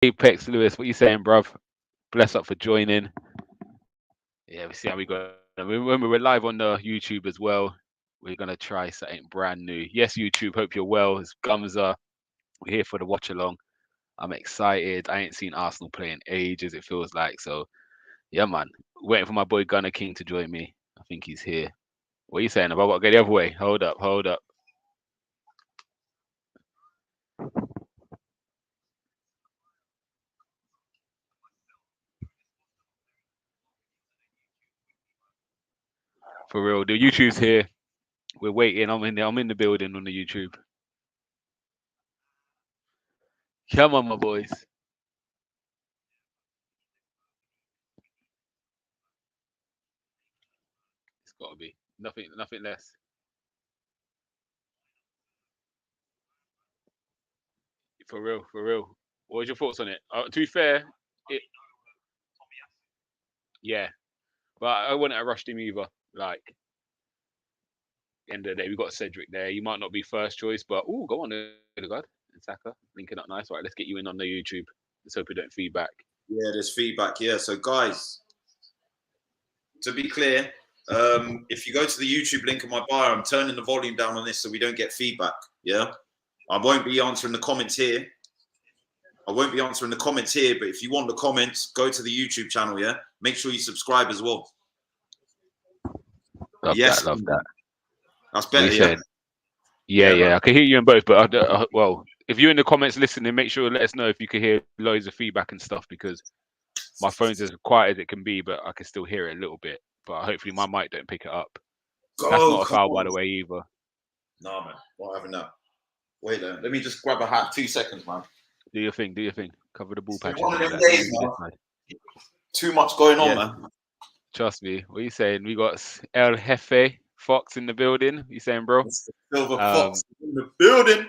Apex Lewis, what you saying, bruv? Bless up for joining. Yeah, we see how we go. Remember, we're live on the YouTube as well. We're gonna try something brand new. Yes, YouTube. Hope you're well. It's Gumsa. We're here for the watch along. I'm excited. I ain't seen Arsenal play in ages. It feels like so. Yeah, man. Waiting for my boy GunnerKing to join me. I think he's here. What are you saying? Have I got to go the other way? Hold up, hold up. For real, the YouTube's here. We're waiting. I'm in the building on the YouTube. Come on, my boys. It's got to be nothing less. For real, for real. What was your thoughts on it? To be fair, it yeah, but I wouldn't have rushed him either. Like end of the day, we got Cedric there. You might not be first choice, but go on, Odegaard and Saka linking up nice. All right, let's get you in on the YouTube. Let's hope we don't feedback. Yeah, there's feedback. Yeah, so guys, to be clear, if you go to the YouTube link in my bio, I'm turning the volume down on this so we don't get feedback. Yeah, I won't be answering the comments here. But if you want the comments, go to the YouTube channel. Yeah, make sure you subscribe as well. Love that. That's better. Yeah. Yeah. I can hear you in both, but well, if you're in the comments listening, make sure to let us know if you can hear loads of feedback and stuff because my phone's as quiet as it can be, but I can still hear it a little bit. But hopefully my mic don't pick it up. That's not a foul, by the way, either. No, man. Not having that. Wait, let me just grab a hat. 2 seconds, man. Do your thing. Cover the ball patches. One of them days, man. Too much going on, man. Trust me. What are you saying? We got El Jefe Fox in the building. What you saying, bro? Silver Fox in the building.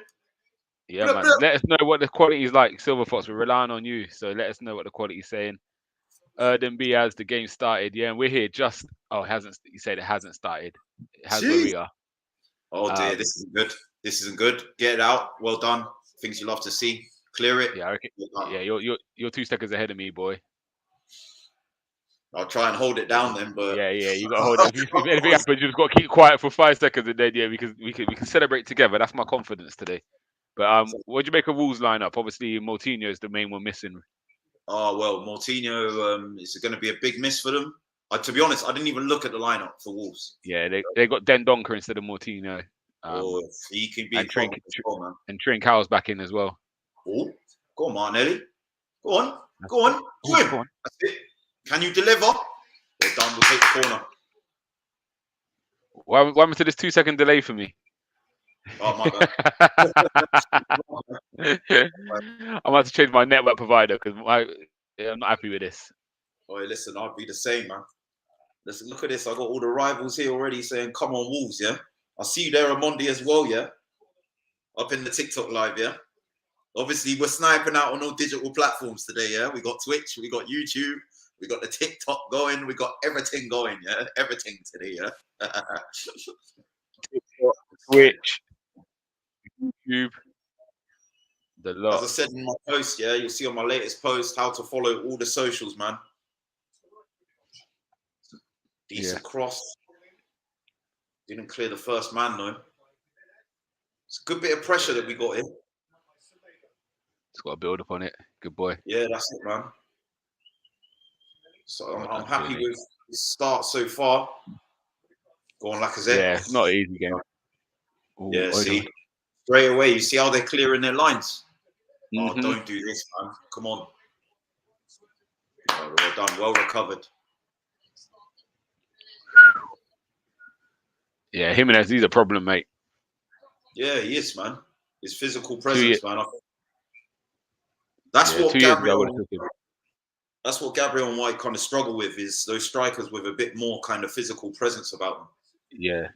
Yeah, man. Let us know what the quality is like. Silver Fox, we're relying on you. So let us know what the quality is saying. Erdem B as the game started. Yeah, and we're here just it hasn't you said it hasn't started. It has where we are. Oh dear, this isn't good. This isn't good. Get it out. Well done. Things you love to see. Clear it. Yeah, I reckon, yeah, you're 2 seconds ahead of me, boy. I'll try and hold it down then, but yeah, you gotta hold it. If anything happens, you just gotta keep quiet for 5 seconds and then we can celebrate together. That's my confidence today. But what do you make of Wolves lineup? Obviously Moutinho is the main one missing. Oh well, Moutinho is going to be a big miss for them. To be honest, I didn't even look at the lineup for Wolves. Yeah, they got Dendoncker instead of Moutinho. He can be and Trincão's back in as well. Oh, go on, Martinelli. Go on. Go on. That's it. Can you deliver? Well done. We'll take the corner. Why happened to this 2 second delay for me? Oh my god. I'm about to change my network provider because I'm not happy with this. Oh, listen, I'd be the same, man. Listen, look at this. I got all the rivals here already saying, "Come on, Wolves!" Yeah, I see you there, Amondi, as well. Yeah, up in the TikTok live. Yeah, obviously we're sniping out on all digital platforms today. Yeah, we got Twitch, we got YouTube, we got the TikTok going, we got everything going. Yeah, everything today. Yeah, TikTok, Twitch, YouTube. The lot. As I said in my post, yeah, you'll see on my latest post how to follow all the socials, man. Decent cross. Didn't clear the first man though. It's a good bit of pressure that we got in. It's got to build up on it. Good boy. Yeah, that's it, man. So I'm happy with the start so far. Go on, Lacazette. Yeah, it's not an easy game. Ooh, yeah, see, straight away, you see how they're clearing their lines. Oh, don't do this, man. Come on. Oh, well done. Well recovered. Yeah, Jimenez, he's a problem, mate. Yeah, he is, man. His physical presence, man. That's what Gabriel and White kind of struggle with, is those strikers with a bit more kind of physical presence about them. Yeah.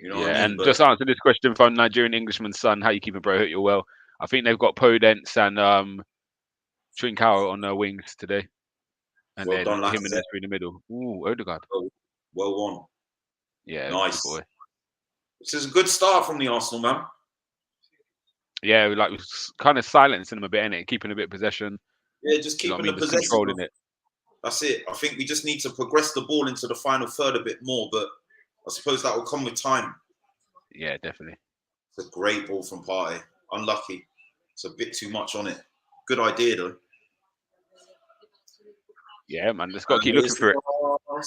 You know what I mean? And just answer this question from Nigerian Englishman's son. How you keeping, bro? Hope you're well. I think they've got Podence and Trincão on their wings today. And well then Jimenez through the middle. Ooh, Odegaard. Well won. Yeah, nice. Boy. This is a good start from the Arsenal, man. Yeah, like kind of silencing them a bit, innit? Keeping a bit of possession. Yeah, just You know what I keeping mean? the Just possession. controlling it. That's it. I think we just need to progress the ball into the final third a bit more, but I suppose that will come with time. Yeah, definitely. It's a great ball from Partey. Unlucky. It's a bit too much on it. Good idea though. Yeah, man. Just got to keep looking for it.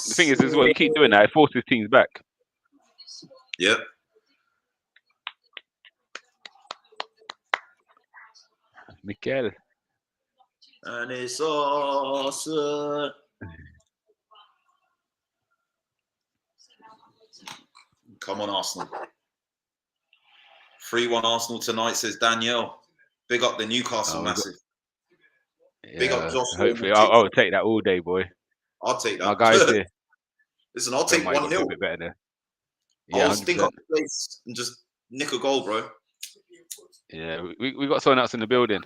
The thing is, as well, you keep doing that, it forces teams back. Yep. Mikel. And it's awesome. Come on, Arsenal. 3-1 Arsenal tonight, says Danielle. Big up the Newcastle massive. Big up Josh. Hopefully, I'll take that all day, boy. I'll take that. My guys here. Listen, I'll take 1-0. A bit better there. Yeah, I'll stink up the place and just nick a goal, bro. Yeah, we got someone else in the building.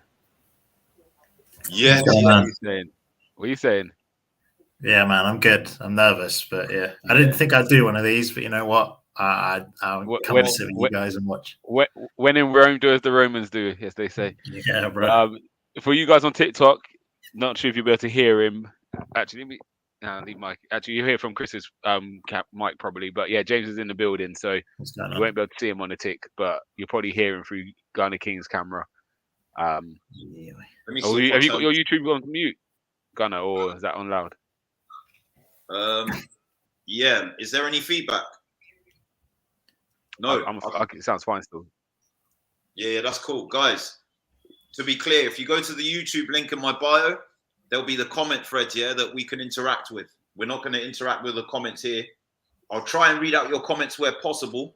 Yeah. What are you saying? What are you saying? Yeah, man, I'm good. I'm nervous, but yeah. I didn't think I'd do one of these, but you know what? I'll come and sit with you guys and watch. When in Rome, do as the Romans do, as they say. Yeah, bro. For you guys on TikTok, not sure if you'll be able to hear him. Actually, leave Mike. Actually, you hear from Chris's mic probably, but yeah, James is in the building, so you won't be able to see him on the tick, but you'll probably hear him through GunnerKing's camera. Have you got your YouTube on mute, Gunner, or is that on loud? Yeah. Is there any feedback? No. It sounds fine still. Yeah, that's cool, guys. To be clear, if you go to the YouTube link in my bio, there'll be the comment thread here that we can interact with. We're not going to interact with the comments here. I'll try and read out your comments where possible,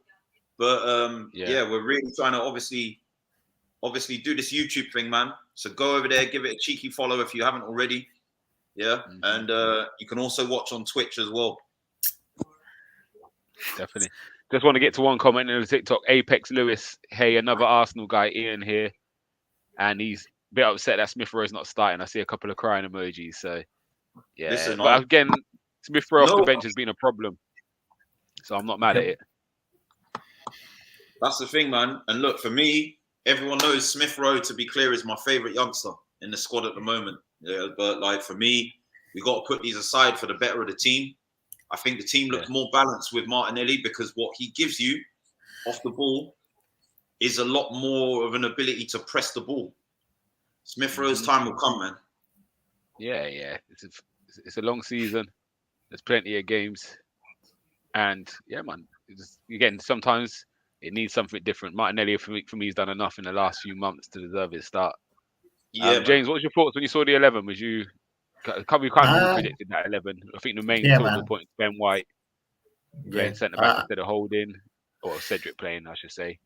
but yeah, we're really trying to obviously do this YouTube thing, man. So go over there, give it a cheeky follow if you haven't already. Yeah, and you can also watch on Twitch as well. Definitely. Just want to get to one comment in the TikTok. Apex Lewis, hey, another Arsenal guy, Ian here, and he's a bit upset that Smith Rowe's not starting. I see a couple of crying emojis. So yeah, listen, but again, Smith Rowe off the bench has been a problem, so I'm not mad at it. That's the thing, man. And look, for me, everyone knows Smith Rowe, to be clear, is my favourite youngster in the squad at the moment. Yeah, but like for me, we got to put these aside for the better of the team. I think the team looks more balanced with Martinelli because what he gives you off the ball is a lot more of an ability to press the ball. Smith Rowe's time will come, man. Yeah. It's a long season. There's plenty of games. And yeah, man, again, sometimes it needs something different. Martinelli, for me, he's done enough in the last few months to deserve his start. Yeah, James, what was your thoughts when you saw the 11? Was you... We kind of predicted that 11. I think the main talking point is Ben White playing centre back instead of Holding, or Cedric playing, I should say.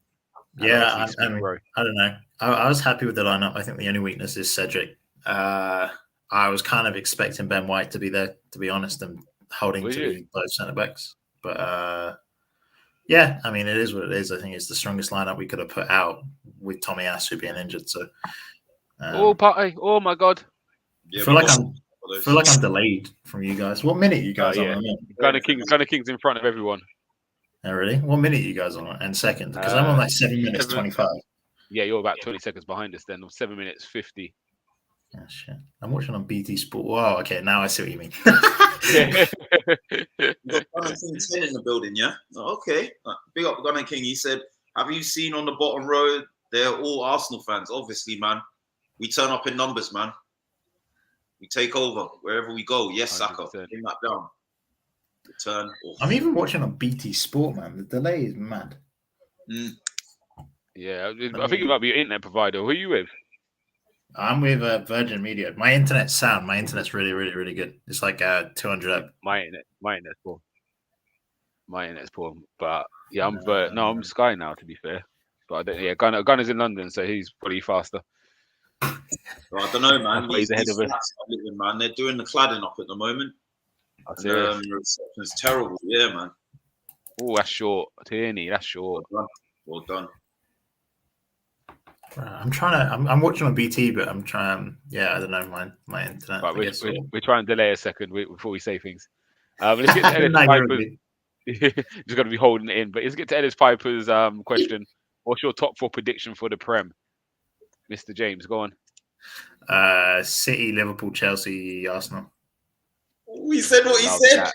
And I don't know. I was happy with the lineup. I think the only weakness is Cedric. I was kind of expecting Ben White to be there, to be honest, and Holding to be both centre backs. But yeah, I mean, it is what it is. I think it's the strongest lineup we could have put out with Tommy Asu being injured. So, Partey! Oh my God! I feel like I'm delayed from you guys. What minute are you guys on? GunnerKing's in front of everyone. Oh, really? What minute are you guys on? And second? Because I'm on like 7 minutes 25. Yeah, you're about 20 seconds behind us then. 7 minutes 50. Oh, shit. I'm watching on BT Sport. Wow, okay, now I see what you mean. You've got GunnerKing 10 in the building, yeah? Okay. Big up GunnerKing. He said, have you seen on the bottom row, they're all Arsenal fans. Obviously, man. We turn up in numbers, man. We take over wherever we go. Yes, Saka. Bring that down. Return. I'm even watching on BT Sport, man. The delay is mad. Yeah, I think it might be your internet provider. Who are you with? I'm with Virgin Media. My internet's sound. My internet's really, really, really good. It's like 200. My internet's poor. But yeah, I'm Sky now, to be fair. But Gunner's in London, so he's probably faster. I don't know, man. These man. They're doing the cladding up at the moment. The reception's terrible. Yeah, man. Oh, that's short. Tierney, that's short. Well done. I'm watching on BT, but I'm trying. Yeah, I don't know my internet. Right, we're trying to delay a second before we say things. Let's get to Ellis Piper's. Just got to be holding it in. But let's get to Ellis Piper's question. What's your top 4 prediction for the Prem? Mr. James, go on. City, Liverpool, Chelsea, Arsenal. He said what he said. That.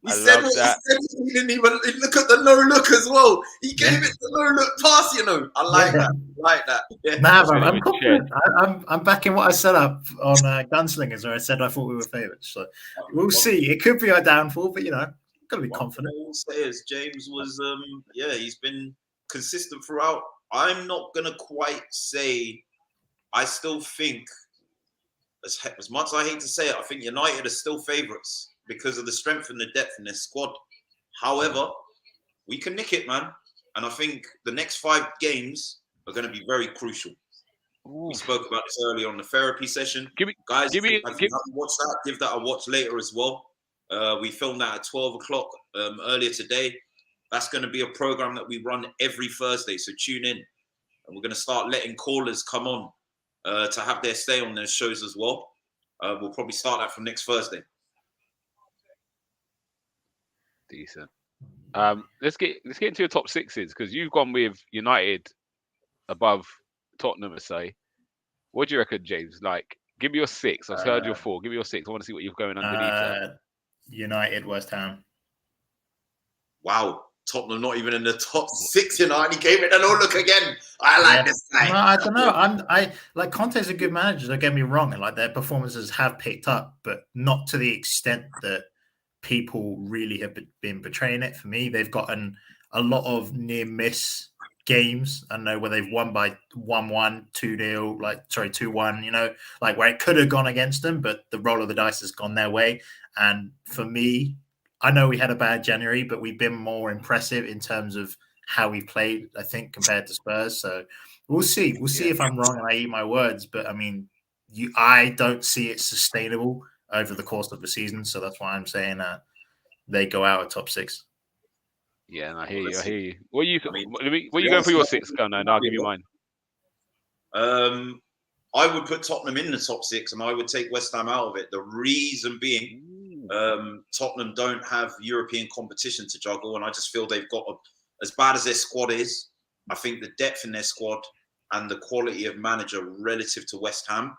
He said what he said. He didn't even look at the no look as well. He gave it the no look pass, you know. I like that. Yeah. Nah, bro, I'm confident. I'm backing what I set up on Gunslingers, where I said I thought we were favourites. So we'll see. It could be our downfall, but gotta be confident. What I will say is James was, he's been consistent throughout. I'm not gonna quite say. I still think, as much as I hate to say it, I think United are still favourites because of the strength and the depth in their squad. However, we can nick it, man. And I think the next 5 games are going to be very crucial. Ooh. We spoke about this earlier on the therapy session. If you haven't watched that, give that a watch later as well. We filmed that at 12 o'clock earlier today. That's going to be a program that we run every Thursday, so tune in. And we're going to start letting callers come on to have their stay on their shows as well. We'll probably start that from next Thursday. Decent. Let's get into your top 6s, because you've gone with United above Tottenham, I say. What do you reckon, James? Like, give me your 6. I've heard your 4. Give me your 6. I want to see what you're going underneath. United, West Ham. Wow. Tottenham not even in the top 6, and he gave it a no look again. I like this guy. No, I don't know. I like Conte's a good manager. Don't get me wrong, and like their performances have picked up, but not to the extent that people really have been portraying it. For me, they've gotten a lot of near miss games. I know where they've won by 1-1, 2-0, 2-1. Like where it could have gone against them, but the roll of the dice has gone their way. And for me, I know we had a bad January, but we've been more impressive in terms of how we played, I think, compared to Spurs. So we'll see. We'll see if I'm wrong and I eat my words. But I mean, I don't see it sustainable over the course of the season. So that's why I'm saying they go out at top 6. Yeah, and I hear you. What are you going for your 6, Gunner? And I'll give you mine. I would put Tottenham in the top 6, and I would take West Ham out of it. The reason being, Tottenham don't have European competition to juggle, and I just feel they've got, as bad as their squad is, I think the depth in their squad and the quality of manager relative to West Ham,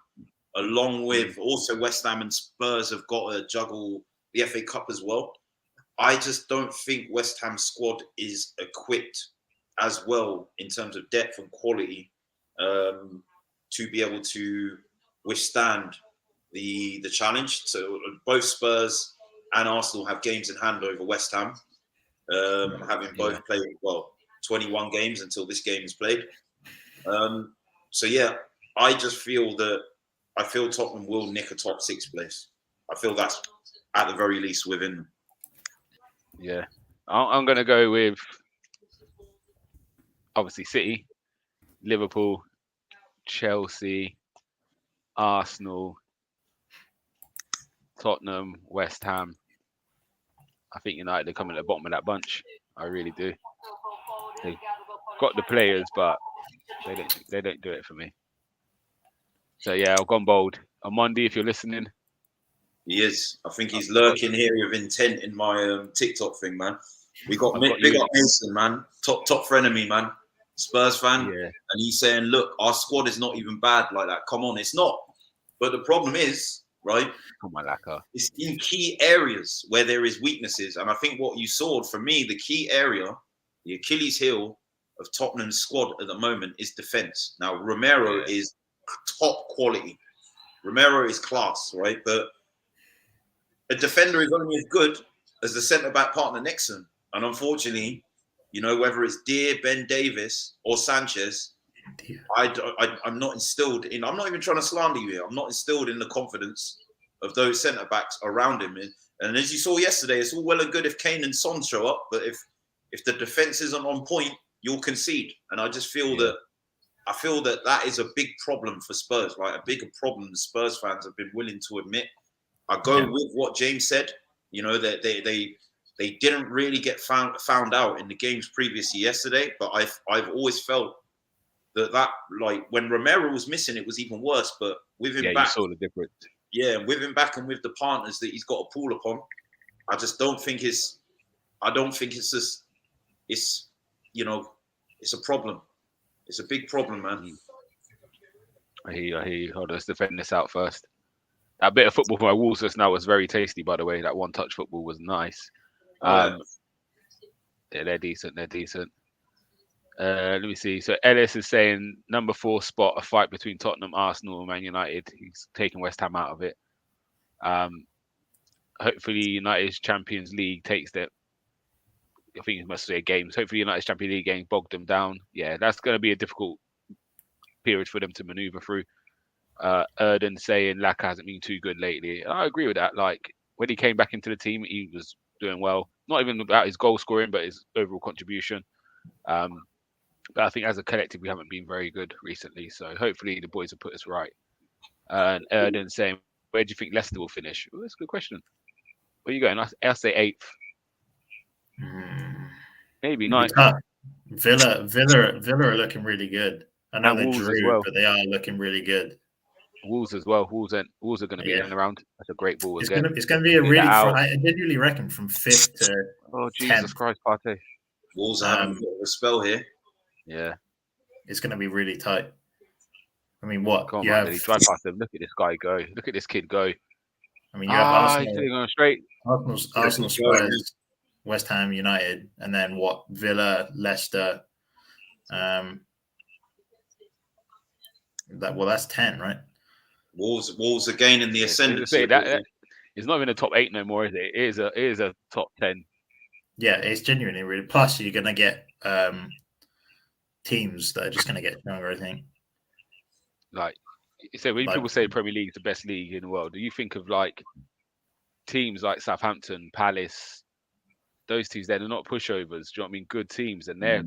along with also West Ham and Spurs have got to juggle the FA Cup as well. I just don't think West Ham's squad is equipped as well in terms of depth and quality to be able to withstand the challenge. So both Spurs and Arsenal have games in hand over West Ham, having both played 21 games until this game is played. I just feel Tottenham will nick a top 6 place. I feel that's at the very least within them. Yeah, I'm going to go with obviously City, Liverpool, Chelsea, Arsenal, Tottenham, West Ham. I think United are coming at the bottom of that bunch. I really do. They've got the players, but they don't do it for me. So yeah, I've gone bold. Monday, if you're listening. He is. I think he's lurking here with intent in my TikTok thing, man. We got big up Mason, man. Top friend of me, man. Spurs fan. Yeah. And he's saying, look, our squad is not even bad like that. Come on, it's not. But the problem is, right? It's in key areas where there is weaknesses. And I think what you saw, for me, the key area, the Achilles heel of Tottenham's squad at the moment is defense. Now, Romero is top quality. Romero is class, right? But a defender is only as good as the centre-back partner next to him. And unfortunately, whether it's Deer, Ben Davis, or Sanchez, I'm not instilled in. I'm not even trying to slander you here. I'm not instilled in the confidence of those centre-backs around him. And as you saw yesterday, it's all well and good if Kane and Son show up, but if the defence isn't on point, you'll concede. And I just feel that is a big problem for Spurs, right? A bigger problem the Spurs fans have been willing to admit. I go with what James said. That they didn't really get found out in the games previously yesterday, but I've always felt that like when Romero was missing, it was even worse. But with him back, you saw the difference. Yeah, with him back and with the partners that he's got to pull upon, I just don't think it's. I don't think it's just. It's a problem. It's a big problem, man. I hear you. Hold on, let's defend this out first. That bit of football from my Wolves just now was very tasty, by the way. That one-touch football was nice. Yeah, they're decent. Let me see. So Ellis is saying number 4 spot, a fight between Tottenham, Arsenal, and Man United. He's taking West Ham out of it. Hopefully United's Champions League takes that. I think it must say games. Hopefully United's Champions League games bogged them down. Yeah, that's going to be a difficult period for them to maneuver through. Erden saying Laka hasn't been too good lately. I agree with that. Like when he came back into the team, he was doing well. Not even about his goal scoring, but his overall contribution. But I think as a collective, we haven't been very good recently. So hopefully the boys will put us right. And Erden saying, where do you think Leicester will finish? Well, that's a good question. Where are you going? I'll say 8th. Maybe 9th. Villa are looking really good. I know they drew, but they are looking really good. Wolves as well. Wolves are going to be in and around. That's a great ball again. It's going to be a really. I genuinely reckon from 5th to. Oh Jesus 10th. Christ, Partey! Wolves are having a spell here. Yeah, it's going to be really tight. I mean, what? Come on, man, he drive past him. Look at this guy go. Look at this kid go. I mean, you have Arsenal. He's going straight. Arsenal, Spurs, West Ham, United, and then what? Villa, Leicester. That's 10, right? Wolves again in the ascendancy. That it's not even a top 8 no more, is it? It is a top 10. Yeah, it's genuinely really. Plus, you're gonna get teams that are just gonna get stronger, I think. Like, so when people say Premier League is the best league in the world, do you think of like teams like Southampton, Palace, those teams? They're not pushovers. Do you know what I mean? Good teams, and they're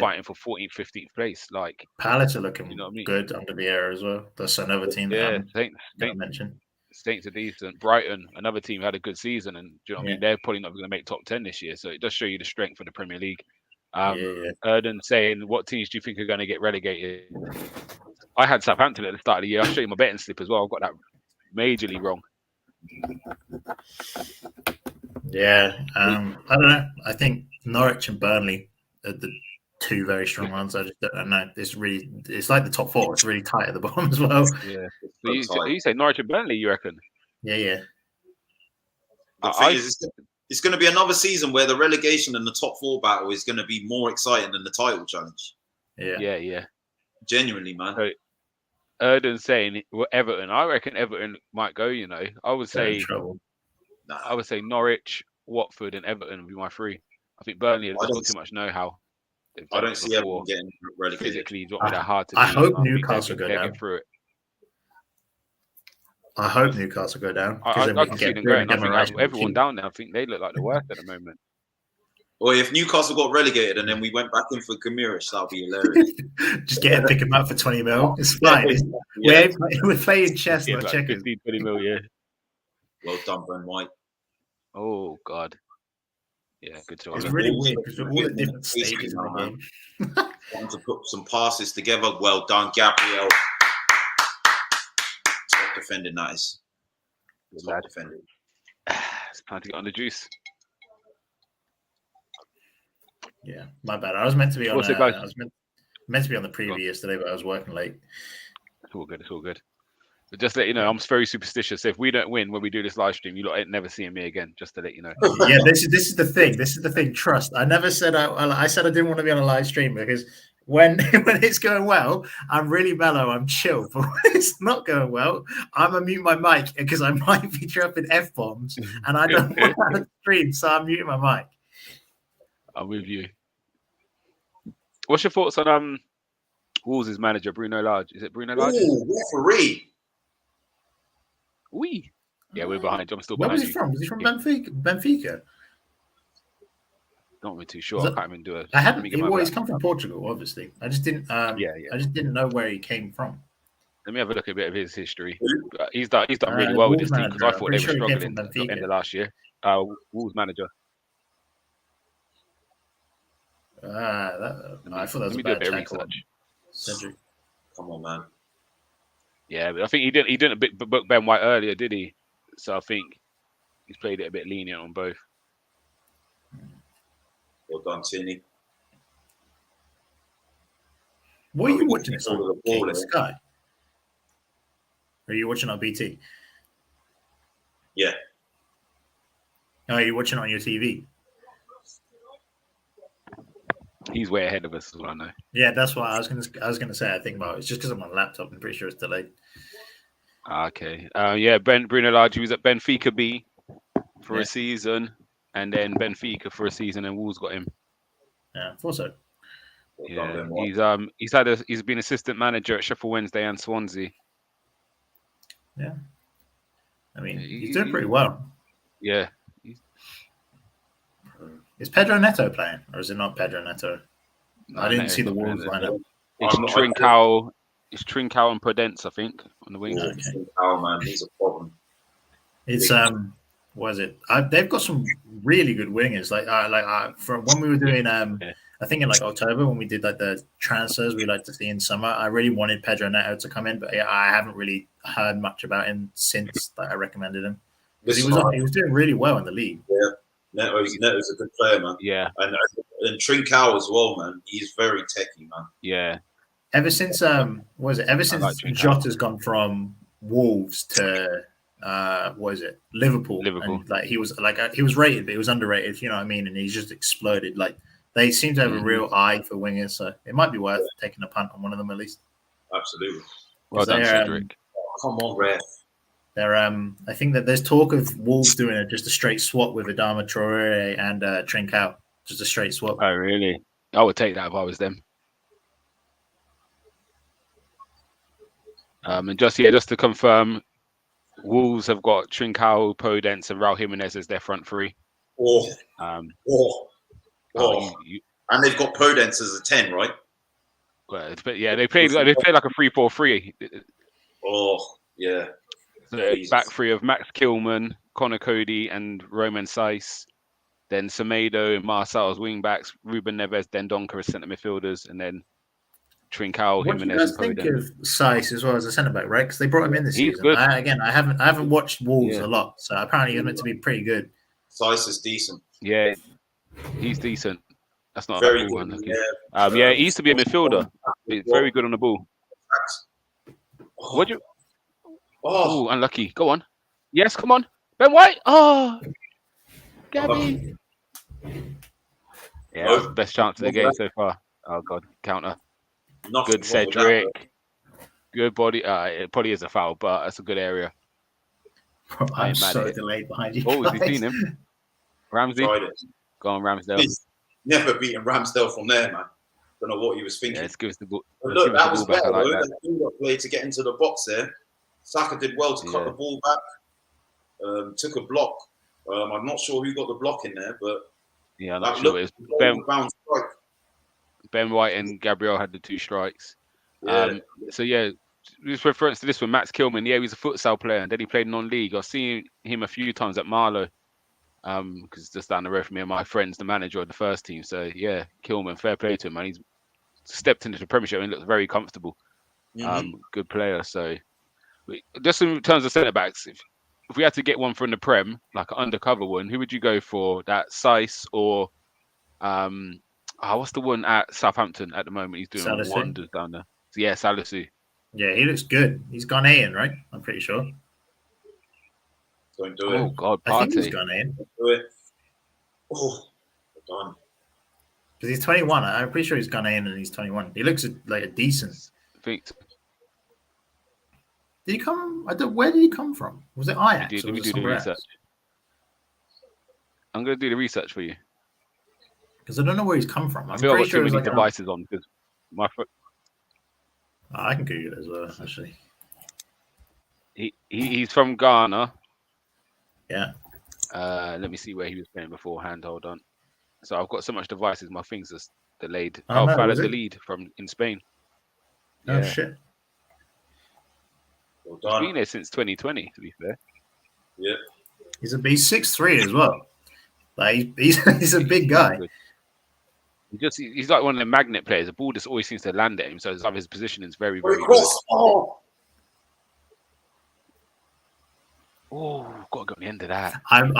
fighting for 14th, 15th place. Like Palace are looking good under the air as well. That's another team that I mentioned. Saints are decent. Brighton, another team, had a good season, and do you know what I mean? They're probably not going to make top 10 this year. So it does show you the strength of the Premier League. Erden saying, what teams do you think are going to get relegated? I had Southampton at the start of the year. I'll show you my betting slip as well. I've got that majorly wrong. Yeah, I don't know. I think Norwich and Burnley are the 2 very strong ones. I just don't know. It's like the top 4. It's really tight at the bottom as well. Yeah. So you say Norwich and Burnley, you reckon? Yeah. The thing is, it's going to be another season where the relegation and the top 4 battle is going to be more exciting than the title challenge. Yeah. Genuinely, man. So, Erden saying Everton. I reckon Everton might go. You know, I would say Norwich, Watford, and Everton would be my 3. I think Burnley has got too much know-how. I don't see Everton getting relegated. Physically, it's not that hard to do. I hope Newcastle go down. Through it. I hope Newcastle go down. I can see them going. I think everyone down there, I think they look like the worst at the moment. Or if Newcastle got relegated and then we went back in for Gamirish, that would be hilarious. Just get him, pick him up for 20 mil. It's fine. We're playing chess, not checkers. 15, 20 mil, yeah. Well done, Ben White. Oh, God. Yeah, good job. It's really weird because we're all at different stages of the game. Trying to put some passes together. Well done, Gabriel. Top defending, that is. Top defending. It's time to get on the juice. Yeah, my bad. I was meant to be on. I was meant to be on the preview yesterday, but I was working late. It's all good. But just to let you know, I'm very superstitious. So if we don't win when we do this live stream, you lot ain't never seeing me again. Just to let you know. Yeah, this is the thing. This is the thing. Trust. I never said I said I didn't want to be on a live stream because when it's going well, I'm really mellow. I'm chill. But when it's not going well, I'm gonna mute my mic because I might be dropping F-bombs and I don't want to stream, so I'm muting my mic. I'm with you. What's your thoughts on Wolves' manager, Bruno Lage? Is it Bruno Lage? Ooh, referee. Oui. Yeah, we're behind. I'm still Where behind. Was he from? Was he from Benfica? Not really too sure. I can't even do it. He's come from Portugal, obviously. I just didn't. I just didn't know where he came from. Let me have a look at a bit of his history. He's done really well with this team because I thought they were struggling at the end of last year. Wolves manager. I thought that was a bad research. Cedric. Come on, man. Yeah, but I think he didn't book Ben White earlier, did he? So I think he's played it a bit lenient on both. Well done, Tierney. What are you watching this on? King Sky? Or are you watching on BT? Yeah. Oh, are you watching on your TV? He's way ahead of us, as well, I know. Yeah, that's what I was gonna say. I think about it. It's just because I'm on a laptop. I'm pretty sure it's delayed. Okay. Yeah, Bruno Lage was at Benfica B for a season, and then Benfica for a season, and Wolves got him. Yeah, I thought so. Yeah, he's been assistant manager at Sheffield Wednesday and Swansea. Yeah, I mean he's doing pretty well. Yeah. Is Pedro Neto playing, or is it not Pedro Neto? No, I didn't see the Wolves lineup. It's Trincao. It's Trincao and Prudence, I think, on the wings. Okay. Trincao, man, he's a problem. It's what is it? They've got some really good wingers. From when we were doing I think in like October when we did like the transfers we like to see in summer. I really wanted Pedro Neto to come in, but yeah, I haven't really heard much about him since I recommended him because he was doing really well in the league. Yeah, Neto's a good player, man. Yeah, and Trincao as well, man. He's very techy, man. Yeah. Ever since Jota's gone from Wolves to Liverpool, and like he was rated, but he was underrated. You know what I mean? And he's just exploded. Like they seem to have a real eye for wingers, so it might be worth taking a punt on one of them at least. Absolutely. Well done, Cedric. Come on, Ref. They're I think that there's talk of Wolves doing just a straight swap with Adama Traore and Trincao, just a straight swap. Oh really? I would take that if I was them. And just to confirm, Wolves have got Trincao, Podence, and Raul Jimenez as their front three. And they've got Podence as a 10, right? Well, yeah, they played like a 3-4-3. Oh, yeah. So back three of Max Kilman, Connor Cody, and Roman Saiz. Then Semedo and Marcel as wing backs, Ruben Neves, Dendoncker as centre midfielders, and then Trincao, What Jimenez, do you guys think of Saiz as well as a centre back, right? Because they brought him in this season. Good. I haven't watched Wolves a lot, so apparently he's meant to be pretty good. Saiz is decent. Yeah, he's decent. That's not very a good. One. Yeah, he used to be a midfielder. He's very good on the ball. Would you? Oh, unlucky. Go on. Yes, come on. Ben White. Oh, Gabby. Yeah, that's the best chance of the game so far. Oh God, counter. Good Cedric. Good body. It probably is a foul, but that's a good area. I'm so delayed behind you. Oh, have you seen him? Ramsey. Go on, Ramsdale. He's never beaten Ramsdale from there, man. Don't know what he was thinking. Yeah, let's give us the ball. Look, that was better, though. That build-up play to get into the box there. Saka did well to cut the ball back. Took a block. I'm not sure who got the block in there, but yeah, I'm not sure. It was Ben White and Gabriel had the two strikes. Yeah. So yeah, just reference to this one, Max Kilman. Yeah, he's a futsal player, and then he played non-league. I've seen him a few times at Marlow, because it's just down the road from me. And my friend's the manager of the first team. So yeah, Kilman, fair play to him, man. He's stepped into the Premiership and looks very comfortable. Good player. So just in terms of centre backs, if we had to get one from the Prem, like an undercover one, who would you go for? That Saiz or what's the one at Southampton at the moment? He's doing Salisu. Wonders down there. So yeah, Salisu. Yeah, he looks good. He's Ghanaian, right? I'm pretty sure. Don't do it. Oh God, I think he's Ghanaian. Do it. Oh, done. Because he's 21. I'm pretty sure he's Ghanaian and he's 21. He looks like a decent. Think. Did he come? Where did he come from? Was it Ajax? Let me do the research. I'm going to do the research for you. Because I don't know where he's come from. I feel I've got too many devices on because my foot. I can Google it as well, actually. He's from Ghana. Yeah. Let me see where he was playing beforehand. Hold on. So I've got so much devices, my things are delayed. Fala the lead in Spain. Oh shit. Well done. He's been there since 2020, to be fair. Yeah. He's 6'3" as well. Like he's a big guy. He's like one of the magnet players. The ball just always seems to land at him. So his positioning is very, very good. Oh, got to go on the end of that. I'm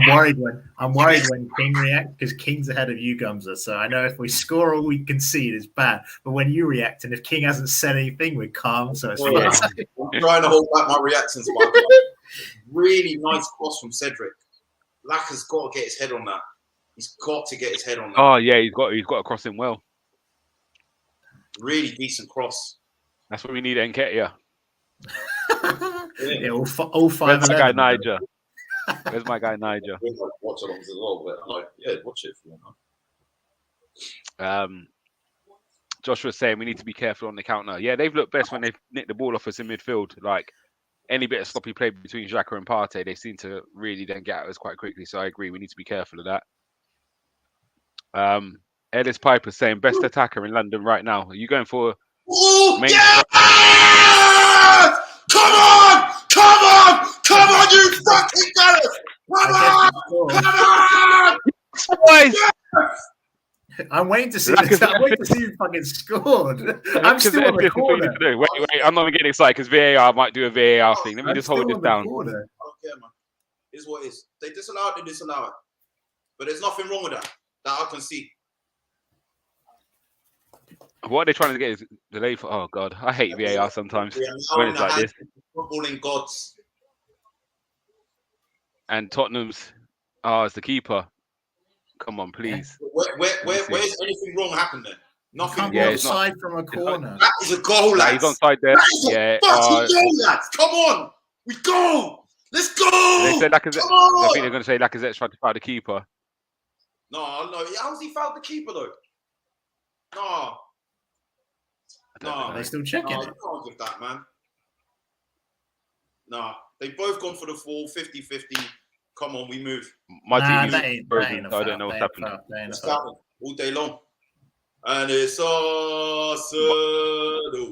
worried when King reacts, because King's ahead of you, Gumsa. So I know if we score or we concede, it's bad. But when you react, and if King hasn't said anything, we're calm. So it's fine. I'm trying to hold back my reactions. Really nice cross from Cedric. Lacker's got to get his head on that. He's got to get his head on that. Oh yeah, he's got to cross him well. Really decent cross. That's what we need, Nketiah. Yeah, all 5'11". Where's my guy Niger? Where's my guy Niger? Watchalongs as well, but watch it if you want. Josh was saying we need to be careful on the counter. Yeah, they've looked best when they've nicked the ball off us in midfield. Like any bit of sloppy play between Xhaka and Partey, they seem to really then get at us quite quickly. So I agree, we need to be careful of that. Ellis Piper saying best attacker in London right now. Are you going for? Yes! Come on, you fucking Gareth! Come on! Boys! I'm waiting to see. I'm waiting to see who fucking scored. I'm still on the corner. Wait! I'm not getting excited because VAR might do a VAR thing. Let me just hold this down. I don't care, man. It's what it is. They disallow it. But there's nothing wrong with that I can see. What are they trying to get is delay for? Oh God, I hate VAR sometimes when it's like this. Footballing gods. And Tottenham's, it's the keeper. Come on, please. Where's anything wrong happened there? Nothing. Yeah, it's offside from a corner. That is a goal, lads. He's onside there. That is a fucking goal, lads. Come on, we go. Let's go. They said Lacazette. I think they're going to say Lacazette tried to foul the keeper. No. How's he fouled the keeper though? No. Are they still checking it? You can't give that, man. No, they've both gone for the full 50-50. Come on, we move. My team is frozen, so I don't know what's happening. It's happening all day long. And it's Arsenal.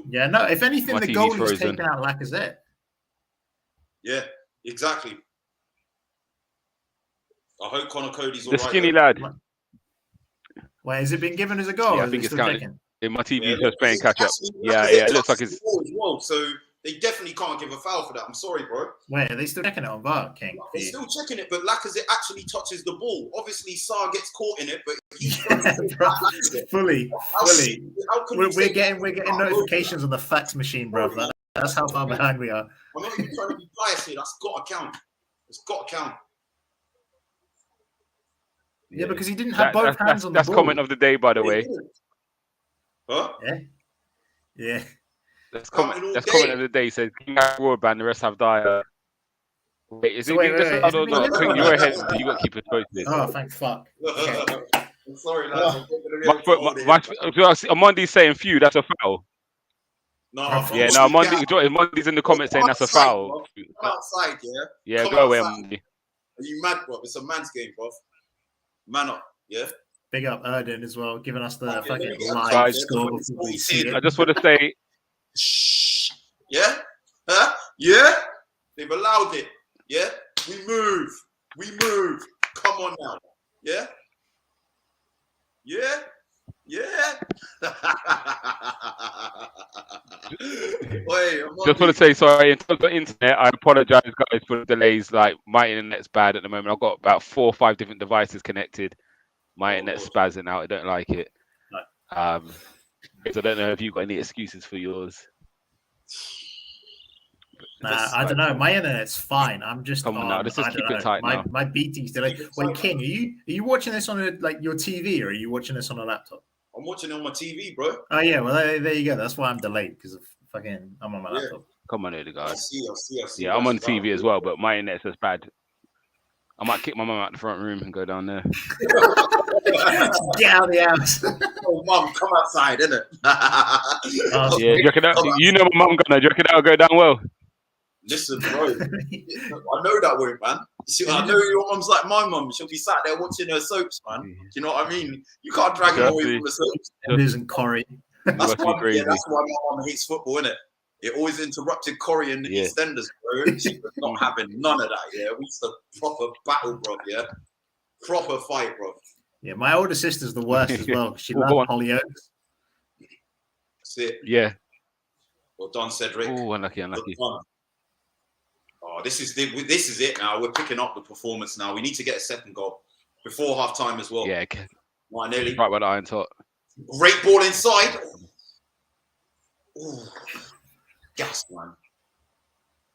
Yeah, no, if anything, the goalie's taken out Lacazette. Yeah, exactly. I hope Connor Cody's all right. The skinny lad. Wait, has it been given as a goal? Yeah, I think it's counted. In my TV, it's just playing catch up. Yeah, it looks like it's. Well, so they definitely can't give a foul for that. I'm sorry, bro. Wait, are they still checking it on VAR, King? They're still checking it, but Lacazette actually touches the ball. Obviously, Sarr gets caught in it, but fully. We're getting notifications on the fax machine, bro. That's how far behind we are. I'm not even trying to be biased here. That's got to count. It's got to count. Yeah, because he didn't have both hands on the ball. That's comment of the day, by the way. Huh? Yeah. That's comment of the day. He said King have broadband, the rest have Dyer. Wait, is it just or not? You're ahead. You got to keep it posted. Oh, thank fuck. Okay. I'm sorry, lads. Amondi's saying few. That's a foul. No. Yeah, no. Amondi's in the comments saying that's a foul. Come outside, yeah. Yeah, go away, Amondi. Are you mad, bro? It's a man's game, bro. Man up, yeah. Big up Erdin as well, giving us the fucking live score. I just want to say, shh. Yeah, huh? Yeah. They've allowed it. Yeah. We move. Come on now. Yeah. Just want to say sorry. In terms of internet, I apologize, guys, for the delays. Like my internet's bad at the moment. I've got about 4 or 5 different devices connected. My internet's spazzing out. I don't like it. So I don't know if you've got any excuses for yours. I don't know. My internet's fine. I'm just come on now. Let's just keep it tight now. My BT's delayed. Wait, King, are you watching this on your TV, or are you watching this on a laptop? I'm watching it on my TV, bro. Oh yeah, well there you go. That's why I'm delayed, because I'm on my laptop. Come on, the guys. I see. Yeah, I'm on TV as well, but my internet's just bad. I might kick my mum out the front room and go down there. Get out of the house. Oh, mum, come outside, innit? Yeah, you know my mum gonna. Do you reckon that'll go down well? Listen, bro. I know that won't, man. See, I know your mum's like my mum. She'll be sat there watching her soaps, man. Do you know what I mean? You can't drag her away from the soaps. It isn't Corrie. That's why my mum hates football, innit? It always interrupted Corrie and the EastEnders, bro. She was not having none of that, yeah. We used to proper battle, bro, yeah. Proper fight, bro. Yeah, my older sister's the worst as well. She loves Hollyoaks. That's it. Yeah. Well done, Cedric. Oh, unlucky. Oh, Oh, this is it now. We're picking up the performance now. We need to get a second goal before half time as well. Yeah, Martinelli. right by the iron top. Great ball inside. Ooh. Gassed, man.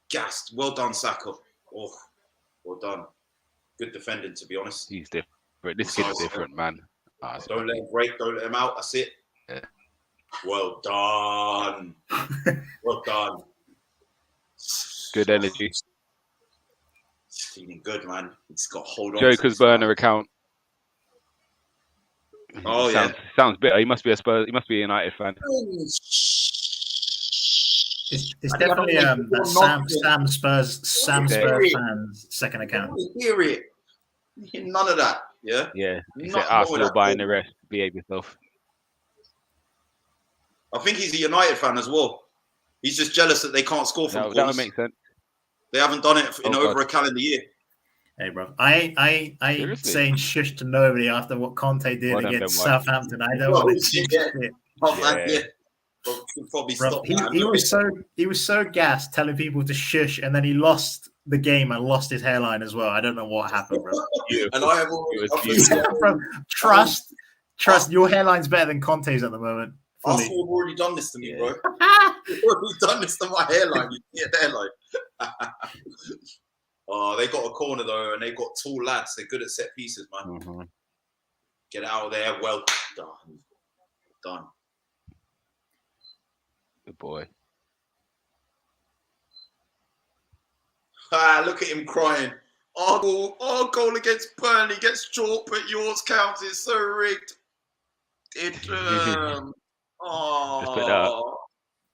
Gassed. Well done, Saka. Oh, well done. Good defending, to be honest. He's different. This kid's different, man. Don't let him break. Don't let him out. That's it. Yeah. Well done. Well done. Good energy. He's feeling good, man. He's got hold on. Joker's burner account. Oh, sounds bitter. He must be a Spurs. He must be a United fan. It's definitely that Sam Spurs fans second account. Hear it. None of that. Yeah. Yeah. He said, Arsenal buying the rest. Behave yourself. I think he's a United fan as well. He's just jealous that they can't score from corners. That would make sense. They haven't done it in over a calendar year. Hey, bro. I ain't saying shush to nobody after what Conte did against Southampton. I don't want to see it. Probably bro, he was so gassed telling people to shush, and then he lost the game and lost his hairline as well. I don't know what happened, bro. And I have already trust. Your hairline's better than Conte's at the moment. Arsenal have already done this to me, bro. They've already done this to my hairline. You see their hairline. Oh, they got a corner though, and they got tall lads. They're good at set pieces, man. Mm-hmm. Get out of there. Well done. Good boy. Look at him crying. Our goal against Burnley gets chalk, but yours counts. It's so rigged.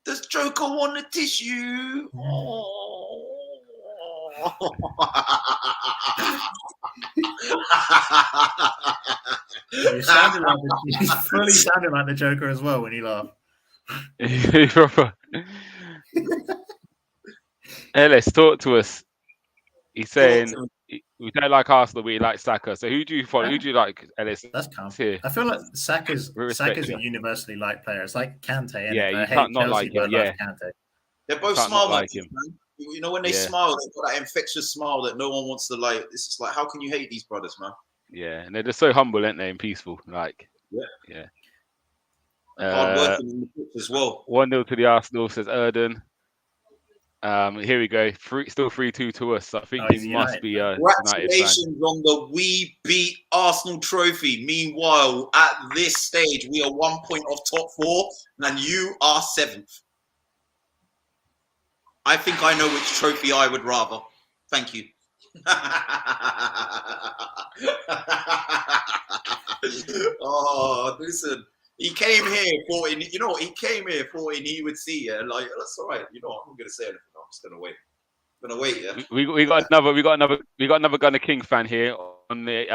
Does Joker want a tissue? He fully sounded like the Joker as well when he laughed. Ellis, talk to us. He's saying we don't like Arsenal, we like Saka. So who do you follow? Who do you like, Ellis? That's calm. I feel like Saka's a universally liked player. It's like Kante. Yeah, you can't not like him. Yeah, Kante. They're both smile like him. Man. You know when they smile, they've got that infectious smile that no one wants to like. It's just like, how can you hate these brothers, man? Yeah, and they're just so humble, aren't they, and peaceful. Like, yeah. Hard working in the pitch as well. 1-0 to the Arsenal, says Erden. Here we go. Still 3-2 to us. So I think he must be a Congratulations United fan. On the We Beat Arsenal trophy. Meanwhile, at this stage, we are 1 point off top 4, and you are 7th. I think I know which trophy I would rather. Thank you. Oh, listen. He came here thinking, he would see, like, that's all right. You know, I'm not gonna say anything. I'm just gonna wait. I'm gonna wait, yeah. We got another Gunner King fan here on the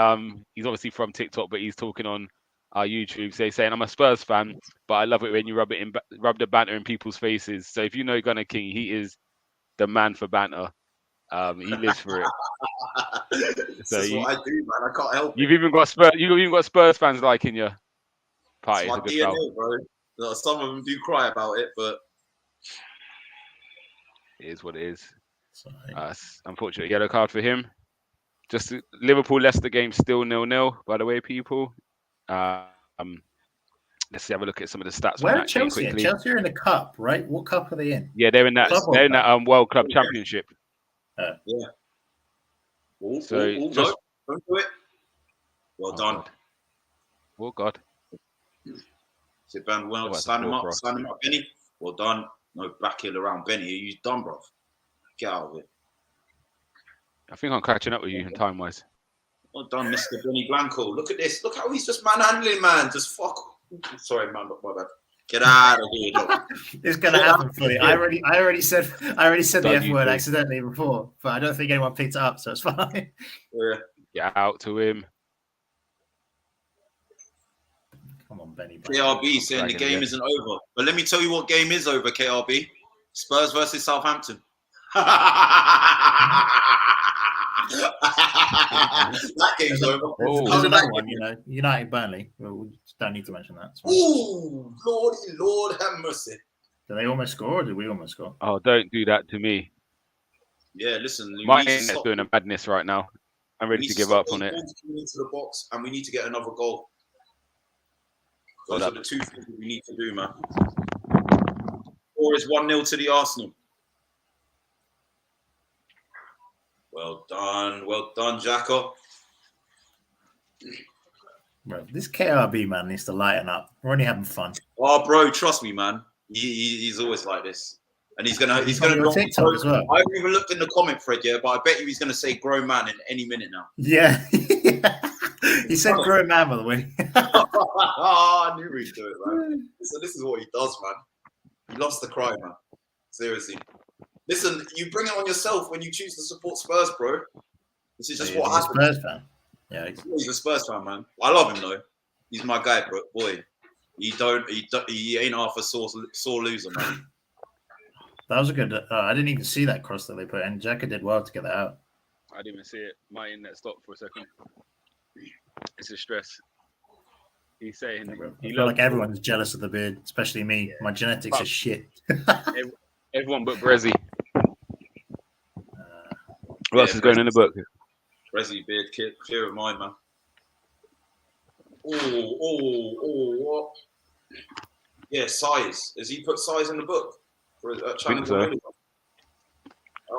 he's obviously from TikTok, but he's talking on our YouTube. So he's saying, I'm a Spurs fan, but I love it when you rub the banter in people's faces. So if you know Gunner King, he is the man for banter. He lives for it. So that's what I do, man. I can't help it. You've even got Spurs fans liking you. Party. It's my DNA, bro. Some of them do cry about it, but it is what it is. Unfortunate yellow card for him. Just Liverpool-Leicester game still 0-0, by the way, people. Let's have a look at some of the stats. Where are Chelsea? Chelsea are in the cup, right? What cup are they in? Yeah, they're in that. They're in that World Club Championship. Yeah. So no, don't do it. Well done. God. Oh God. Sit down. Well, stand him up, Benny. Well done. No back heel around Benny. You done, bro. Get out of it. I think I'm catching up with you in time wise. Well done, Mr. Benny Blanco. Look at this. Look how he's just manhandling, man. Just fuck. Sorry, man. My bad. Get out of here. It's gonna happen fully. I already said the F word accidentally before, but I don't think anyone picked it up, so it's fine. Yeah. Get out to him. Come on, Benny. KRB saying the game isn't over. But let me tell you what game is over, KRB. Spurs versus Southampton. That game's over. There's another one, United Burnley. We just don't need to mention that. Ooh, Lord have mercy. Did they almost score or did we almost score? Oh, don't do that to me. Yeah, listen, we My need to internet's stop. doing a madness right now. I'm ready to give up on it. Into the box, and we need to get another goal. Those are the two things we need to do, man. Or is 1-0 to the Arsenal. Well done, Jacko. Bro, this KRB man needs to lighten up. We're only having fun. Oh, bro, trust me, man. He's always like this, and he's gonna be on TikTok as well. I haven't even looked in the comment thread yet, but I bet you he's gonna say "grown man" in any minute now. Yeah, he said "grown man" by the way. I knew he'd do it, man. So this is what he does, man. He loves to cry, man. Seriously. Listen, you bring it on yourself when you choose to support Spurs, bro. This is just what happens. He's a Spurs fan. Yeah, he's a Spurs fan, man. I love him though. He's my guy, bro. Boy, he ain't half a sore loser, man. That was a good. I didn't even see that cross that they put in. Xhaka did well to get that out. I didn't even see it. My internet stopped for a second. It's a stress. He's saying I feel like everyone's jealous of the beard, especially me. Yeah. My genetics are shit. Everyone but Brezzy. What else is going in the book? Brezzy beard, clear of mine, man. Oh, what? Yeah, size. Has he put size in the book? For a challenge? So.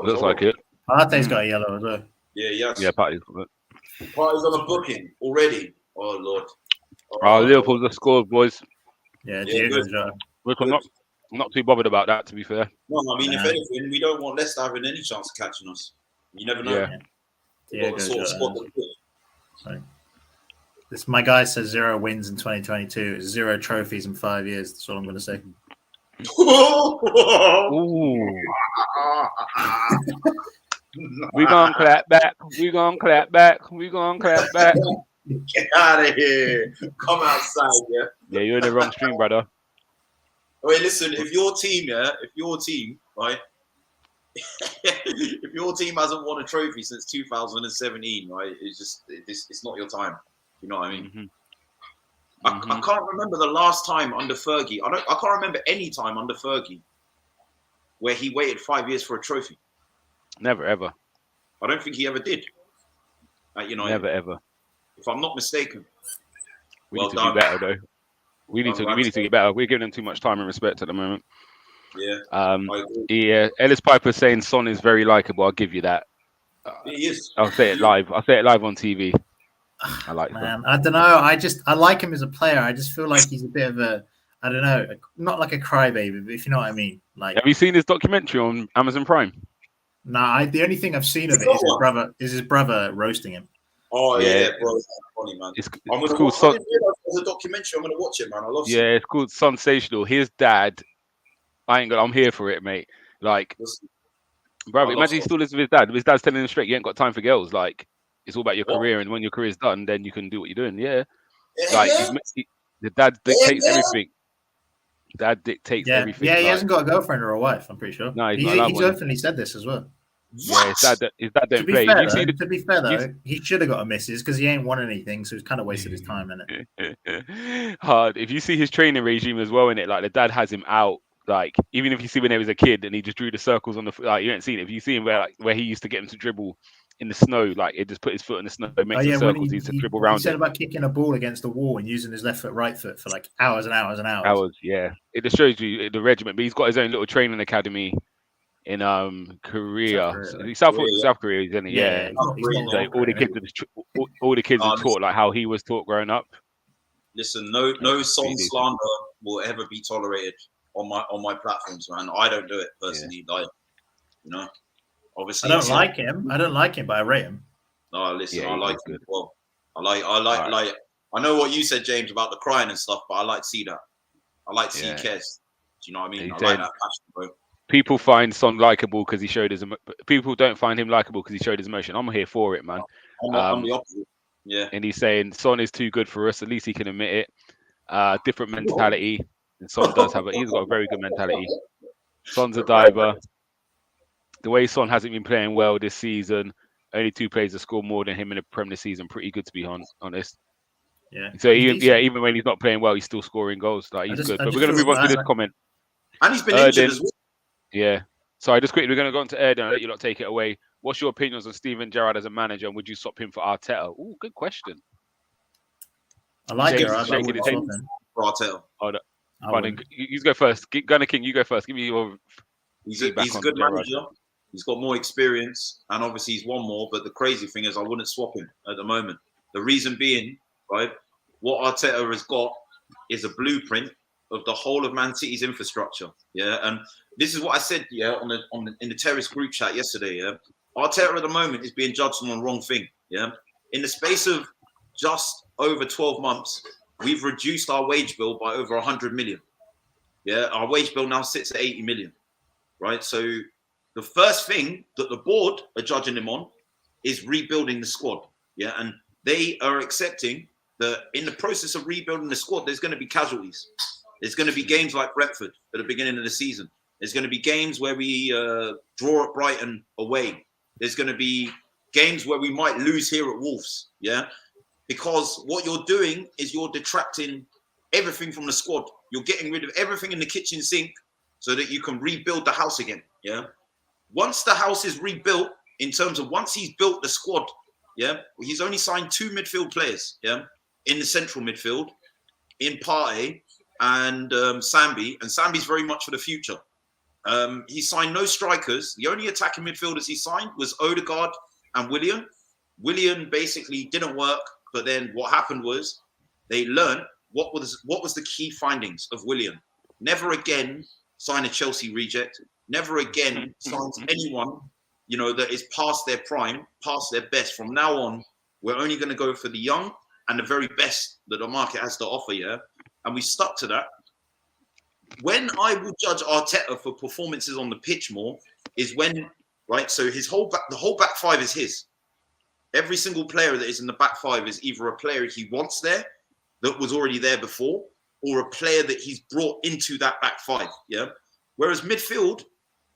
Looks like it. Partey's got a yellow as well. Yeah, yes. Yeah, Partey's got it. Partey's on a booking already. Oh, Lord. Liverpool just scored, boys. Yeah, Diego's I'm not too bothered about that, to be fair. No, I mean, if anything, we don't want Leicester having any chance of catching us. You never know. Yeah. This my guy says 0 wins in 2022, 0 trophies in 5 years. That's all I'm going to say. We gonna clap back. We gonna clap back. We gonna clap back. Get out of here. Come outside, yeah. Yeah, you're in the wrong stream, brother. Wait, listen. If your team, right? If your team hasn't won a trophy since 2017, right? It's not your time. You know what I mean? Mm-hmm. I can't remember the last time under Fergie. I can't remember any time under Fergie where he waited 5 years for a trophy. Never ever. I don't think he ever did. Never ever. If I'm not mistaken. We need to do better though. We need to get better. We're giving them too much time and respect at the moment. Yeah. Ellis Piper's saying Son is very likable. I'll give you that. He is. I'll say it live. I'll say it live on TV. I like man. I don't know. I like him as a player. I just feel like he's a bit of a, I don't know, not like a crybaby, but if you know what I mean. Like, have you seen his documentary on Amazon Prime? No, the only thing I've seen of it is his brother roasting him. Oh yeah, bro, that's funny, man. It's called Son. There's a documentary. I'm gonna watch it, man. I love. Yeah, it's called Sensational. His dad. I'm here for it, mate. Like, bro, imagine he still lives with his dad. His dad's telling him straight, you ain't got time for girls. Like, it's all about your career, and when your career's done, then you can do what you're doing. Yeah. Like, the dad dictates everything. Dad dictates everything. Yeah, he hasn't got a girlfriend or a wife. I'm pretty sure. No, he's openly said this as well. Yeah, his dad don't play. To be fair, though, he should have got a missus because he ain't won anything, so he's kind of wasted his time, innit? Hard. If you see his training regime as well in it, like the dad has him out. Like, even if you see when he was a kid and he just drew the circles on the like, you ain't seen it. If you see him where he used to get him to dribble in the snow, like it just put his foot in the snow, makes the circles, he used to dribble around. He said about kicking a ball against the wall and using his left foot, right foot for like hours and hours and hours. Hours, yeah. It just shows you the regiment. But he's got his own little training academy in Korea, South Korea, isn't it? Yeah. So all the kids are taught like how he was taught growing up. Listen, no song slander will ever be tolerated on my platforms, man. I don't do it personally. Like, you know, obviously I don't like him. I don't like him, but I rate him. No, listen, I like him. Well, I like. I know what you said, James, about the crying and stuff, but I like to see that. I like to see he cares. Do you know what I mean? I like that passion, bro. People find Son likable because he showed his. People don't find him likable because he showed his emotion. I'm here for it, man. I'm the opposite. Yeah. And he's saying Son is too good for us. At least he can admit it. Different mentality. And Son does have he's got a very good mentality. Son's a diver. The way Son hasn't been playing well this season, only 2 players have scored more than him in the Premier this season. Pretty good, to be honest. Yeah. So even when he's not playing well, he's still scoring goals. Like he's good. But we're gonna move on to this comment. And he's been injured as well. Yeah. Sorry, just quickly, we're going to go into air and let you lot take it away. What's your opinions on Steven Gerrard as a manager, and would you swap him for Arteta? Oh, good question. I like James Gerrard. I wouldn't swap him. For Arteta. Oh, no. You go first. GunnerKing, you go first. Give me your He's a good manager. He's got more experience, and obviously he's won more. But the crazy thing is, I wouldn't swap him at the moment. The reason being, right, what Arteta has got is a blueprint of the whole of Man City's infrastructure. Yeah, and this is what I said. Yeah, in the terrace group chat yesterday. Yeah, Arteta at the moment is being judged on the wrong thing. Yeah, in the space of just over 12 months, we've reduced our wage bill by over 100 million. Yeah, our wage bill now sits at 80 million. Right, so the first thing that the board are judging him on is rebuilding the squad. Yeah, and they are accepting that in the process of rebuilding the squad, there's going to be casualties. There's going to be games like Brentford at the beginning of the season. There's going to be games where we draw at Brighton away. There's going to be games where we might lose here at Wolves. Yeah, because what you're doing is you're detracting everything from the squad. You're getting rid of everything in the kitchen sink so that you can rebuild the house again. Yeah. Once the house is rebuilt, in terms of once he's built the squad, yeah, he's only signed 2 midfield players, yeah, in the central midfield, in Partey and Sambi, and Sambi's very much for the future. He signed no strikers. The only attacking midfielders he signed was Odegaard and Willian. Willian basically didn't work, but then what happened was they learned what was the key findings of Willian. Never again sign a Chelsea reject. Never again sign anyone, that is past their prime, past their best. From now on, we're only going to go for the young and the very best that the market has to offer, yeah? And we stuck to that. When I would judge Arteta for performances on the pitch more is when, right, so the whole back five is his. Every single player that is in the back five is either a player he wants there that was already there before, or a player that he's brought into that back five, yeah? Whereas midfield,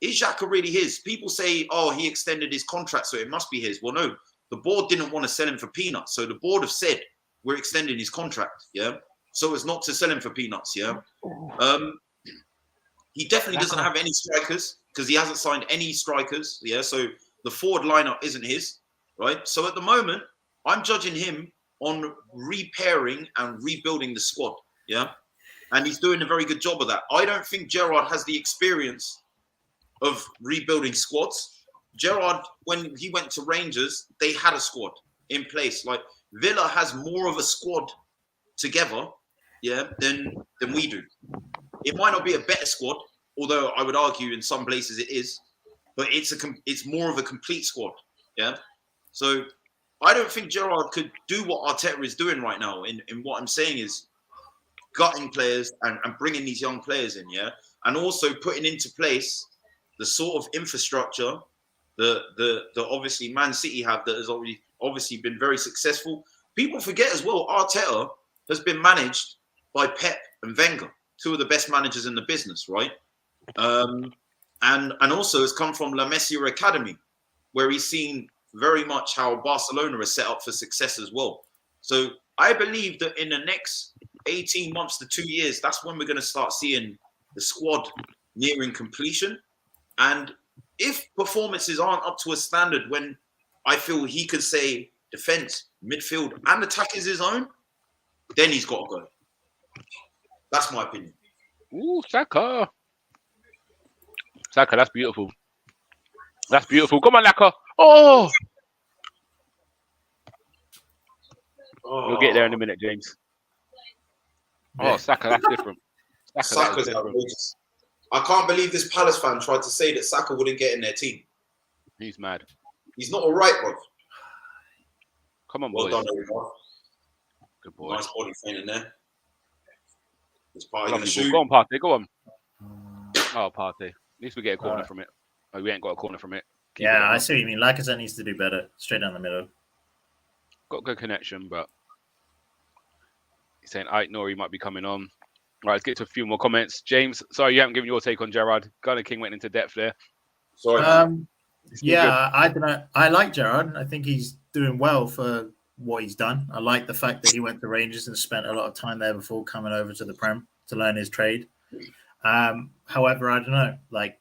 is Xhaka really his? People say, oh, he extended his contract, so it must be his. Well, no, the board didn't want to sell him for peanuts. So the board have said, we're extending his contract, yeah? So as not to sell him for peanuts, yeah? He definitely doesn't have any strikers because he hasn't signed any strikers, yeah? So the forward lineup isn't his, right? So at the moment, I'm judging him on repairing and rebuilding the squad, yeah? And he's doing a very good job of that. I don't think Gerrard has the experience of rebuilding squads. Gerrard, when he went to Rangers, they had a squad in place. Like Villa has more of a squad together, yeah, than we do. It might not be a better squad, although I would argue in some places it is, but it's more of a complete squad, yeah. So I don't think Gerrard could do what Arteta is doing right now. In what I'm saying is gutting players and bringing these young players in, yeah, and also putting into place the sort of infrastructure that obviously Man City have that has obviously been very successful. People forget as well, Arteta has been managed by Pep and Wenger, 2 of the best managers in the business, right? And also has come from La Masia Academy, where he's seen very much how Barcelona is set up for success as well. So I believe that in the next 18 months to 2 years, that's when we're going to start seeing the squad nearing completion. And if performances aren't up to a standard when I feel he could say defense, midfield, and attack is his own, then he's got to go. That's my opinion. Ooh, Saka, that's beautiful. That's beautiful. Come on, Laka. Oh! We'll get there in a minute, James. Oh, Saka, that's different. Saka's outrageous. I can't believe this Palace fan tried to say that Saka wouldn't get in their team. He's mad. He's not all right, bro. Come on, well boys. Done, everyone. Good boy. Nice body feint in there. It's Partey gonna shoot. shoot. Go on, Partey. Go on. Oh, Partey. At least we get a corner from it. Oh, we ain't got a corner from it. I see what you mean. Lacazette needs to do better. Straight down the middle. Got good connection, but he's saying Armoury might be coming on. Right, let's get to a few more comments. James, sorry you haven't given your take on Gerrard. GunnerKing went into depth there. Sorry. I don't know. I like Gerrard. I think he's doing well for what he's done. I like the fact that he went to Rangers and spent a lot of time there before coming over to the Prem to learn his trade. However, I don't know. Like,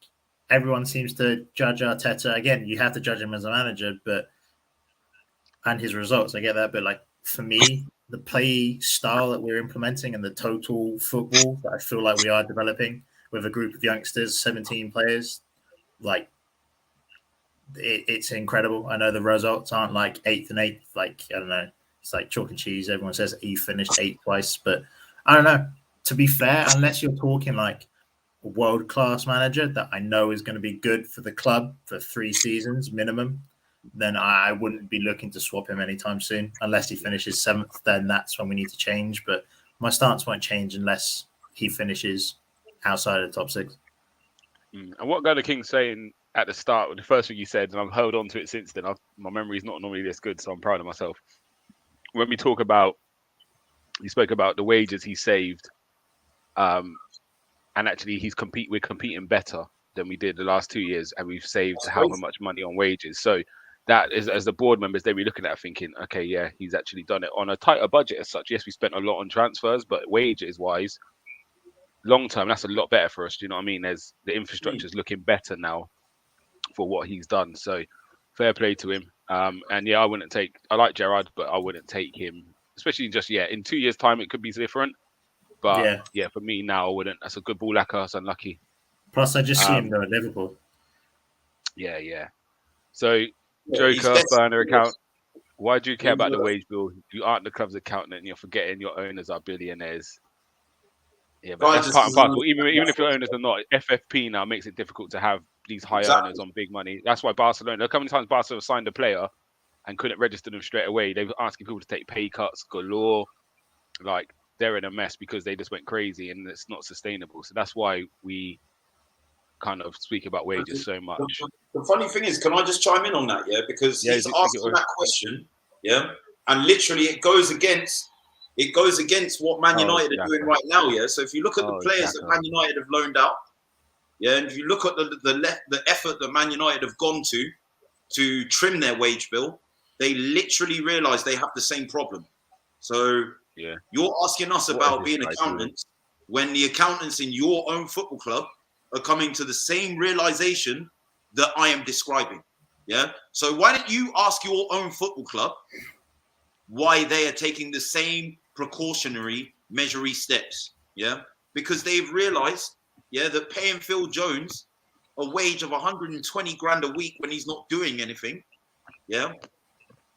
everyone seems to judge Arteta. Again, you have to judge him as a manager, and his results. I get that, but like for me, the play style that we're implementing and the total football that I feel like we are developing with a group of youngsters, 17 players, like it's incredible. I know the results aren't like 8th and 8th, like I don't know, it's like chalk and cheese. Everyone says he finished 8th twice, but I don't know. To be fair, unless you're talking like a world-class manager that I know is going to be good for the club for 3 seasons minimum, then I wouldn't be looking to swap him anytime soon. Unless he finishes 7th, then that's when we need to change. But my stance won't change unless he finishes outside of the top 6. And what GunnerKing's saying at the start, the first thing you said, and I've held on to it since then. My memory is not normally this good, so I'm proud of myself. When we talk about, you spoke about the wages he saved, and actually we're competing better than we did the last 2 years, and we've saved however much money on wages. So that is, as the board members, they'll be looking at it thinking, okay, yeah, he's actually done it on a tighter budget as such. Yes, we spent a lot on transfers, but wages wise, long term, that's a lot better for us. Do you know what I mean? There's the infrastructure is looking better now for what he's done. So fair play to him. And yeah, I like Gerrard, but I wouldn't take him, especially just in 2 years' time it could be different. But yeah, for me now I wouldn't. That's a good ball lacquer. It's unlucky. Plus, I just see him go at Liverpool. Yeah. So Joker burner account. Why do you care about the wage bill? You aren't the club's accountant, and you're forgetting your owners are billionaires. Yeah, but that's part and parcel. Even if your owners are not, FFP now makes it difficult to have these high earners on big money. That's why Barcelona. Look how many times Barcelona signed a player and couldn't register them straight away. They were asking people to take pay cuts galore. Like they're in a mess because they just went crazy, and it's not sustainable. So that's why we kind of speak about wages so much. The funny thing is, can I just chime in on that? Yeah, because he's asking that question. Yeah, and literally it goes against what Man United are doing right now. Yeah, so if you look at the players that Man United have loaned out, and if you look at the effort that Man United have gone to trim their wage bill, they literally realise they have the same problem. So you're asking us about being accountants when the accountants in your own football club are coming to the same realization that I am describing. Yeah. So why don't you ask your own football club why they are taking the same precautionary, measury steps? Yeah. Because they've realized, that paying Phil Jones a wage of 120 grand a week when he's not doing anything,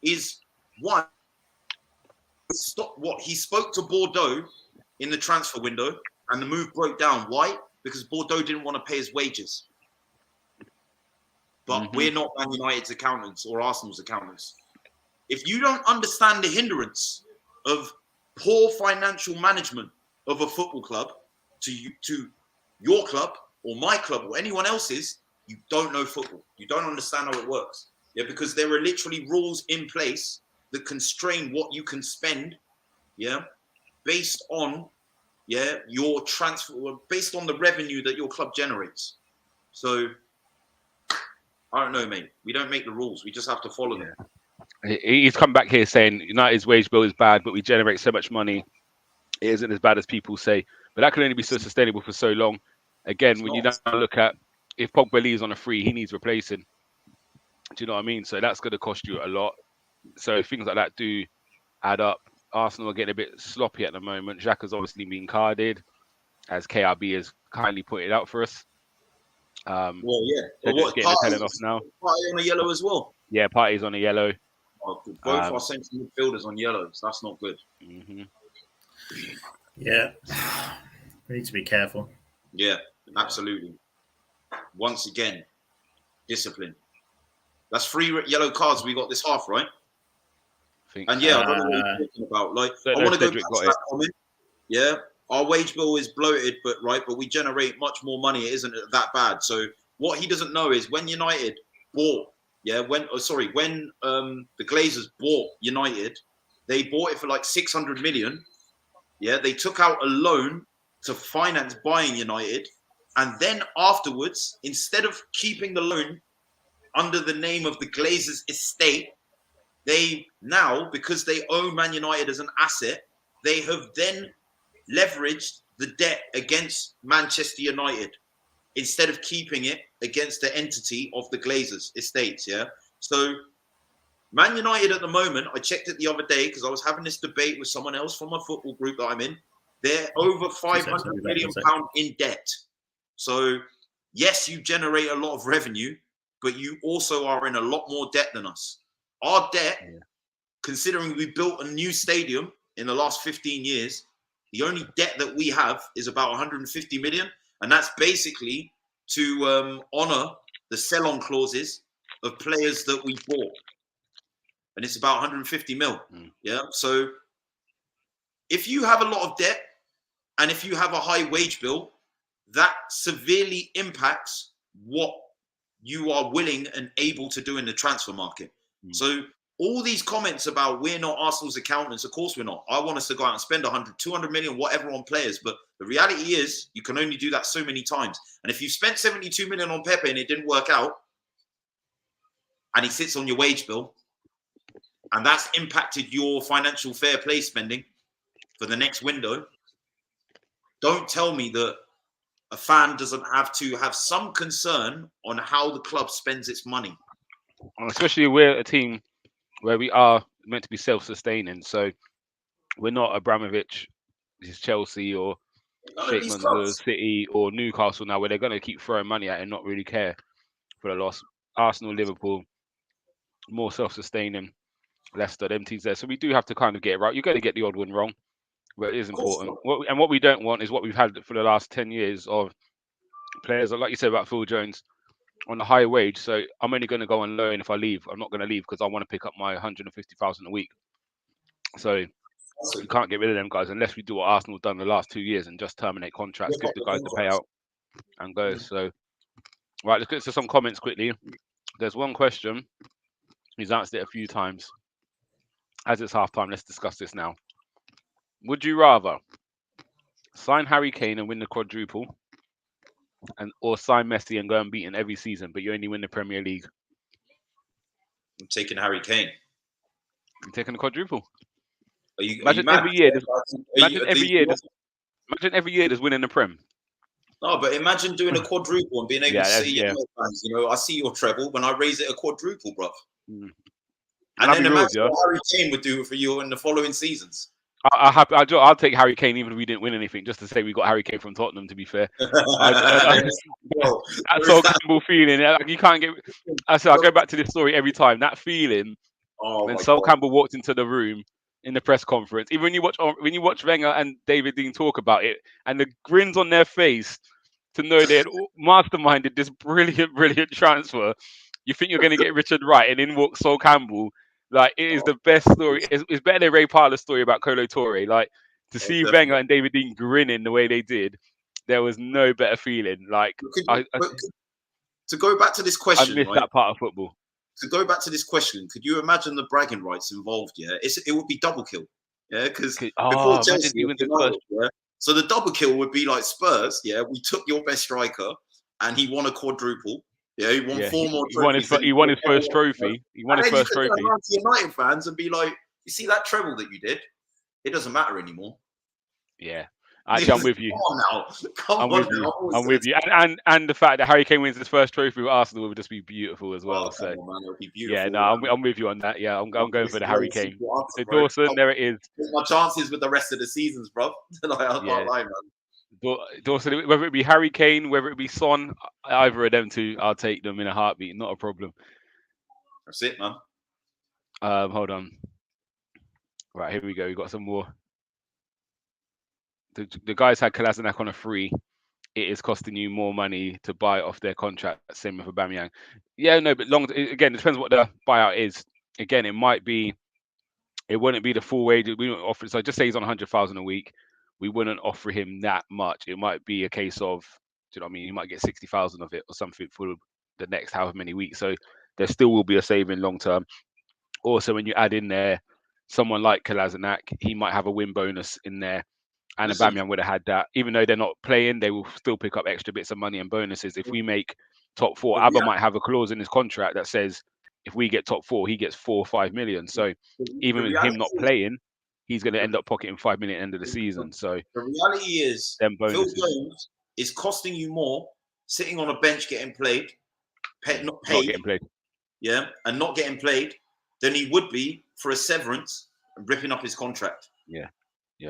is one. Stop what he spoke to Bordeaux in the transfer window and the move broke down. Why? Because Bordeaux didn't want to pay his wages. But we're not Man United's accountants or Arsenal's accountants. If you don't understand the hindrance of poor financial management of a football club to your club or my club or anyone else's, you don't know football. You don't understand how it works. Yeah, because there are literally rules in place that constrain what you can spend, based on your transfer, based on the revenue that your club generates. So I don't know, mate. We don't make the rules. We just have to follow them. He's come back here saying United's wage bill is bad, but we generate so much money. It isn't as bad as people say. But that can only be so sustainable for so long. Again, when you now look at if Pogba leaves on a free, he needs replacing. Do you know what I mean? So that's going to cost you a lot. So things like that do add up. Arsenal are getting a bit sloppy at the moment. Xhaka's obviously been carded, as KRB has kindly pointed out for us. They're just getting the telling off now. Partey on a yellow as well. Yeah, Partey's on a yellow. Both our central midfielders on yellows. That's not good. Yeah, we need to be careful. Yeah, absolutely. Once again, discipline. That's 3 yellow cards we got this half, right? I don't know what you're talking about. Like, I want to go back to that comment. Yeah, our wage bill is bloated, but we generate much more money. It isn't that bad. So what he doesn't know is when United bought, when the Glazers bought United, they bought it for like 600 million. Yeah, they took out a loan to finance buying United, and then afterwards, instead of keeping the loan under the name of the Glazers estate, they now, because they own Man United as an asset, they have then leveraged the debt against Manchester United. instead of keeping it against the entity of the Glazers estates. Yeah. So Man United at the moment, I checked it the other day because I was having this debate with someone else from my football group that I'm in. They're over £500 million in debt. So yes, you generate a lot of revenue, but you also are in a lot more debt than us. Our debt, considering we built a new stadium in the last 15 years, the only debt that we have is about 150 million. And that's basically to honor the sell-on clauses of players that we bought. And it's about 150 mil. Yeah. So if you have a lot of debt and if you have a high wage bill, that severely impacts what you are willing and able to do in the transfer market. So all these comments about we're not Arsenal's accountants, of course we're not. I want us to go out and spend 100, 200 million, whatever on players. But the reality is you can only do that so many times. And if you spent 72 million on Pepe and it didn't work out and he sits on your wage bill, and that's impacted your financial fair play spending for the next window, don't tell me that a fan doesn't have to have some concern on how the club spends its money. Especially we're a team where we are meant to be self-sustaining. So we're not Abramovich, Chelsea or Sheikh Mansour City or Newcastle now, where they're going to keep throwing money at it and not really care for the loss. Arsenal, Liverpool, more self-sustaining. Leicester, them teams there. So we do have to kind of get it right. You're going to get the odd one wrong, but it is important. What we don't want is what we've had for the last 10 years of players, like you said about Phil Jones, on a high wage. So I'm only going to go on loan if I leave. I'm not going to leave because I want to pick up my 150,000 a week. So you can't get rid of them guys unless we do what Arsenal done the last 2 years and just terminate contracts, give the guys the payout and go. So, right, let's get to some comments quickly. There's one question. He's answered it a few times. As it's halftime, let's discuss this now. Would you rather sign Harry Kane and win the quadruple, or sign Messi and go unbeaten every season, but you only win the Premier League? I'm taking Harry Kane. You're taking the quadruple. Imagine every year there's winning the Prem. No, but imagine doing a quadruple and being able to say, fans, I see your treble when I raise it a quadruple, bro. And then imagine what Harry Kane would do for you in the following seasons. I'll take Harry Kane even if we didn't win anything, just to say we got Harry Kane from Tottenham, to be fair. That Sol Campbell feeling, you can't get... I go back to this story every time. That feeling when Sol Campbell walked into the room in the press conference, even when you watch Wenger and David Dean talk about it, and the grins on their face to know they had masterminded this brilliant transfer, you think you're going to get Richard Wright, and in walks Sol Campbell. Like, it is the best story. It's better than Ray Parler's story about Kolo Touré. Like, to see Wenger and David Dean grinning the way they did, there was no better feeling. Like, to go back to this question, I miss that part of football. To go back to this question, could you imagine the bragging rights involved? Yeah, it would be double kill. Yeah, because before Chelsea, so the double kill would be like Spurs. Yeah, we took your best striker, and he won a quadruple. Yeah, he won 4 more trophies. He won his first trophy. He won his first trophy. Turn around to United fans and be like, "You see that treble that you did? It doesn't matter anymore." Yeah, actually, I'm with you. Come on now. I'm with you. And the fact that Harry Kane wins his first trophy with Arsenal would just be beautiful as well. So, man, it would be beautiful. Yeah, no, I'm with you on that. Yeah, I'm going for the Harry Kane. So Dawson, there it is. My chances with the rest of the seasons, bro. I can't lie, man. Dawson, whether it be Harry Kane, whether it be Son, either of them two, I'll take them in a heartbeat. Not a problem. That's it, man. Hold on. Right, here we go. We got some more. The guys had Kolasinac on a free. It is costing you more money to buy off their contract. Same with Aubameyang. Yeah, no, but again, it depends what the buyout is. Again, it wouldn't be the full wage. We don't offer. So just say he's on 100,000 a week. We wouldn't offer him that much. It might be a case of, do you know what I mean? He might get 60,000 of it or something for the next however many weeks. So there still will be a saving long term. Also, when you add in there someone like Kolasinac, he might have a win bonus in there. And Aubameyang would have had that. Even though they're not playing, they will still pick up extra bits of money and bonuses. If we make top 4, Abba might have a clause in his contract that says if we get top 4, he gets 4 or 5 million. So even with him not playing, he's going to end up pocketing 5 million at the end of the season. So the reality is, Phil Jones is costing you more sitting on a bench getting played, not getting played. Yeah, and not getting played, than he would be for a severance and ripping up his contract. Yeah.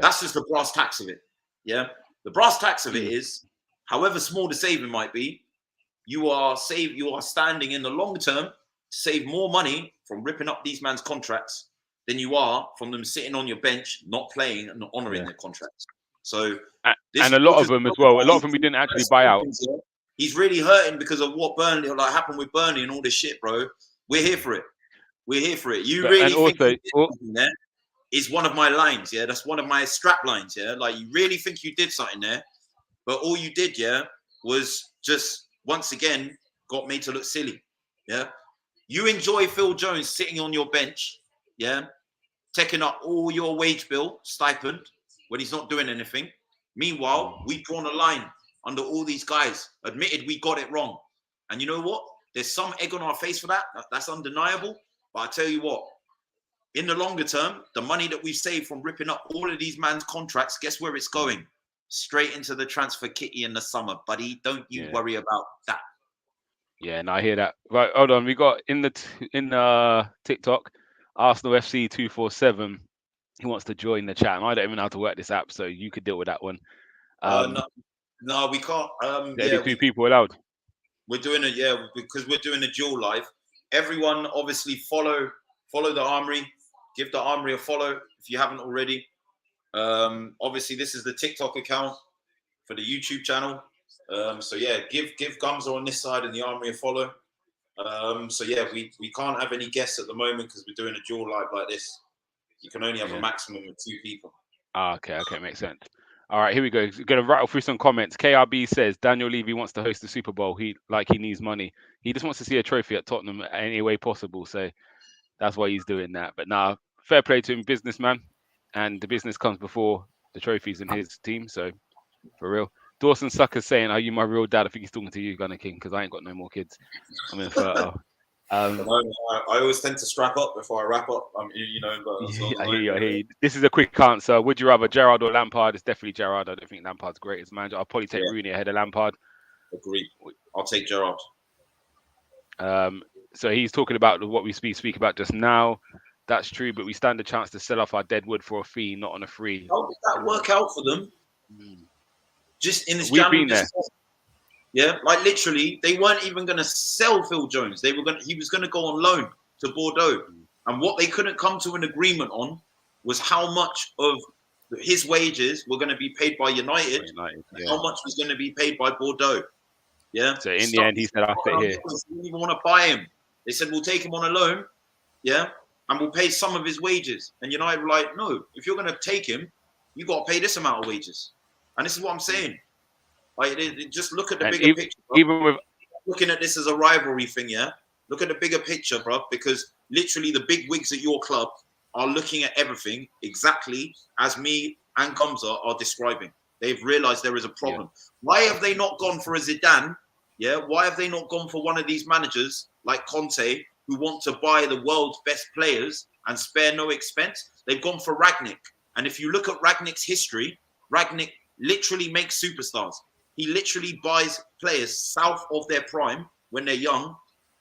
That's just the brass tacks of it. Yeah, the brass tacks of it is, however small the saving might be, you are standing in the long term to save more money from ripping up these man's contracts than you are from them sitting on your bench, not playing and not honouring their contracts. So, and a lot of them as well. A lot of them we didn't actually buy out. He's really hurting because of what happened with Burnley and all this shit, bro. We're here for it. We're here for it. You really think you did something there? Is one of my lines, yeah? That's one of my strap lines, yeah? Like, you really think you did something there, but all you did, yeah, was just, once again, got made to look silly, yeah? You enjoy Phil Jones sitting on your bench, yeah, taking up all your wage bill, stipend, when he's not doing anything. Meanwhile, we've drawn a line under all these guys, admitted we got it wrong. And you know what? There's some egg on our face for that. That's undeniable. But I tell you what, in the longer term, the money that we've saved from ripping up all of these man's contracts, guess where it's going? Straight into the transfer kitty in the summer, buddy. Don't you worry about that. Yeah, and I hear that. Right, hold on. We got in the TikTok, Arsenal FC 247. He wants to join the chat, and I don't even know how to work this app, so you could deal with that one. No, we can't. Two people allowed. We're doing it, because we're doing a dual live. Everyone, obviously, follow the Armoury. Give the Armoury a follow if you haven't already. Obviously, this is the TikTok account for the YouTube channel. So yeah, give Gumsa on this side and the Armoury a follow. So yeah, we can't have any guests at the moment because we're doing a dual live like this. You can only have a maximum of 2 people. Okay, makes sense. All right, here we go. We're gonna rattle through some comments. KRB says Daniel Levy wants to host the Super Bowl. He needs money. He just wants to see a trophy at Tottenham any way possible. So that's why he's doing that. But now, fair play to him, businessman, and the business comes before the trophies in his team. So for real. Dawson Sucker's saying, "Are you my real dad?" I think he's talking to you, GunnerKing, because I ain't got no more kids. I'm infertile. I always tend to strap up before I wrap up. I hear you. This is a quick answer. Would you rather Gerrard or Lampard? It's definitely Gerrard. I don't think Lampard's great as manager. I'll probably take Rooney ahead of Lampard. Agreed. I'll take Gerrard. So he's talking about what we speak about just now. That's true, but we stand a chance to sell off our dead wood for a fee, not on a free. How did that work out for them? Just in this We've been there. Yeah, like literally, they weren't even going to sell Phil Jones. He was going to go on loan to Bordeaux, and what they couldn't come to an agreement on was how much of his wages were going to be paid by United, and how much was going to be paid by Bordeaux. Yeah. So in the end, he said, "I'll sit here." They didn't even want to buy him. They said, "We'll take him on a loan, yeah, and we'll pay some of his wages." And United were like, "No, if you're going to take him, you got to pay this amount of wages." And this is what I'm saying. Like, just look at the bigger picture. Bro. Even with looking at this as a rivalry thing, yeah. Look at the bigger picture, bro. Because literally, the big wigs at your club are looking at everything exactly as me and Gumsa are describing. They've realised there is a problem. Yeah. Why have they not gone for a Zidane? Yeah. Why have they not gone for one of these managers like Conte who want to buy the world's best players and spare no expense? They've gone for Rangnick. And if you look at Rangnick's history, Rangnick literally makes superstars. He literally buys players south of their prime when they're young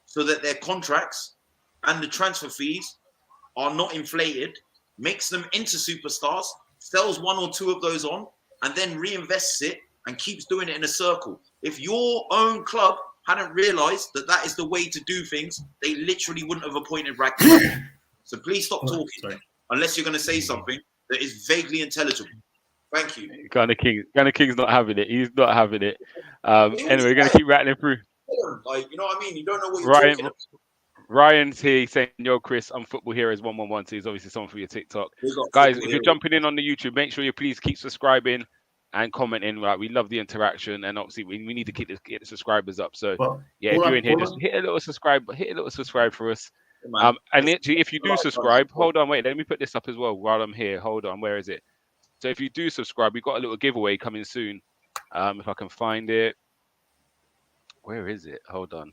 so that their contracts and the transfer fees are not inflated, makes them into superstars, sells 1 or 2 of those on, and then reinvests it and keeps doing it in a circle. If your own club hadn't realised that that is the way to do things, they literally wouldn't have appointed Rangnick. So please stop talking unless you're going to say something that is vaguely intelligible. Thank you. GunnerKing's not having it. He's not having it. Anyway, we're going to keep rattling through. Like, you know what I mean? You don't know what you're talking about. Ryan's here saying, "Yo, Chris, I'm Football Heroes 111." So he's obviously someone for your TikTok. Guys, if you're jumping in on the YouTube, make sure you please keep subscribing and commenting. Right, we love the interaction, and obviously we need to get the subscribers up. So if you're in here, just hit a little subscribe for us. And actually, if you do subscribe, hold on, wait, let me put this up as well while I'm here. Hold on, where is it? So if you do subscribe, we've got a little giveaway coming soon. If I can find it. Where is it? Hold on.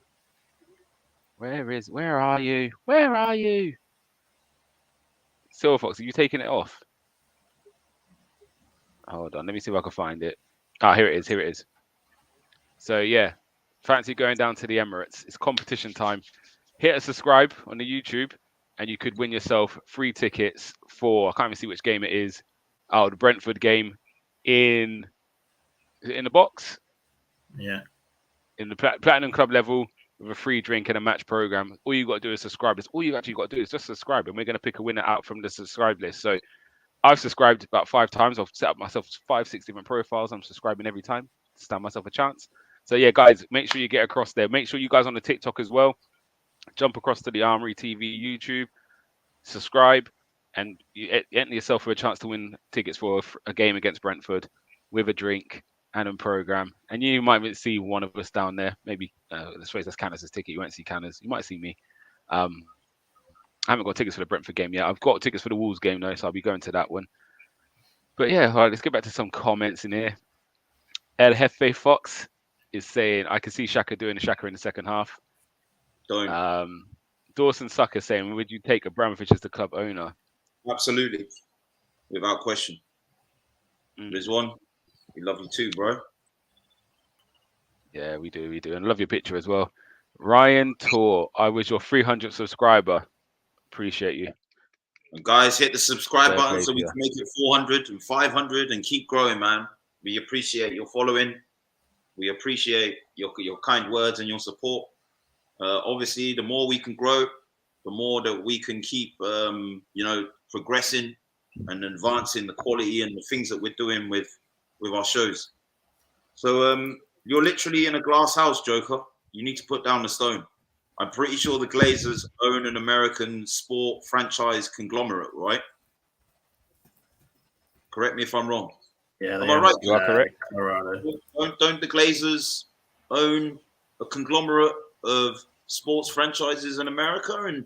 Where are you? Where are you? Silver Fox, are you taking it off? Hold on, let me see if I can find it. Here it is. So yeah, fancy going down to the Emirates? It's competition time. Hit a subscribe on the YouTube, and you could win yourself free tickets for, I can't even see which game it is. Oh, the Brentford game in the box? Yeah. In the Platinum Club level with a free drink and a match program. All you got to do is subscribe. That's all you actually got to do is just subscribe, and we're going to pick a winner out from the subscribe list. So I've subscribed about 5 times. I've set up myself 5-6 different profiles. I'm subscribing every time to stand myself a chance. So yeah, guys, make sure you get across there. Make sure you guys on the TikTok as well. Jump across to the Armoury TV YouTube, subscribe, and you enter yourself for a chance to win tickets for a game against Brentford with a drink and a program. And you might even see one of us down there. Maybe let's face that's Candace's ticket. You won't see Candace. You might see me. I haven't got tickets for the Brentford game yet. I've got tickets for the Wolves game though, so I'll be going to that one. But yeah, all right, let's get back to some comments in here. El Jefe Fox is saying, I can see Shaka doing a Shaka in the second half. Don't. Dawson Sucker saying, would you take Abramovich as the club owner? Absolutely. Without question. Rizwan, we love you too, bro. Yeah, we do. And I love your picture as well. Ryan Tor, I was your 300th subscriber. Appreciate you. And guys, hit the subscribe button so we can make it 400 and 500 and keep growing, man. We appreciate your following. We appreciate your kind words and your support. Obviously, the more we can grow, the more that we can keep, progressing and advancing the quality and the things that we're doing with our shows. So you're literally in a glass house, Joker. You need to put down the stone. I'm pretty sure the Glazers own an American sport franchise conglomerate, right? Correct me if I'm wrong. Yeah, am I right? You are correct. Don't the Glazers own a conglomerate of sports franchises in America, and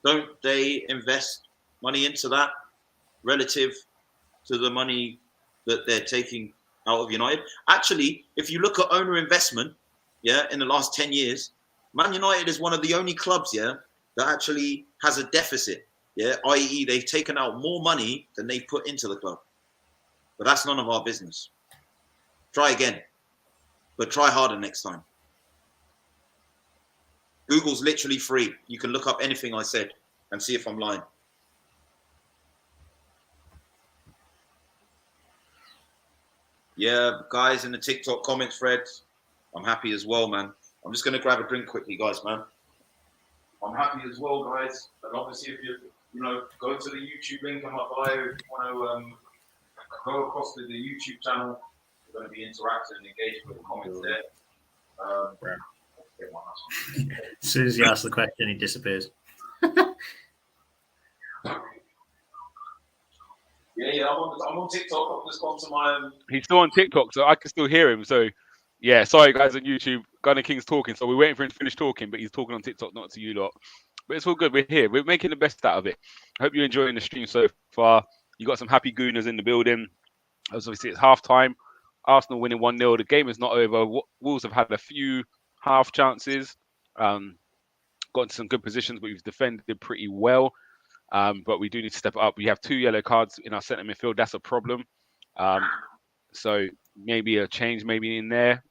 don't they invest money into that relative to the money that they're taking out of United? Actually, if you look at owner investment, in the last 10 years, Man United is one of the only clubs, that actually has a deficit, i.e. they've taken out more money than they put into the club. But that's none of our business. Try again, but try harder next time. Google's literally free. You can look up anything I said and see if I'm lying. Yeah, guys in the TikTok comment thread, I'm happy as well, man. I'm just going to grab a drink quickly, guys, man. I'm happy as well, guys. And obviously, if you go to the YouTube link on my bio, if you want to go across to the YouTube channel, we're going to be interacting and engaging with the comments there. As soon as you ask the question, he disappears. Yeah, I'm on TikTok. I've just gone to my. He's still on TikTok, so I can still hear him. So, yeah, sorry guys on YouTube. GunnerKing's talking, so we're waiting for him to finish talking, but he's talking on TikTok, not to you lot. But it's all good. We're here. We're making the best out of it. I hope you're enjoying the stream so far. You got some happy gooners in the building. Obviously, it's halftime. Arsenal winning 1-0. The game is not over. Wolves have had a few half chances. Got into some good positions, but we've defended pretty well. But we do need to step up. We have 2 yellow cards in our centre midfield. That's a problem. So maybe a change maybe in there.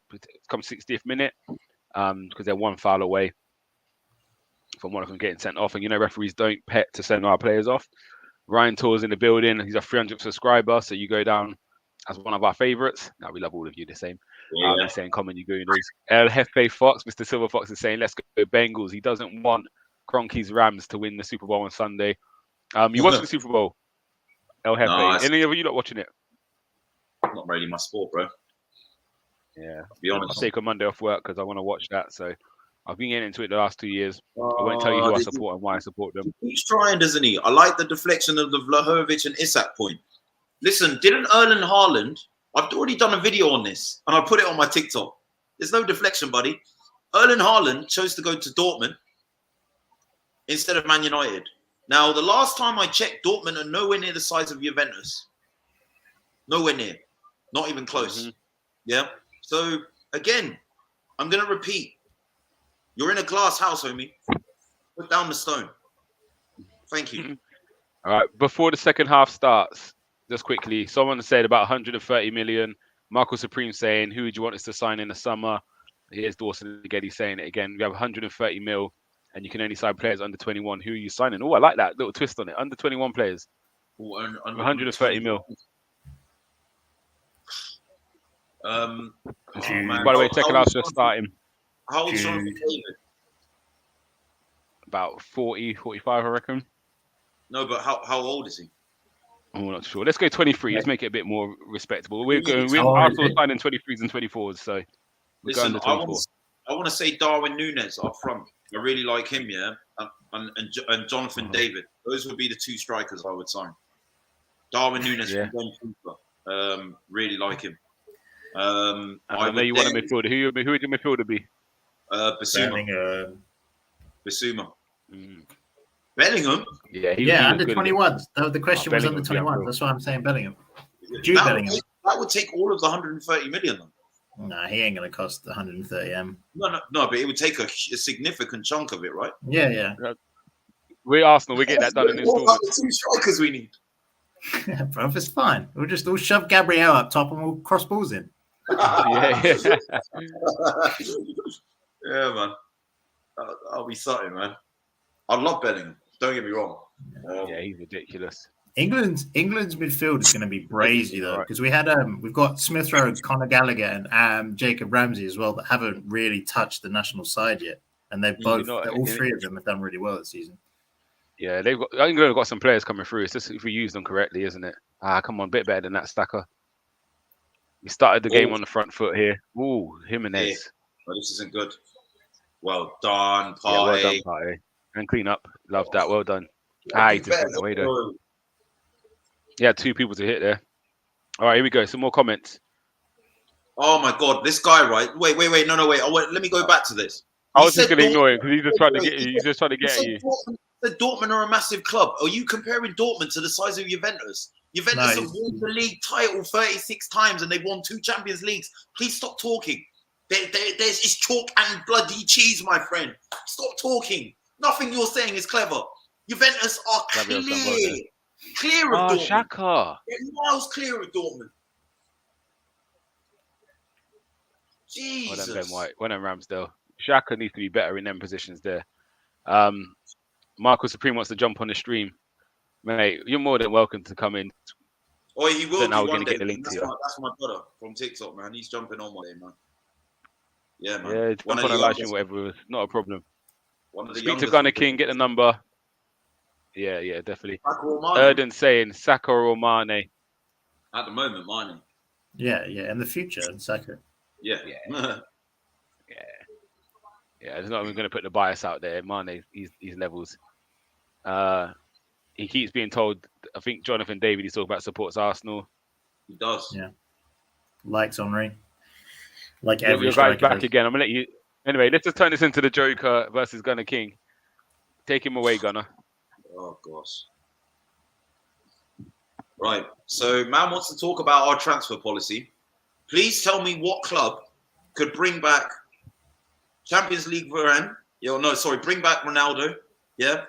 Come 60th minute, because they're 1 foul away from one of them getting sent off. And referees don't pet to send our players off. Ryan Tor's in the building. He's a 300th subscriber, so you go down as one of our favourites. Now we love all of you the same. He's saying, "Come on, you gooners." El Jefe Fox, Mr. Silver Fox is saying, "Let's go Bengals." He doesn't want Kroenke's Rams to win the Super Bowl on Sunday. You watching the Super Bowl? El Jefe. No, any of you not watching it? Not really my sport, bro. Yeah. To be honest. I'll take a Monday off work because I want to watch that. So I've been getting into it the last 2 years. I won't tell you who I support and why I support them. He's trying, doesn't he? I like the deflection of the Vlahovic and Isak point. Listen, didn't Erling Haaland? I've already done a video on this, and I put it on my TikTok. There's no deflection, buddy. Erling Haaland chose to go to Dortmund instead of Man United. Now, the last time I checked, Dortmund are nowhere near the size of Juventus. Nowhere near. Not even close. Mm-hmm. Yeah? So, again, I'm going to repeat. You're in a glass house, homie. Put down the stone. Thank you. All right. Before the second half starts, just quickly, someone said about 130 million. Marco Supreme saying, who would you want us to sign in the summer? Here's Dawson again. He's saying it again. We have 130 mil, and you can only sign players under 21. Who are you signing? Oh, I like that little twist on it. Under 21 players. 130 mil. Man. By the way, Tekala's just starting. How old's Jonathan David? About 40, 45, I reckon. No, but how old is he? I'm not sure. Let's go 23. Let's make it a bit more respectable. We're Arsenal signing 23s and 24s, so we're going to 24. I want to say Darwin Núñez up front. I really like him, yeah, and Jonathan David. Those would be the two strikers I would sign. Darwin Núñez from really like him. I know you want a midfielder. Who would your midfielder be? Bissouma. Bellingham? Yeah, under 21s. The question was under 21s. That's why I'm saying Bellingham. Jude Bellingham. That would take all of the 130 million. Nah, he ain't going to cost 130M. No, but it would take a significant chunk of it, right? Yeah. We're Arsenal. We get that done in installments. What about the two strikers we need? Bro, it's fine. We'll shove Gabriel up top and we'll cross balls in. Yeah, man. I'll be something, man. I love Bellingham. Don't get me wrong. Yeah, he's ridiculous. England's midfield is going to be brazy though, because we've got Smith Rowe, Conor Gallagher, and Jacob Ramsey as well that haven't really touched the national side yet, and they've both all three of them have done really well this season. Yeah, England have got some players coming through. It's just if we use them correctly, isn't it? Come on, a bit better than that, Stacker. We started the game on the front foot here. Ooh, Jimenez. Yeah. Well, this isn't good. Well done, Partey. Yeah, well done, Partey. And clean up. Love that. Well done. He just went away though. Yeah, two people to hit there. All right, here we go. Some more comments. Oh my God, this guy, right? Wait. No, wait. Let me go back to this. I was just going to ignore him because he's just trying to get you. He's just trying to get at you. Dortmund are a massive club. Are you comparing Dortmund to the size of Juventus? Juventus have won the league title 36 times and they've won 2 Champions Leagues. Please stop talking. It's chalk and bloody cheese, my friend. Stop talking. Nothing you're saying is clever. Juventus are clear of Dortmund. Xhaka. They're miles clear of Dortmund. Jesus. Well done, Ben White. Well done, Ramsdale. Xhaka needs to be better in them positions there. Marco Supreme wants to jump on the stream. Mate, you're more than welcome to come in. Oh, he will be one day. Get the link to you. That's my brother from TikTok, man. He's jumping on one day, man. Yeah, man. Yeah, jump on a live stream, whatever. Not a problem. Speak to GunnerKing, get the number. Yeah, definitely. Erden saying Saka or Mane. At the moment, Mane. Yeah, in the future, Saka. Yeah. There's not even going to put the bias out there. Mane, he's levels. He keeps being told, I think Jonathan David, he's talking about supports Arsenal. He does. Yeah. Likes Armoury. Like every your guys back again. I'm going to let you. Anyway, let's just turn this into the Joker versus GunnerKing. Take him away, Gunner. Oh, gosh. Right. So, man wants to talk about our transfer policy. Please tell me what club could bring back Champions League Varane. Bring back Ronaldo. Yeah.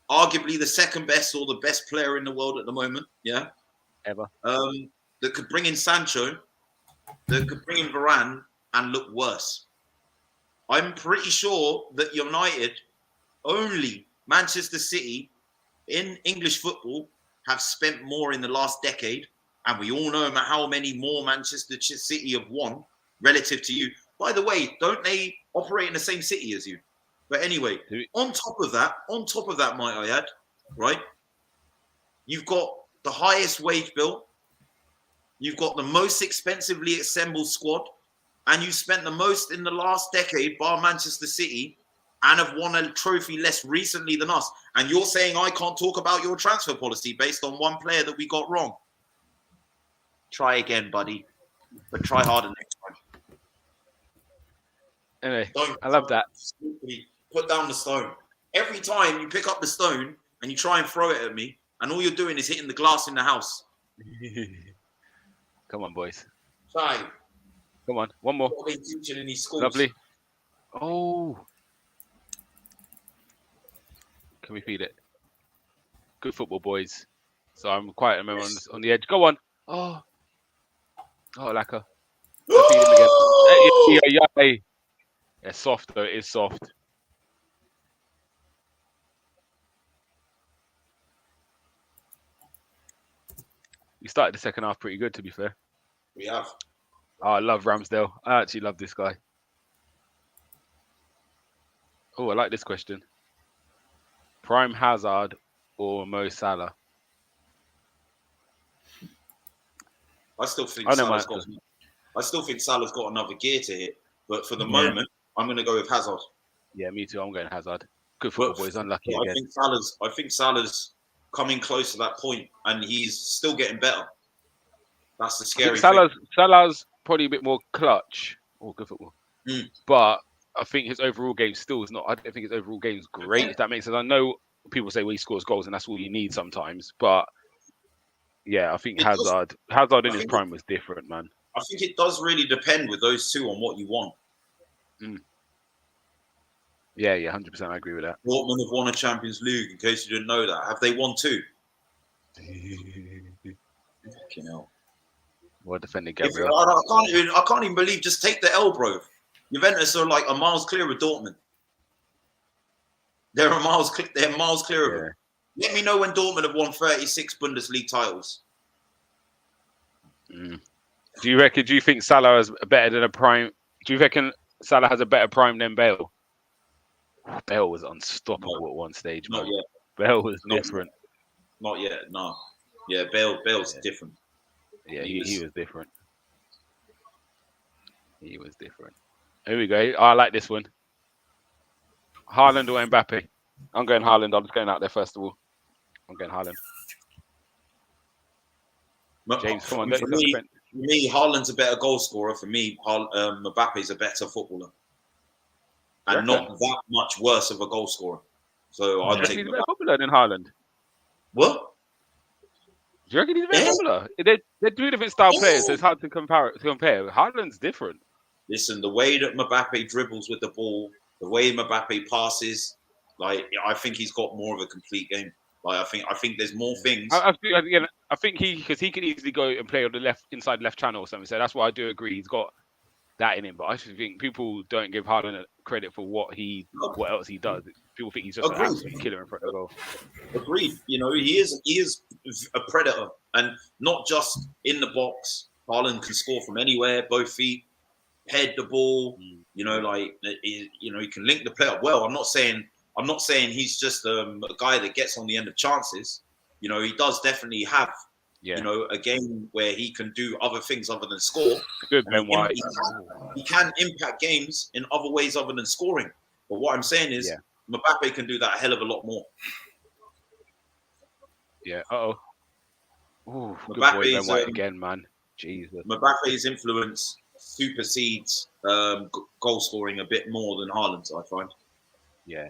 Arguably the second best or the best player in the world at the moment. Yeah. Ever. That could bring in Sancho. That could bring in Varane and look worse. I'm pretty sure that United, only Manchester City in English football, have spent more in the last decade. And we all know how many more Manchester City have won relative to you. By the way, don't they operate in the same city as you? But anyway, on top of that, might I add, right? You've got the highest wage bill. You've got the most expensively assembled squad. And you spent the most in the last decade, bar Manchester City, and have won a trophy less recently than us. And you're saying I can't talk about your transfer policy based on one player that we got wrong. Try again, buddy. But try harder next time. Anyway, I love that. Put down the stone. Every time you pick up the stone and you try and throw it at me, and all you're doing is hitting the glass in the house. Come on, boys. Try. Come on, one more. What are they teaching in these schools? Lovely. Oh. Can we feed it? Good football, boys. So I'm quiet. I remember on the edge. Go on. Oh, Laka. Feed him again. It's soft though. It is soft. We started the second half pretty good, to be fair. We have. Oh, I love Ramsdale. I actually love this guy. Oh, I like this question. Prime Hazard or Mo Salah? I still think Salah's got another gear to hit, but for the moment, I'm going to go with Hazard. Yeah, me too. I'm going Hazard. Good football boys. Unlucky again. I think Salah's coming close to that point, and he's still getting better. That's the scary thing. Salah's probably a bit more clutch. Oh, good football. But I think his overall game still is not. I don't think his overall game is great. If that makes sense. I know people say, well, he scores goals, and that's all you need sometimes. But yeah, I think Hazard in his prime was different, man. I think it does really depend with those two on what you want. Yeah, 100%. I agree with that. Dortmund have won a Champions League. In case you didn't know that, have they won 2? Fucking hell. Well defended, Gabriel. I can't even believe. Just take the L, bro. Juventus are like a miles clear of Dortmund. They're miles clear of them. Let me know when Dortmund have won 36 Bundesliga titles. Do you think Salah is better than a prime? Do you reckon Salah has a better prime than Bale? Bale was unstoppable at one stage. Not yet. Bale was different. Not yet. No. Yeah, Bale's different. Yeah, he was different. He was different. Here we go. I like this one. Haaland or Mbappe? I'm going Haaland. I'm just going out there first of all. I'm going Haaland. James, come on. For me, Haaland's a better goal scorer. For me, Mbappe's a better footballer. And not that much worse of a goal scorer. So I'd take he's better popular than Haaland. What? Do you reckon he's very popular? They're two different style players, so it's hard to compare. Haaland's different. Listen, the way that Mbappe dribbles with the ball, the way Mbappe passes, like I think he's got more of a complete game. Like I think there's more things. I think he can easily go and play on the inside left channel or something. So that's why I do agree he's got that in him. But I just think people don't give Haaland credit for what else he does. People think he's just an absolute killer in front of the goal. Agreed. You know, he is a predator, and not just in the box. Haaland can score from anywhere, both feet, head the ball. You know, like he can link the play up well. I'm not saying he's just a guy that gets on the end of chances. You know, he does definitely have a game where he can do other things other than score. Good Ben White. He can impact games in other ways other than scoring. But what I'm saying is, Mbappe can do that a hell of a lot more. Yeah. Ooh, good boy Ben White again, man. Jesus. Mbappe's influence supersedes goal scoring a bit more than Haaland's, I find. Yeah.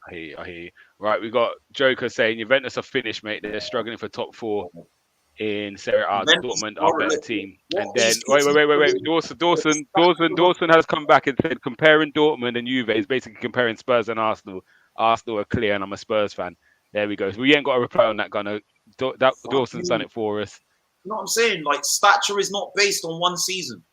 I hear you. Right, we got Joker saying Juventus are finished, mate. They're struggling for top 4 in Serie A. Dortmund are a better team. And then wait. Dawson has come back and said comparing Dortmund and Juve is basically comparing Spurs and Arsenal. Arsenal are clear, and I'm a Spurs fan. There we go. So we ain't got a reply on that, Gunner. Dawson's done it for us. You know what I'm saying? Like stature is not based on one season.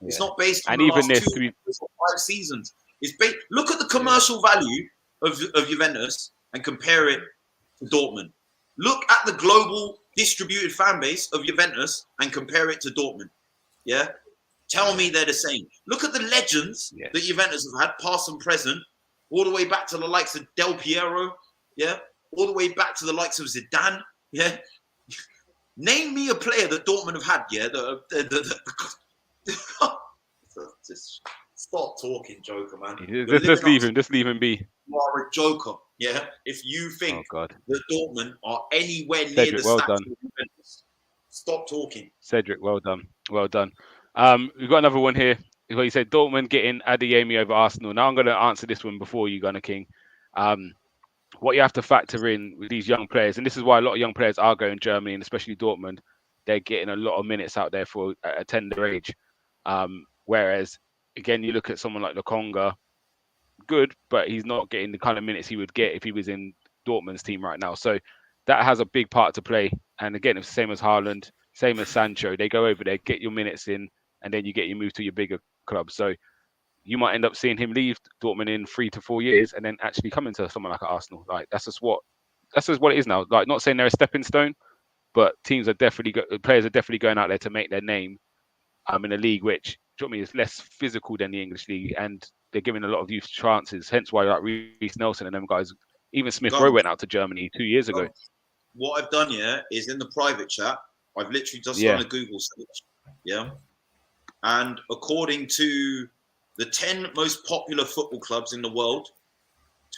It's not based on the last 5 seasons. It's look at the commercial value of Juventus and compare it to Dortmund. Look at the global distributed fan base of Juventus and compare it to Dortmund. Yeah? Tell me they're the same. Look at the legends that Juventus have had, past and present, all the way back to the likes of Del Piero, all the way back to the likes of Zidane, Name me a player that Dortmund have had, Just stop talking, Joker, man. Just leave him be. You are a joker, If you think that Dortmund are anywhere near Cedric, the stature of Juventus, stop talking. Cedric, well done. We've got another one here. He said Dortmund getting Adeyemi over Arsenal. Now I'm going to answer this one before you, GunnerKing. What you have to factor in with these young players, and this is why a lot of young players are going Germany, and especially Dortmund, they're getting a lot of minutes out there for a tender age. Whereas, again, you look at someone like Lokonga, good, but he's not getting the kind of minutes he would get if he was in Dortmund's team right now. So that has a big part to play. And again, it's the same as Haaland, same as Sancho. They go over there, get your minutes in, and then you get your move to your bigger club. So you might end up seeing him leave Dortmund in 3 to 4 years and then actually come into someone like Arsenal. Like that's just what it is now. Like not saying they're a stepping stone, but players are definitely going out there to make their name. In a league which, do you know what I mean, is less physical than the English league, and they're giving a lot of youth chances. Hence why like Reece Nelson and them guys, even Smith Rowe went out to Germany 2 years ago. What I've done here is in the private chat, I've literally just done a Google search. Yeah. And according to the 10 most popular football clubs in the world,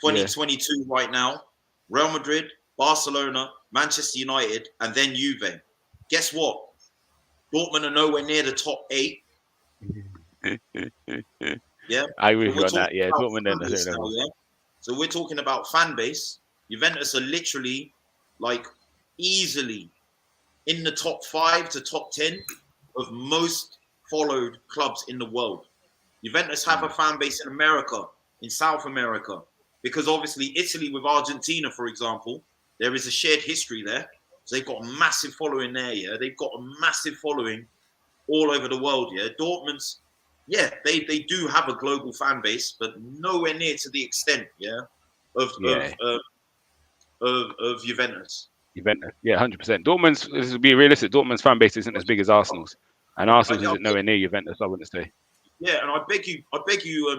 2022 right now, Real Madrid, Barcelona, Manchester United, and then Juve. Guess what? Dortmund are nowhere near the top 8. Yeah. I agree with you on that. Yeah, Dortmund then. Yeah? So we're talking about fan base. Juventus are literally like easily in the top 5 to top 10 of most followed clubs in the world. Juventus have a fan base in America, in South America, because obviously Italy with Argentina, for example, there is a shared history there. So they've got a massive following there, yeah. They've got a massive following all over the world, yeah. Dortmund's, yeah, they do have a global fan base, but nowhere near to the extent, of Juventus. Juventus, yeah, 100%. Dortmund's, to be realistic, Dortmund's fan base isn't as big as Arsenal's, and Arsenal's isn't nowhere near Juventus, I wouldn't say. Yeah, and I beg you,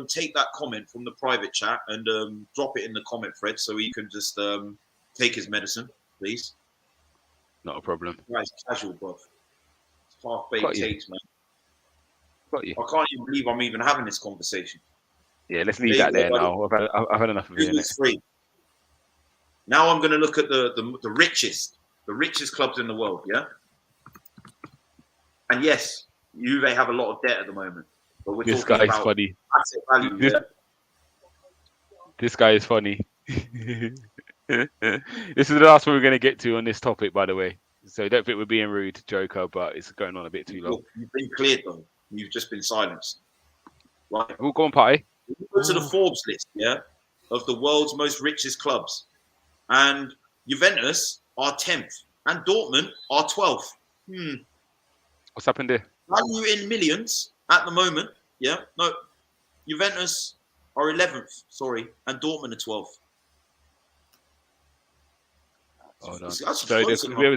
take that comment from the private chat and drop it in the comment thread so he can just take his medicine, please. Not a problem. Nice, casual, bro. It's half-baked takes, man. Got you. I can't even believe I'm even having this conversation. Yeah, let's leave that there now. I've had enough of it. Now I'm going to look at the richest clubs in the world, yeah? And yes, Juve have a lot of debt at the moment. But we're this talking guy's about funny. Asset value, This guy is funny. This is the last one we're going to get to on this topic, by the way. So don't think we're being rude, Joker, but it's going on a bit too long. You've been cleared, though. You've just been silenced. Right. We'll go on, Party. Go to the Forbes list, yeah, of the world's most richest clubs. And Juventus are 10th. And Dortmund are 12th. What's happened there? Value in millions at the moment, yeah. No, Juventus are 11th, sorry, and Dortmund are 12th. Hold on. So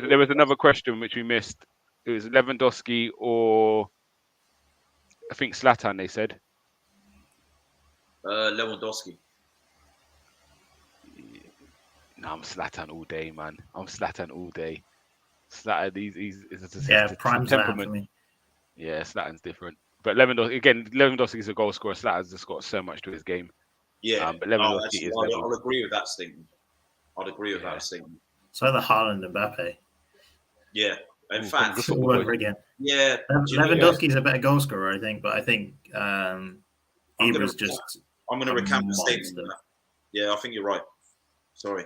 there was another question which we missed. It was Lewandowski or I think Zlatan, they said. Lewandowski. No, I'm Zlatan all day, man. I'm Zlatan all day. Zlatan, he's prime Zlatan for me. Yeah, Zlatan's different. But Lewandowski is a goal scorer. Zlatan's just got so much to his game. Yeah, but Lewandowski I'll agree with that statement. I'd agree with that statement. So the Haaland and Mbappe. Yeah, in fact, all over again. Yeah, Lewandowski's a better goal scorer, I think, but I think I'm going to recount the statement. Yeah, I think you're right. Sorry.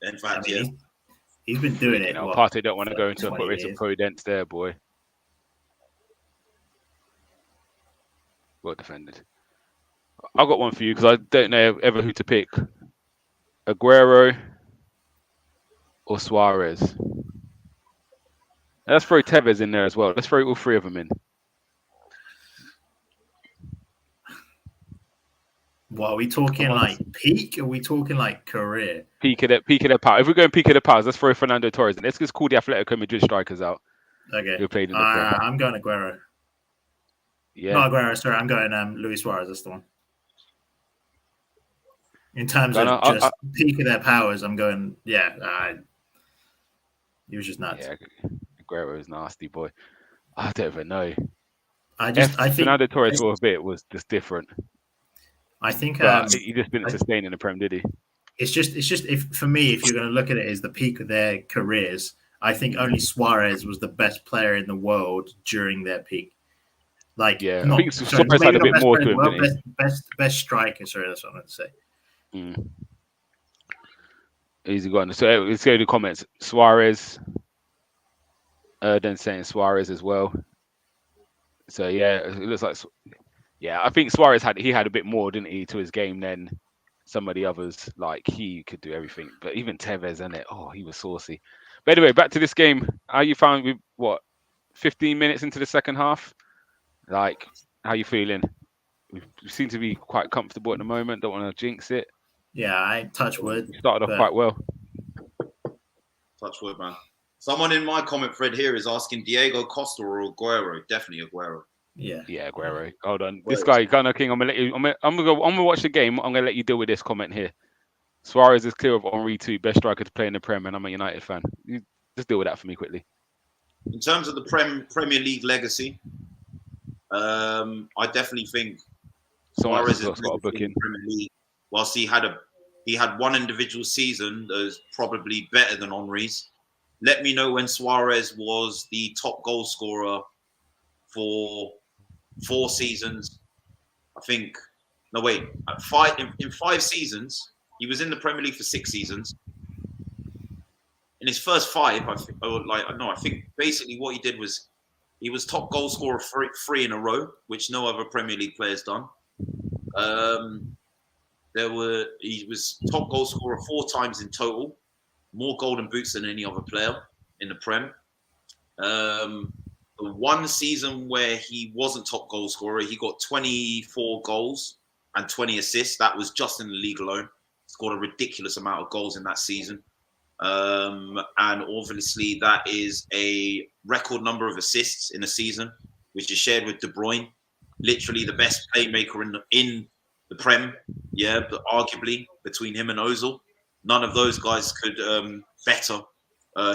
In fact, he's been doing it. Partey don't want to go into a race of Prudence there, boy. Well defended. I've got one for you because I don't know ever who to pick. Aguero or Suarez. Let's throw Tevez in there as well. Let's throw all three of them in. What are we talking like peak? Or are we talking like career? Peak of their power. If we're going peak of their powers, let's throw Fernando Torres in. Let's just call the Atletico Madrid strikers out. Okay. Who played in the I'm going Aguero. Yeah. Not Aguero, sorry. I'm going Luis Suarez. That's the one. In terms of just peak of their powers, I'm going, he was just nuts. Yeah, Aguero is nasty, boy. I don't even know. I think Fernando Torres for a bit was just different. I think he just didn't sustain in the Prem, did he? It's just for me, if you're going to look at it as the peak of their careers, I think only Suarez was the best player in the world during their peak. I think Suarez had a bit more to him, didn't he? Best striker, sorry, that's what I'm going to say. Easy going. So let's go to the comments. Suarez. Then saying Suarez as well. So yeah, it looks like. Yeah, I think Suarez had a bit more, didn't he, to his game than some of the others. Like he could do everything, but even Tevez, he was saucy. But anyway, back to this game. How you found with 15 minutes into the second half? Like, how you feeling? we seem to be quite comfortable at the moment. Don't want to jinx it. Yeah, I touch wood. We started off quite well. Touch wood, man. Someone in my comment thread here is asking Diego Costa or Aguero. Definitely Aguero. Yeah, Aguero. Hold on, this guy GunnerKing. I'm gonna let you. I'm gonna watch the game. I'm gonna let you deal with this comment here. Suarez is clear of Henry too. Best striker to play in the Prem, and I'm a United fan. You just deal with that for me quickly. In terms of the Premier League legacy, I definitely think Suarez has got a book in Premier League. Whilst he had one individual season that was probably better than Henry's. Let me know when Suarez was the top goal scorer for 4 seasons. I think. No, wait. In 5 seasons, he was in the Premier League for 6 seasons. In his first 5, I think basically what he did was he was top goal scorer 3 in a row, which no other Premier League player's done. He was top goal scorer 4 times in total, more golden boots than any other player in the Prem. The one season where he wasn't top goal scorer, he got 24 goals and 20 assists. That was just in the league alone. Scored a ridiculous amount of goals in that season. And obviously that is a record number of assists in a season, which is shared with De Bruyne, literally the best playmaker in the Prem. Yeah, but arguably between him and Ozil, none of those guys could better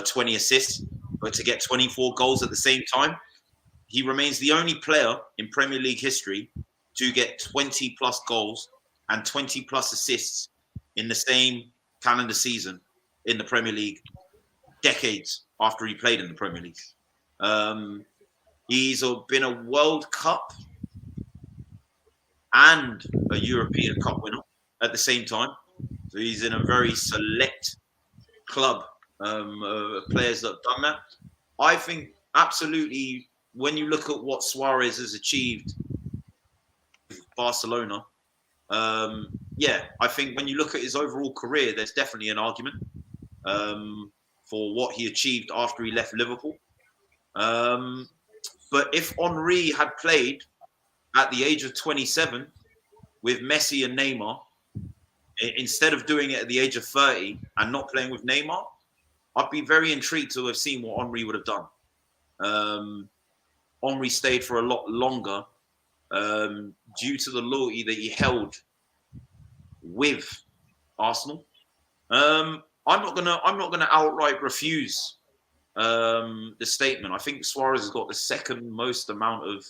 20 assists. But to get 24 goals at the same time, he remains the only player in Premier League history to get 20 plus goals and 20 plus assists in the same calendar season in the Premier League, decades after he played in the Premier League. He's been a World Cup and a European Cup winner at the same time. So he's in a very select club of players that have done that. I think absolutely when you look at what Suarez has achieved with Barcelona, I think when you look at his overall career, there's definitely an argument for what he achieved after he left Liverpool. But if Henry had played at the age of 27 with Messi and Neymar, instead of doing it at the age of 30 and not playing with Neymar, I'd be very intrigued to have seen what Henry would have done. Henry stayed for a lot longer due to the loyalty that he held with Arsenal. I'm not gonna outright refuse the statement. I think Suarez has got the second most amount of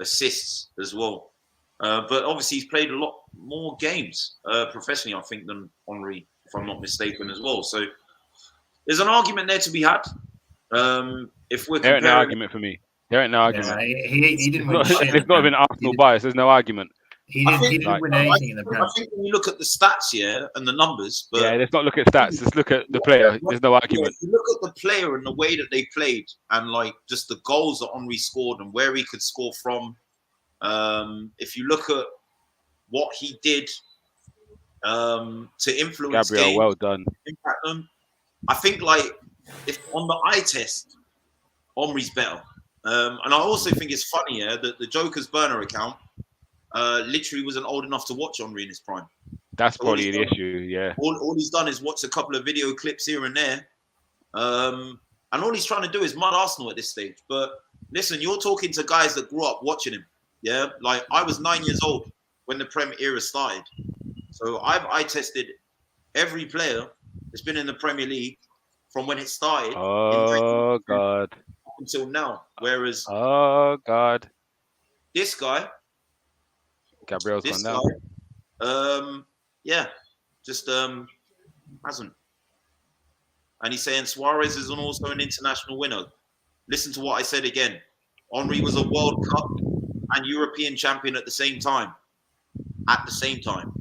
assists as well. But obviously he's played a lot more games professionally, I think, than Henry, if I'm not mistaken, as well. So there's an argument there to be had. If we're there ain't no argument for me. There ain't no argument. Yeah, he didn't win shit. It's not even Arsenal bias. There's no argument. He didn't win anything in the Prem. I think when you look at the stats here and the numbers, but let's not look at stats. Let's look at the player. There's no argument. If you look at the player and the way that they played, and like just the goals that Henry scored and where he could score from. If you look at what he did to influence Gabriel, games, well done. Impact them, I think like if on the eye test, Henry's better. And I also think it's funny that the Joker's burner account literally wasn't old enough to watch Henry in his prime. That's probably the issue, yeah. All he's done is watch a couple of video clips here and there. And all he's trying to do is mud Arsenal at this stage. But listen, you're talking to guys that grew up watching him. Yeah, like I was 9 years old when the Prem era started. So I've eye tested every player that's been in the Premier League from when it started. Oh, God. Until now. Whereas this guy, Gabriel's gone down. Hasn't. And he's saying Suarez is also an international winner. Listen to what I said again. Henry was a World Cup and European champion at the same time. At the same time,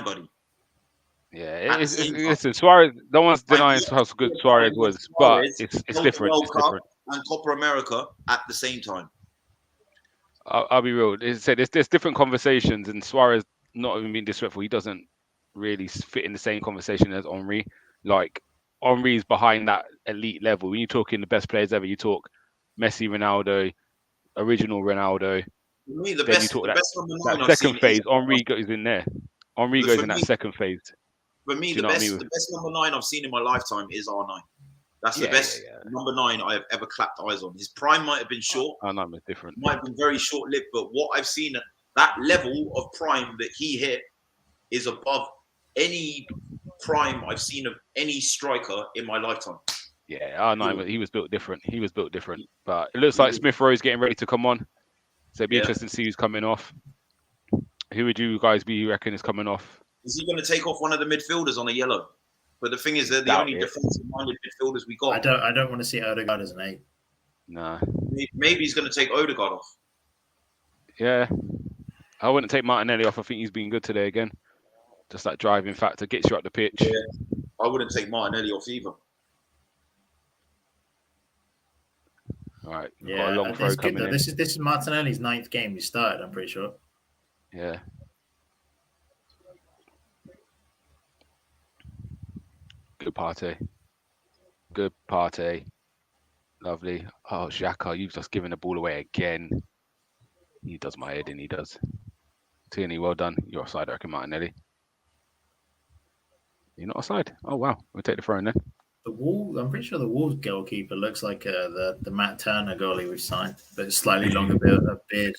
buddy. Yeah, listen, Suarez, no one's denying how good Suarez was, but it's different. World Cup and Copa America at the same time. I'll be real. There's different conversations, and Suarez, not even being disrespectful, he doesn't really fit in the same conversation as Henry. Like, Henry's behind that elite level. When you're talking the best players ever, you talk Messi, Ronaldo, original Ronaldo. For me, the then best, you talk the best number 9 that I've second seen phase. is Henry goes in there. Henry goes in that second phase. For me, the best number 9 I've seen in my lifetime is R9. That's the best number 9 I have ever clapped eyes on. His prime might have been short. R9 was different. Might have been very short-lived, but what I've seen at that level of prime that he hit is above any prime I've seen of any striker in my lifetime. Yeah, R9, he was built different. He was built different. But it looks like Smith Rowe's getting ready to come on. So it'd be interesting to see who's coming off. Who would you guys be, you reckon, is coming off? Is he going to take off one of the midfielders on a yellow? But the thing is, they're the only defensive-minded midfielders we got. I don't want to see Odegaard as an 8. Nah. Maybe he's going to take Odegaard off. Yeah. I wouldn't take Martinelli off. I think he's been good today again. Just that driving factor gets you up the pitch. Yeah. I wouldn't take Martinelli off either. All right. Yeah, got a long throw coming in. This is Martinelli's 9th game he started, I'm pretty sure. Yeah. Good party. Good party. Lovely. Oh, Xhaka, you've just given the ball away again. He does my head in, he does. Tierney, well done. You're offside, I reckon, Martinelli. You're not offside? Oh, wow. We'll take the throw in then. I'm pretty sure the Wolves goalkeeper looks like the Matt Turner goalie we've signed, but it's slightly longer beard.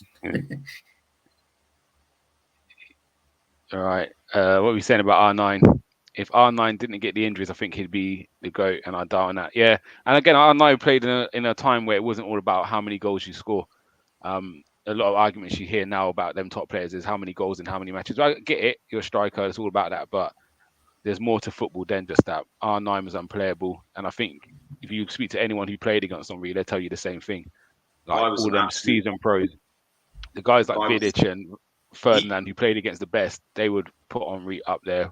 All right. What were we saying about R9? If R9 didn't get the injuries, I think he'd be the GOAT, and I'd die on that. Yeah. And again, R9 played in a time where it wasn't all about how many goals you score. A lot of arguments you hear now about them top players is how many goals in how many matches. I get it. You're a striker. It's all about that. But there's more to football than just that. R9 was unplayable. And I think if you speak to anyone who played against Henry, they'll tell you the same thing. Like all them seasoned pros. The guys like Vidic and Ferdinand who played against the best, they would put Henry up there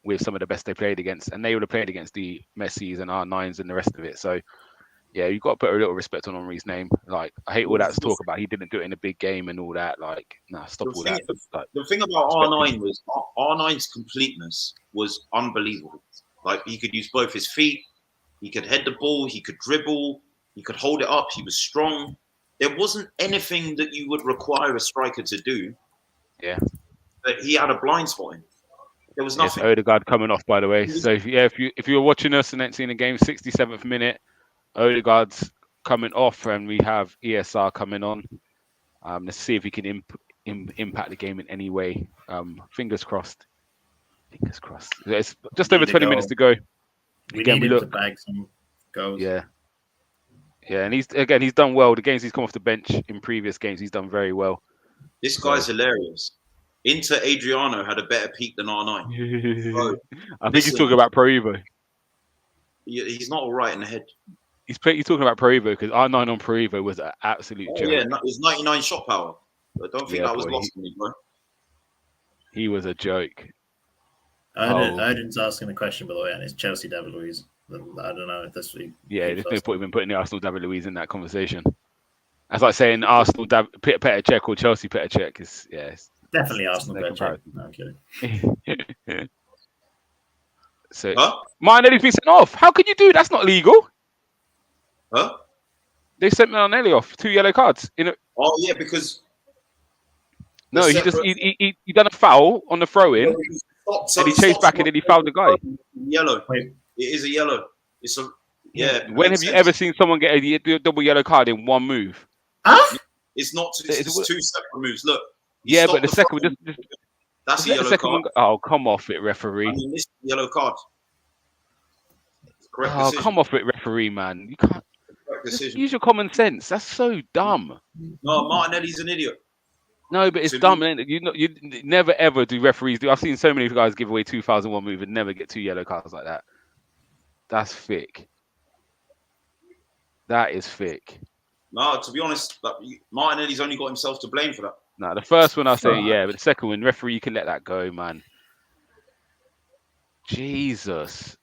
with some of the best they played against. And they would have played against the Messis and R9s and the rest of it. So, yeah, you've got to put a little respect on Henry's name. Like, I hate all that talk about he didn't do it in a big game and all that. Like, nah, stop all that. The thing about R9 was R9's completeness was unbelievable. Like, he could use both his feet, he could head the ball, he could dribble, he could hold it up, he was strong. There wasn't anything that you would require a striker to do. Yeah. But he had a blind spot in. There was nothing. Yes, Odegaard coming off, by the way. So, yeah, if you were watching us and ain't seen the game, 67th minute, Odegaard's coming off, and we have ESR coming on. Let's see if he can impact the game in any way. Fingers crossed. Fingers crossed. It's just over 20 minutes to go. We need him to bag some goals. Yeah. Yeah, and he's done well. The games he's come off the bench in previous games, he's done very well. This guy's hilarious. Inter Adriano had a better peak than R9. Bro, I think he's talking about Pro Evo. He's not all right in the head. He's talking about Pro Evo because R9 on Pro Evo was an absolute joke. Yeah, it was 99 shot power. I don't think that was lost on me, bro. He was a joke. Odin's asking the question, by the way, and it's Chelsea David Luiz. I don't know if that's what there's no point in putting the Arsenal David Luiz in that conversation. That's like saying Arsenal Petr Cech or Chelsea Petr Cech. It's definitely Arsenal Petr Cech. No, I'm kidding. So, Martinelli's been sent off. How can you do? That's not legal. Huh? They sent Martinelli off. 2 yellow cards. Oh yeah, because no, he done a foul on the throw in, and he chased back and then he fouled the guy. Yellow. Wait. It is a yellow. It's a When have you ever seen someone get a double yellow card in one move? Huh? It's not. It's 2 separate moves. Look. Yeah, but the second one that's a yellow card. Oh, come off it, referee. I mean, this is a yellow card. Correct decision. Come off it, referee, man. You can't. Use your common sense. That's so dumb. No, Martinelli's an idiot. No, but it's dumb. You never ever do referees do. I've seen so many guys give away 2001 move and never get 2 yellow cards like that. That's thick. That is thick. No, to be honest, Martinelli's only got himself to blame for that. No, the first one I say, yeah, but the second one, referee, you can let that go, man. Jesus.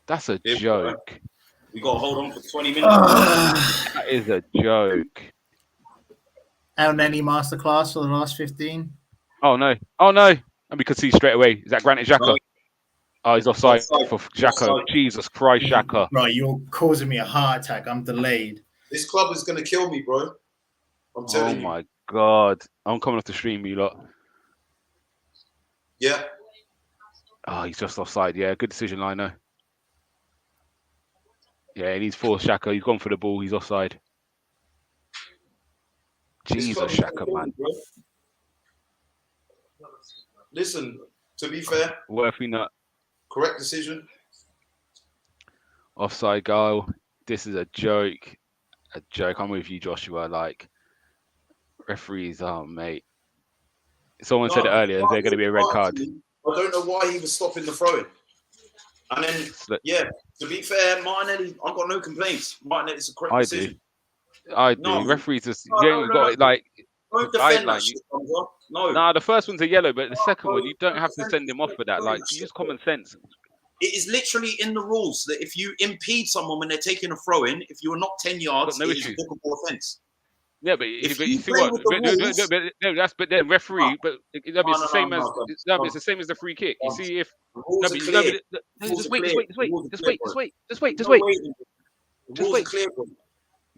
That's a joke. We got to hold on for 20 minutes. That is a joke. El Neni masterclass for the last 15. Oh, no. And we could see straight away. Is that Granit Xhaka? Oh, he's offside for Xhaka. Jesus Christ, Xhaka. Right, you're causing me a heart attack. I'm delayed. This club is going to kill me, bro. I'm telling you. Oh my God. I'm coming off the stream, you lot. Yeah. Oh, he's just offside. Yeah, good decision, Lino. Yeah, he needs 4 Shaka. He's gone for the ball. He's offside. Jesus, Shaka, man. Bro. Listen, to be fair, Worthy nut. correct decision. Offside goal. This is a joke. A joke. I'm with you, Joshua. Like, referees, oh, mate. Someone said it earlier. Is there going to be a red card? I don't know why he was stopping the throwing. And then, yeah, to be fair, Martinelli, I've got no complaints. Martinelli's a correct decision. I do. No. Referees just got it like. Don't defend that shit, no. Nah, the first one's a yellow, but the second one, you don't have to send him off for that. Like, use common sense. It is literally in the rules that if you impede someone when they're taking a throw in, if you are not 10 yards, it is a bookable offence. Yeah, but you see what? But then referee, but it's the same as it's the same as the free kick. You see if just wait.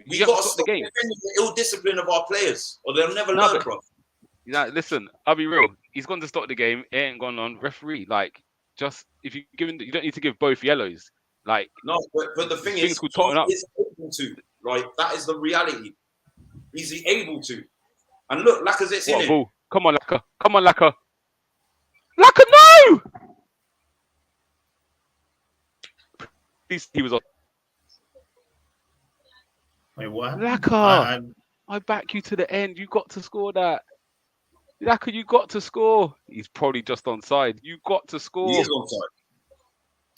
We got to stop defending the ill discipline of our players, or they'll never learn, bro. Listen, I'll be real. He's gone to stop the game. It ain't gone on. Referee, like, just if you give him, you don't need to give both yellows. Like, no, but the thing is, he's able to. Right, that is the reality. He's able to. And look, Lacazette's in it. Come on, Laka. Come on, Laka. Laka, no! He was on. Wait, what? Laka, I back you to the end. You got to score that. Laka, you got to score. He's probably just onside. You got to score. He is onside.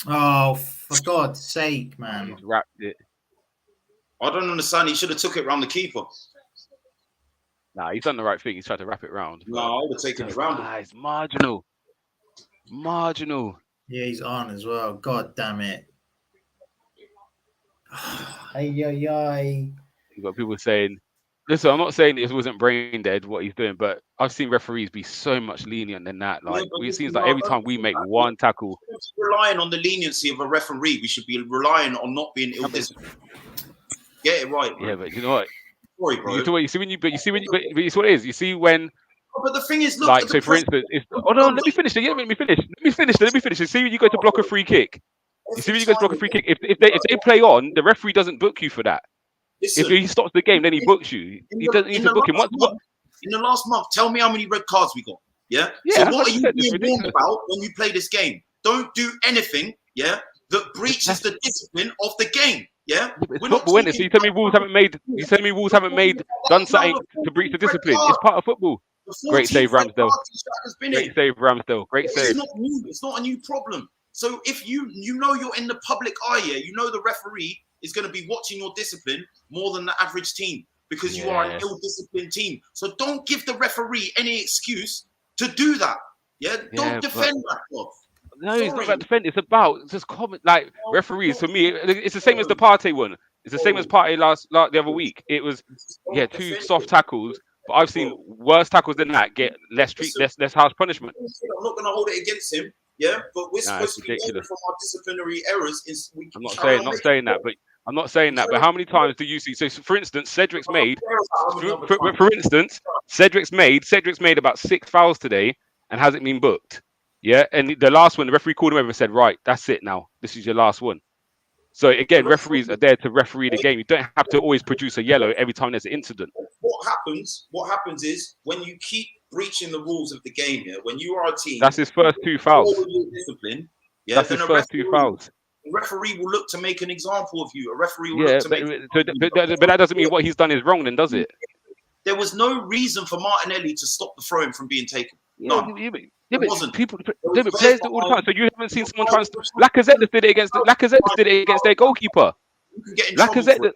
Oh, for God's sake, man. He's wrapped it. I don't understand. He should have took it round the keeper. Nah, he's done the right thing. He's tried to wrap it round. No, I would have taken it round. It's marginal. Marginal. Yeah, he's on as well. God damn it. Ay. You've got people saying, listen, I'm not saying it wasn't brain dead what he's doing, but I've seen referees be so much lenient than that. Like, it seems like every time we make one tackle, relying on the leniency of a referee, we should be relying on not being ill-disciplined. Get it right, bro. Yeah, but you know what? Sorry, bro. You see what it is. You see when. But the thing is, look. Like, so for instance, let me finish. Let me finish. You see when you go to block a free kick. You see when you go to block a free kick. If they play on, the referee doesn't book you for that. Listen, if he stops the game, then he books you. He doesn't need to book him. In the last month, tell me how many red cards we got. Yeah. So what are you being warned about when you play this game? Don't do anything. Yeah. That breaches the discipline of the game. Yeah. It's football, isn't it? So you tell me Wolves haven't made done something to breach the discipline. It's part of football. Great save, Ramsdale. Great save, Ramsdale. Great save. It's not a new problem. So if you know you're in the public eye, yeah, you know the referee is going to be watching your discipline more than the average team because you are an ill-disciplined team. So don't give the referee any excuse to do that. Yeah, don't defend that, bro. No, it's not about defend. It's about just comment. Like referees, for me, it's the same as the Partey one. It's the same as Partey the other week. It was 2 soft tackles, but I've seen worse tackles than that get less harsh punishment. I'm not going to hold it against him. Yeah, but we're supposed to be learning from our disciplinary errors. I'm not saying that, but how many times do you see? So, for instance, Cedric's made about 6 fouls today and hasn't been booked. Yeah, and the last one, the referee called him over and said, "Right, that's it now. This is your last one." So again, referees are there to referee the game. You don't have to always produce a yellow every time there's an incident. What happens is when you keep breaching the rules of the game here, when you are a team, that's his first 2 fouls. Discipline, that's his first 2 fouls. The referee will look to make an example of you. A referee will look to but that doesn't mean what he's done is wrong, then, does it? There was no reason for Martinelli to stop the throw-in from being taken. No. But players do it all the time. So you haven't seen someone try and Lacazette did it against their goalkeeper. Lacazette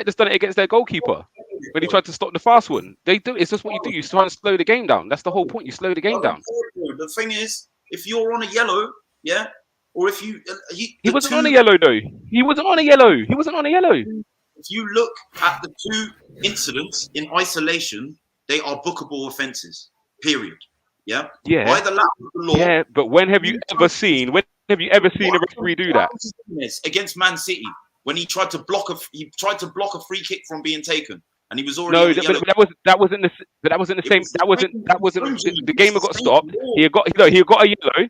just done it against their goalkeeper when he tried to stop the fast one. They do. It's just what you do. You try and slow the game down. That's the whole point. You slow the game down. The thing is, if you're on a yellow, yeah, or if you he wasn't on a yellow though. He wasn't on a yellow. If you look at the 2 incidents in isolation, they are bookable offences. Period. Yeah. By the lack of the law. Yeah, but when have you ever seen a referee do that? Against Man City, when he tried to block a free kick from being taken. and he was already on the yellow. But that wasn't the same. That wasn't the gamer got stopped. He got a yellow.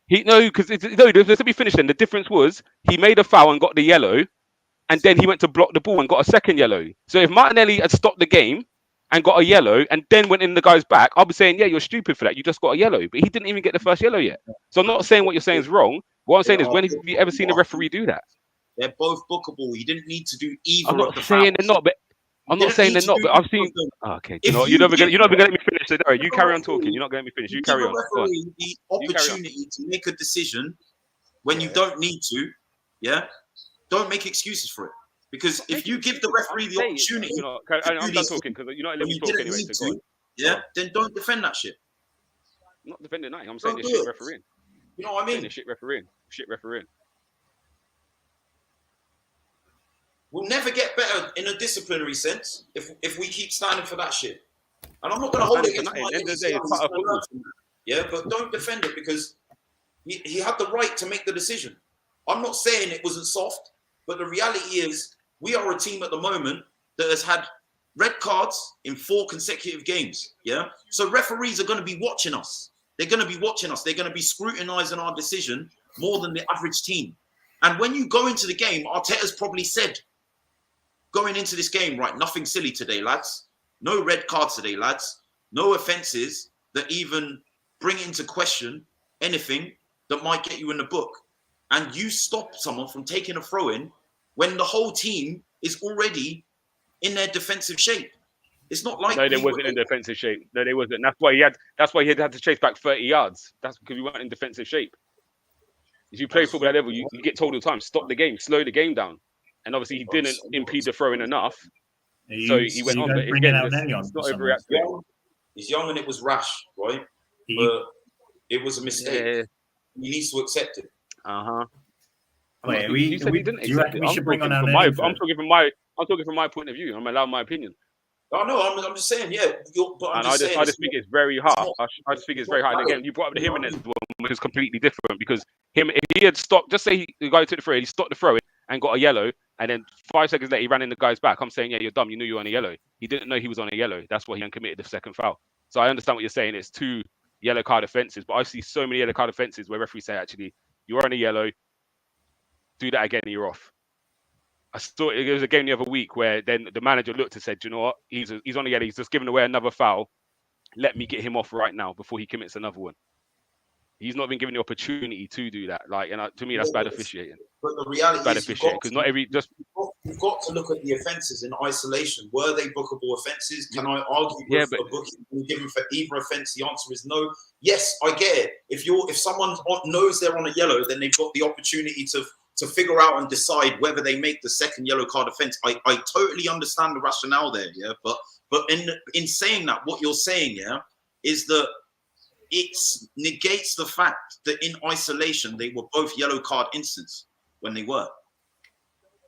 Let's be finished. Then the difference was he made a foul and got the yellow, and then he went to block the ball and got a second yellow. So if Martinelli had stopped the game and got a yellow and then went in the guy's back, I'll be saying, yeah, you're stupid for that. You just got a yellow, but he didn't even get the first yellow yet. So I'm not saying what you're saying is wrong. What I'm saying is, when have you ever seen a referee do that? They're both bookable. He didn't need to do either. I'm not saying they're not, but I've seen. Okay, you're not going to let me finish. So, you carry on talking. You're not going to let me finish. You carry on. The opportunity to make a decision when you don't need to, don't make excuses for it. Because if you give the referee the opportunity, I'm done talking because you're not letting me talk anyway. So then don't defend that shit. I'm not defending that. I'm saying it's shit refereeing. You know what I mean? Shit refereeing. We'll never get better in a disciplinary sense if we keep standing for that shit. And I'm not going to hold it against my end of the day. It's part of football. Yeah, but don't defend it because he had the right to make the decision. I'm not saying it wasn't soft, but the reality is we are a team at the moment that has had red cards in 4 consecutive games. Yeah, so referees are going to be watching us. They're going to be watching us. They're going to be scrutinizing our decision more than the average team. And when you go into the game, Arteta's probably said, going into this game, right, nothing silly today, lads. No red cards today, lads. No offences that even bring into question anything that might get you in the book. And you stop someone from taking a throw-in when the whole team is already in their defensive shape. It's not like they wasn't in defensive shape. No, they wasn't. That's why he had to chase back 30 yards. That's because we weren't in defensive shape. If you play football at that level, you get told all the time, stop the game, slow the game down. And obviously he didn't impede the throw-in enough. So he went on. But again, it's not overreacting. He's young and it was rash, right? But it was a mistake. Yeah. He needs to accept it. Wait, you said he didn't accept it. I'm talking from my point of view. I'm allowing my opinion. Oh no, I'm just saying, yeah. I just think it's very hard. I just think it's very hard. And again, you brought up the Jimenez one, which is completely different because if he had stopped, just say the guy took the throw, he stopped the throw and got a yellow, and then 5 seconds later he ran in the guy's back. I'm saying, yeah, you're dumb. You knew you were on a yellow. He didn't know he was on a yellow. That's why he uncommitted the second foul. So I understand what you're saying. It's 2 yellow card offences, but I see so many yellow card offences where referees say, actually, you're on a yellow. Do that again, you're off. I saw it was a game the other week where then the manager looked and said, you know what, he's on a yellow, he's just given away another foul. Let me get him off right now before he commits another one. He's not been given the opportunity to do that. To me, that's bad officiating. But the reality bad officiating because you've got to look at the offences in isolation. Were they bookable offences? Can I argue with a booking given for either offence? The answer is no. Yes, I get it. If someone knows they're on a yellow, then they've got the opportunity to figure out and decide whether they make the second yellow card offence. I totally understand the rationale there, yeah. But in saying that, what you're saying, yeah, is that it negates the fact that in isolation they were both yellow card instances when they were.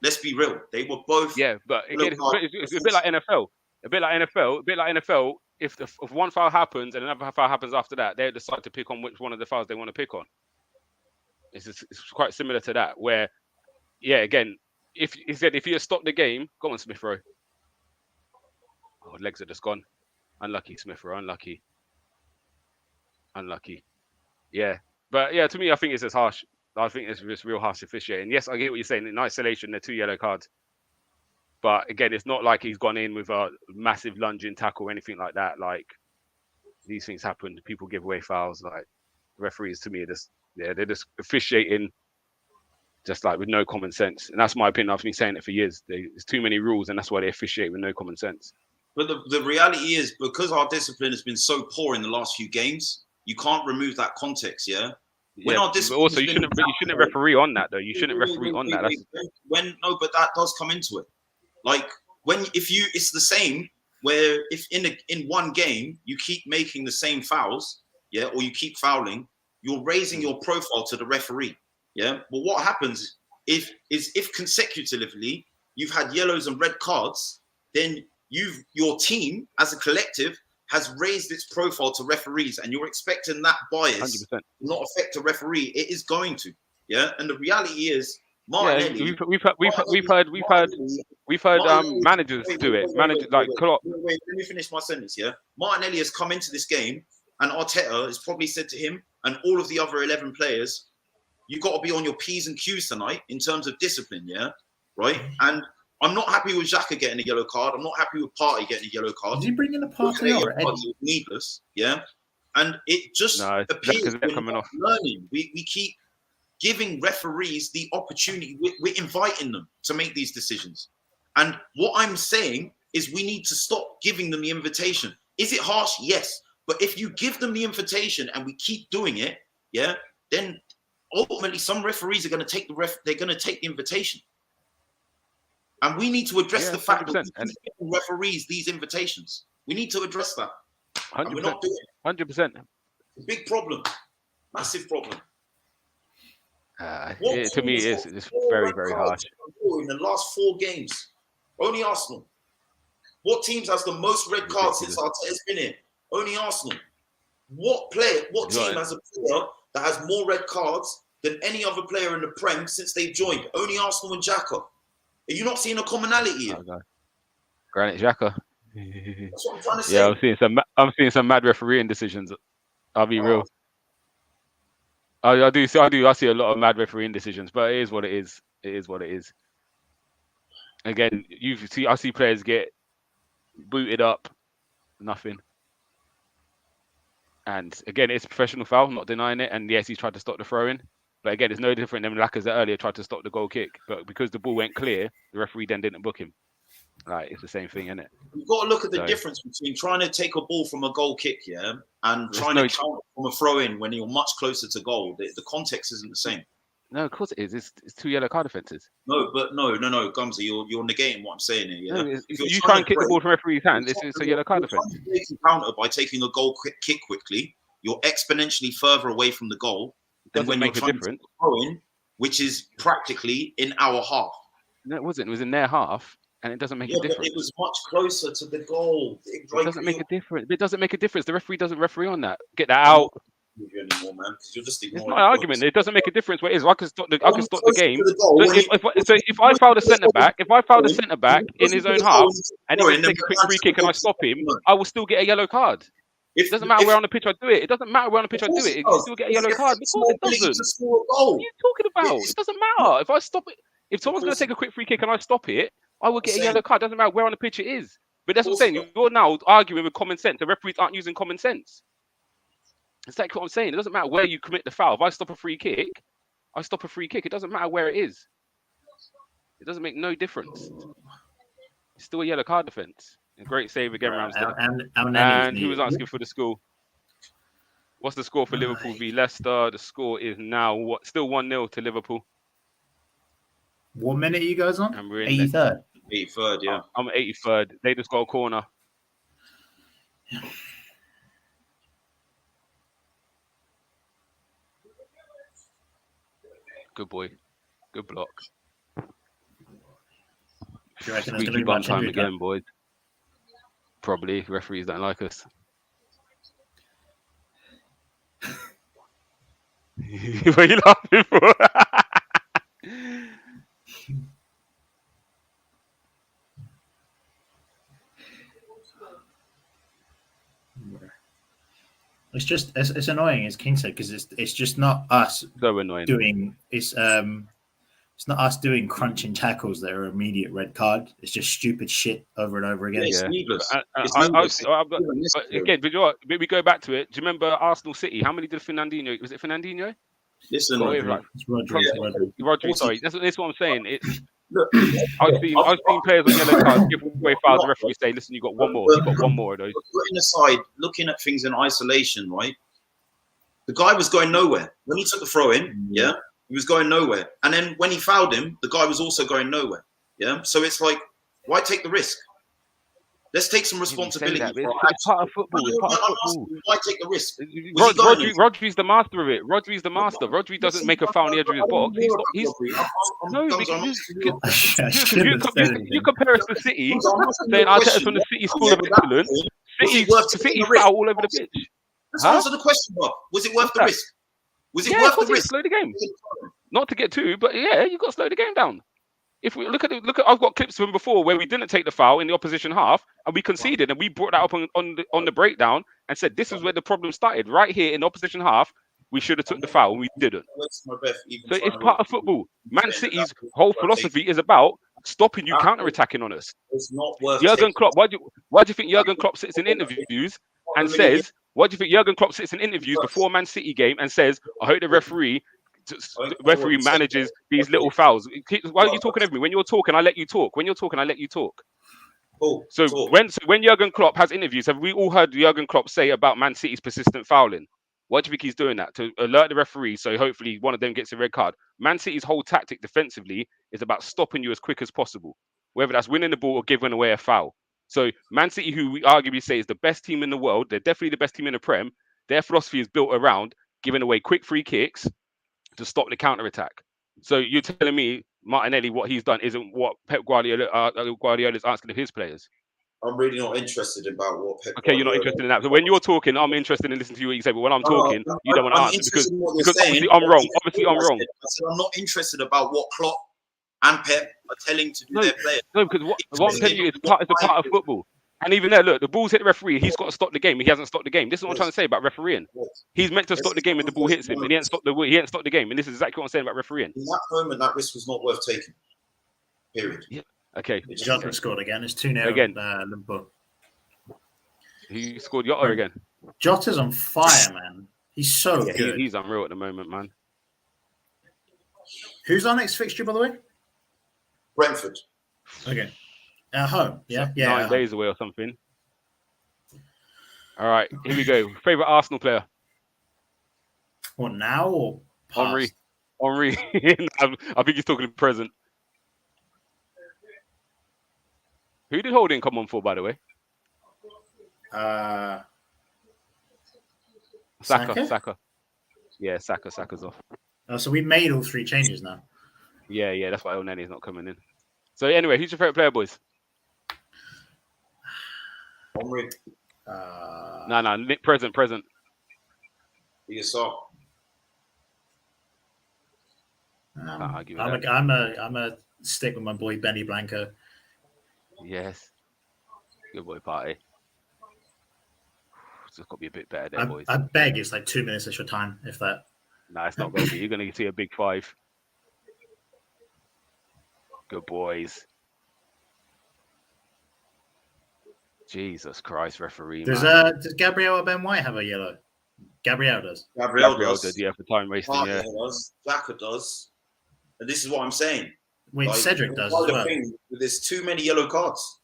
Let's be real, they were both. Yeah, but again, it's a bit like NFL. A bit like NFL. If one foul happens and another foul happens after that, they decide to pick on which one of the fouls they want to pick on. It's quite similar to that, where, yeah, again, if he had stopped the game, go on, Smith Rowe. Oh, legs are just gone. Unlucky, Smith Rowe. Unlucky. Yeah, but yeah, to me, I think it's as harsh. I think it's just real harsh officiating. Yes, I get what you're saying. In isolation, they're 2 yellow cards. But again, it's not like he's gone in with a massive lunging tackle or anything like that. Like, these things happen. People give away fouls. Like, referees, to me, they're just officiating just like with no common sense. And that's my opinion. I've been saying it for years. There's too many rules, and that's why they officiate with no common sense. But the reality is, because our discipline has been so poor in the last few games, you can't remove that context, yeah? But also, you shouldn't referee on that, though. You shouldn't referee on that. But that does come into it. Like, it's the same where if in one game, you keep making the same fouls, yeah, or you keep fouling, you're raising your profile to the referee, yeah? But what happens if consecutively you've had yellows and red cards, then your team as a collective has raised its profile to referees, and you're expecting that bias 100%. Not affect a referee. It is going to, yeah? And the reality is, Martinelli. We've heard managers do it. Managers like Klopp. Wait, let me finish my sentence. Yeah, Martinelli has come into this game, and Arteta has probably said to him and all of the other 11 players, "You got to be on your P's and Q's tonight in terms of discipline." Yeah, right. And I'm not happy with Xhaka getting a yellow card. I'm not happy with Partey getting a yellow card. Did he bring in a Partey or Eddie? Needless. Yeah, and it just appears we're coming off learning. We keep giving referees the opportunity. We're inviting them to make these decisions. And what I'm saying is we need to stop giving them the invitation. Is it harsh? Yes. But if you give them the invitation and we keep doing it, yeah, then ultimately some referees are going to take they're going to take the invitation. And we need to address the fact that we keep giving referees these invitations. We need to address that. 100%. And we're not doing it. 100%. It's a big problem. Massive problem. To me, it's very, very harsh. In the last 4 games, only Arsenal. What teams has the most red cards since Arteta's been here? Only Arsenal. What team has a player that has more red cards than any other player in the Prem since they've joined? Only Arsenal and Xhaka. Are you not seeing a commonality here? Granit Xhaka. That's what I'm trying to say. Yeah, I'm seeing some mad refereeing decisions. I'll be real. I see a lot of mad refereeing decisions, but it is what it is. It is what it is. Again, I see players get booted up, nothing. And again, it's a professional foul, I'm not denying it. And yes, he's tried to stop the throw-in. But again, it's no different than Lacazette earlier tried to stop the goal kick. But because the ball went clear, the referee then didn't book him. Right, it's the same thing, isn't it? You've got to look at the difference between trying to take a ball from a goal kick, and trying to counter from a throw-in when you're much closer to goal. The context isn't the same. No, of course it is. It's 2 yellow card offences. No, Gumsa, you're negating what I'm saying here. Yeah? No, if you try and kick the ball from referee's hand, it's a yellow card offence. If you counter by taking a goal kick quickly, you're exponentially further away from the goal than when you're trying to throw in, which is practically in our half. No, it wasn't. It was in their half. And it doesn't make a difference. But it was much closer to the goal. It doesn't make a difference. It doesn't make a difference. The referee doesn't referee on that. Get that out. Anymore, man, you're just it's not an argument. It doesn't make a difference what it is. I can stop the game. So if I foul the centre back, in his own half and he takes a quick free kick and I stop him, I will still get a yellow card. It doesn't matter where on the pitch I do it. It doesn't matter where on the pitch I do it. You still get a yellow card. Because it doesn't. What are you talking about? It doesn't matter. If I stop it, if someone's going to take a quick free kick and I stop it, I will get a yellow card. Doesn't matter where on the pitch it is. But that's what I'm saying. You're now arguing with common sense. The referees aren't using common sense. It's like what I'm saying. It doesn't matter where you commit the foul. If I stop a free kick, I stop a free kick. It doesn't matter where it is. It doesn't make no difference. It's still a yellow card defence. A great save again, Ramsdale. And he was asking for the score. What's the score for Liverpool v Leicester? The score is now still 1-0 to Liverpool. What minute are you guys on? 83rd. 83rd, yeah. I'm 83rd. They just got a corner. Yeah. Good boy. Good block. Squeaky bum time again, boys. Probably. Referees don't like us. What are you laughing for? It's annoying, as King said, because it's just not us doing it's not us doing crunching tackles that are immediate red card. It's just stupid shit over and over again. It's needless. Again, but we go back to it. Do you remember Arsenal City? How many did Fernandinho? Was it Fernandinho? Listen, Rodri. Sorry, that's what I'm saying. I've seen players on yellow cards give away fouls. The referee say, "Listen, you got one more. You got one more of those." Putting aside, looking at things in isolation, right? The guy was going nowhere when he took the throw in. Yeah, he was going nowhere, and then when he fouled him, the guy was also going nowhere. Yeah, so it's like, why take the risk? Let's take some responsibility. It's part of football. Why take the risk? Rodri's the master of it. Rodri's the master. Rodri doesn't make a foul in the edge of his box. You compare us to City, saying Arteta's from the City School of Excellence. City foul all over the pitch. Let's answer the question, Bob. Was it worth the risk? Was it worth the risk? Slow the game. Not to get two, but yeah, you got to slow the game down. If we look at, I've got clips from before where we didn't take the foul in the opposition half and we conceded, and we brought that up on the breakdown and said this is where the problem started. Right here in the opposition half, we should have took the foul and we didn't. So it's part of football. Man City's whole philosophy is about stopping you counter-attacking on us. It's not worth Jurgen Klopp. Why do you think Jurgen Klopp sits in interviews and says? Why do you think Jurgen Klopp sits in interviews before a Man City game and says, "I hope the referee manages these little fouls"? Why are you talking over me? When you're talking, I let you talk. When you're talking, I let you talk. So when Jurgen Klopp has interviews, have we all heard Jurgen Klopp say about Man City's persistent fouling? Why do you think he's doing that? To alert the referee, so hopefully one of them gets a red card. Man City's whole tactic defensively is about stopping you as quick as possible, whether that's winning the ball or giving away a foul. So Man City, who we arguably say is the best team in the world, they're definitely the best team in the Prem. Their philosophy is built around giving away quick free kicks to stop the counter-attack. So you're telling me Martinelli, what he's done isn't what Pep Guardiola is asking of his players? I'm really not interested about what Pep. Okay, you're not interested in that. So when you're talking, I'm interested in listening to you what you say. But when I'm talking, you don't want to answer because obviously I'm wrong. Obviously I'm wrong. I said I'm not interested about what Klopp and Pep are telling to do their players. No, because what I'm telling you is it's a part of football. And even there, look, the ball's hit the referee. He's got to stop the game. He hasn't stopped the game. This is what I'm trying to say about refereeing. He's meant to stop the game when the ball hits him, and he hasn't stopped the game. And this is exactly what I'm saying about refereeing. In that moment, that risk was not worth taking. Period. Yeah. Okay. Jota scored again. It's 2-0 again. Liverpool. He scored Jota again. Jota's on fire, man. He's so good. He's unreal at the moment, man. Who's our next fixture, by the way? Brentford. Okay. At home. Yeah. So 9 days away or something. All right, here we go. Favorite Arsenal player? What, now or past? Henry. I think he's talking present. Who did Holding come on for, by the way? Saka. Yeah, Saka's off. Oh, so we made all 3 changes now. Yeah, that's why Elneny's not coming in. So anyway, who's your favorite player, boys? Armoury. No, Nick, present. Yes, sir. I'm a stick with my boy Benny Blanco. Yes. Good boy, Party. It's got to be a bit better there, boys. I beg it's like 2 minutes extra time, if that. No, it's not going to be. You're going to see a big 5. Good boys. Jesus Christ, referee. Does Gabriel or Ben White have a yellow? Gabriel does. Gabriel does. Did, yeah, for time wasting. Yeah. Does. Xhaka does. And this is what I'm saying. Wait, Cedric does as well. There's too many yellow cards,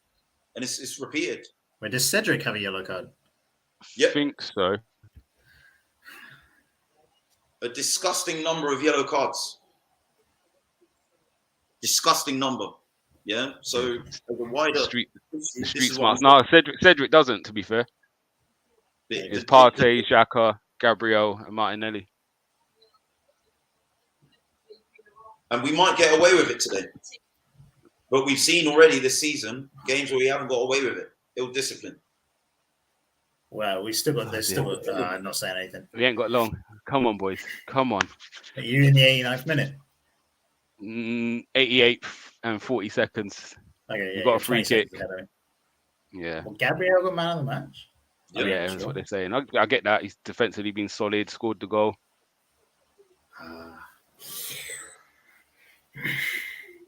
and it's repeated. Wait, does Cedric have a yellow card? I think so. A disgusting number of yellow cards. Disgusting number. Yeah. So the wider street smarts. No, Cedric doesn't. To be fair, it's Partey, Xhaka, Gabriel, and Martinelli. And we might get away with it today, but we've seen already this season games where we haven't got away with it. Ill discipline. Well, we still got this. I'm not saying anything. We ain't got long. Come on, boys. Come on. Are you in the 89th minute? 88 and 40 seconds. Okay, yeah, you got a free kick. Yeah. Well, Gabriel got man of the match. Yeah, that's what they're saying. I get that. He's defensively been solid, scored the goal.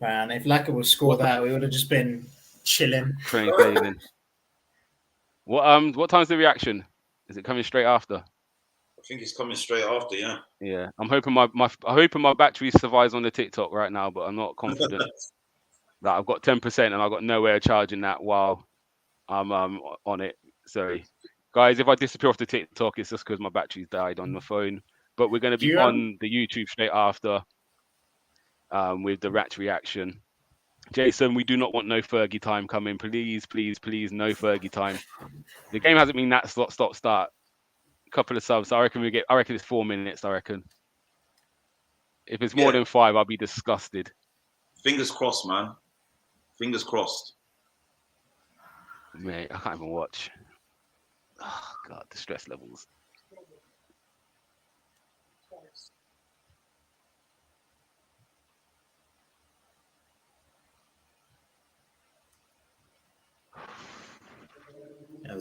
Man, if Laka would score that, we would have just been chilling. What time's the reaction? Is it coming straight after? I think it's coming straight after, yeah. Yeah. I'm hoping my battery survives on the TikTok right now, but I'm not confident. That I've got 10% and I've got no way of charging that while I'm on it. Sorry. Guys, if I disappear off the TikTok, it's just because my battery's died on the phone. But we're going to be on the YouTube straight after with the Ratch reaction. Jason, we do not want no Fergie time coming. Please, no Fergie time. The game hasn't been that start. A couple of subs. I reckon it's 4 minutes, I reckon. If it's more than 5, I'll be disgusted. Fingers crossed, man. Fingers crossed. Mate, I can't even watch. Oh, God, the stress levels.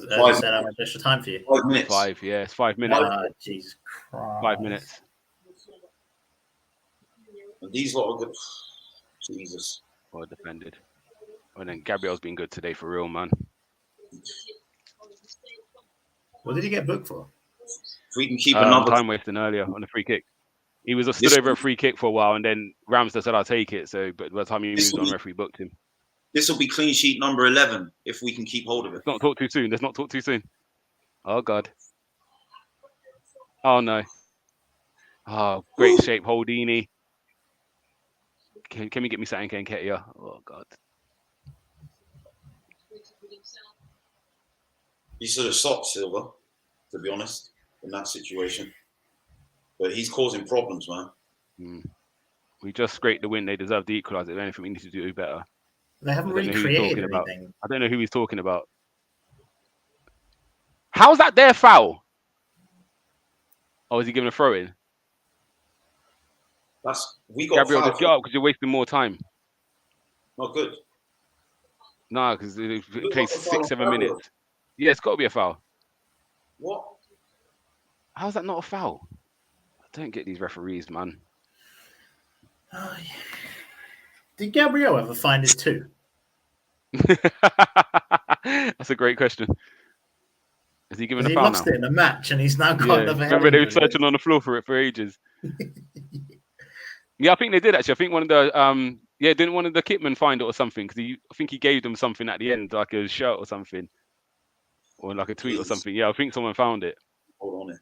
said how much extra time for you? 5 minutes. 5, yeah, it's 5 minutes. Jesus Christ. 5 minutes. And these lot are good. Jesus. Well defended. And then Gabriel's been good today for real, man. What did he get booked for? If we can keep another time wasting earlier on the free kick. He was stood over a free kick for a while, and then Ramsdale said, "I'll take it." So, but by the time he moved on, referee booked him. This will be clean sheet number 11 if we can keep hold of it. Let's not talk too soon. Let's not talk too soon. Oh God. Oh no. Oh, great shape, Holdini. Can we get me something, Nketiah? Oh God. You should have stopped Silva, to be honest, in that situation. But he's causing problems, man. We just scraped the win. They deserve the equaliser. If anything, we need to do better. They haven't really created anything. I don't know who he's talking about. How's that their foul? Oh, is he giving a throw in? We got Gabriel, just get up because you're wasting more time. Not good. No, because it plays 6-7 minutes. Yeah, it's got to be a foul. What? How's that not a foul? I don't get these referees, man. Oh, yeah. Did Gabriel ever find it too? That's a great question. Is he given a foul now? He lost it in a match, and he's now got another. Remember, they were searching on the floor for it for ages. Yeah, I think they did actually. I think one of the didn't one of the kitmen find it or something? Because I think he gave them something at the end, like a shirt or something, or like a tweet or something. Yeah, I think someone found it. Hold on it.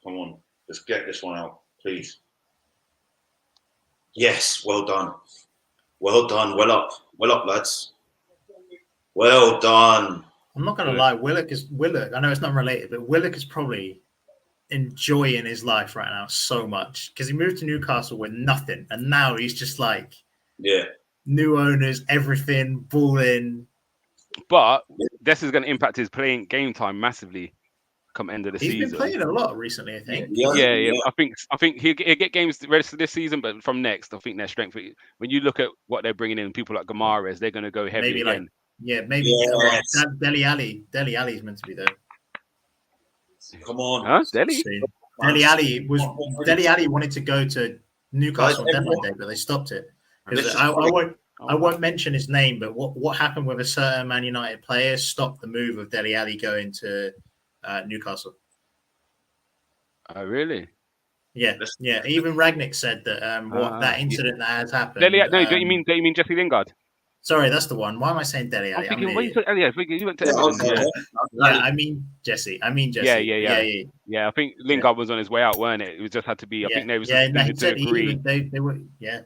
Come on, let's get this one out, please. Yes, well done. Well done. Well up, lads. Well done. I'm not going to lie, Willock, I know it's not related, but Willock is probably enjoying his life right now so much because he moved to Newcastle with nothing, and now he's just like, new owners, everything, balling. But this is going to impact his playing game time massively come end of the season. He's been playing a lot recently, I think. Yeah. I think he'll get games the rest of this season, but from next, I think their strength. When you look at what they're bringing in, people like Gamares, they're going to go heavy again. Dele Alli. Dele Alli's meant to be there. Come on. Huh? Dele Alli wanted to go to Newcastle on deadline day, but they stopped it. Because I won't mention his name, but what happened with a certain Man United player stopped the move of Dele Alli going to Newcastle. Oh, really? Yeah. Even Ragnick said that that incident that has happened. Don't you mean Jesse Lingard? Sorry, that's the one. Why am I saying Dele Alli? You went to Everton. I mean Jesse. Yeah, I think Lingard was on his way out, weren't it? It just had to be. I think they was to agree. They were. Yeah,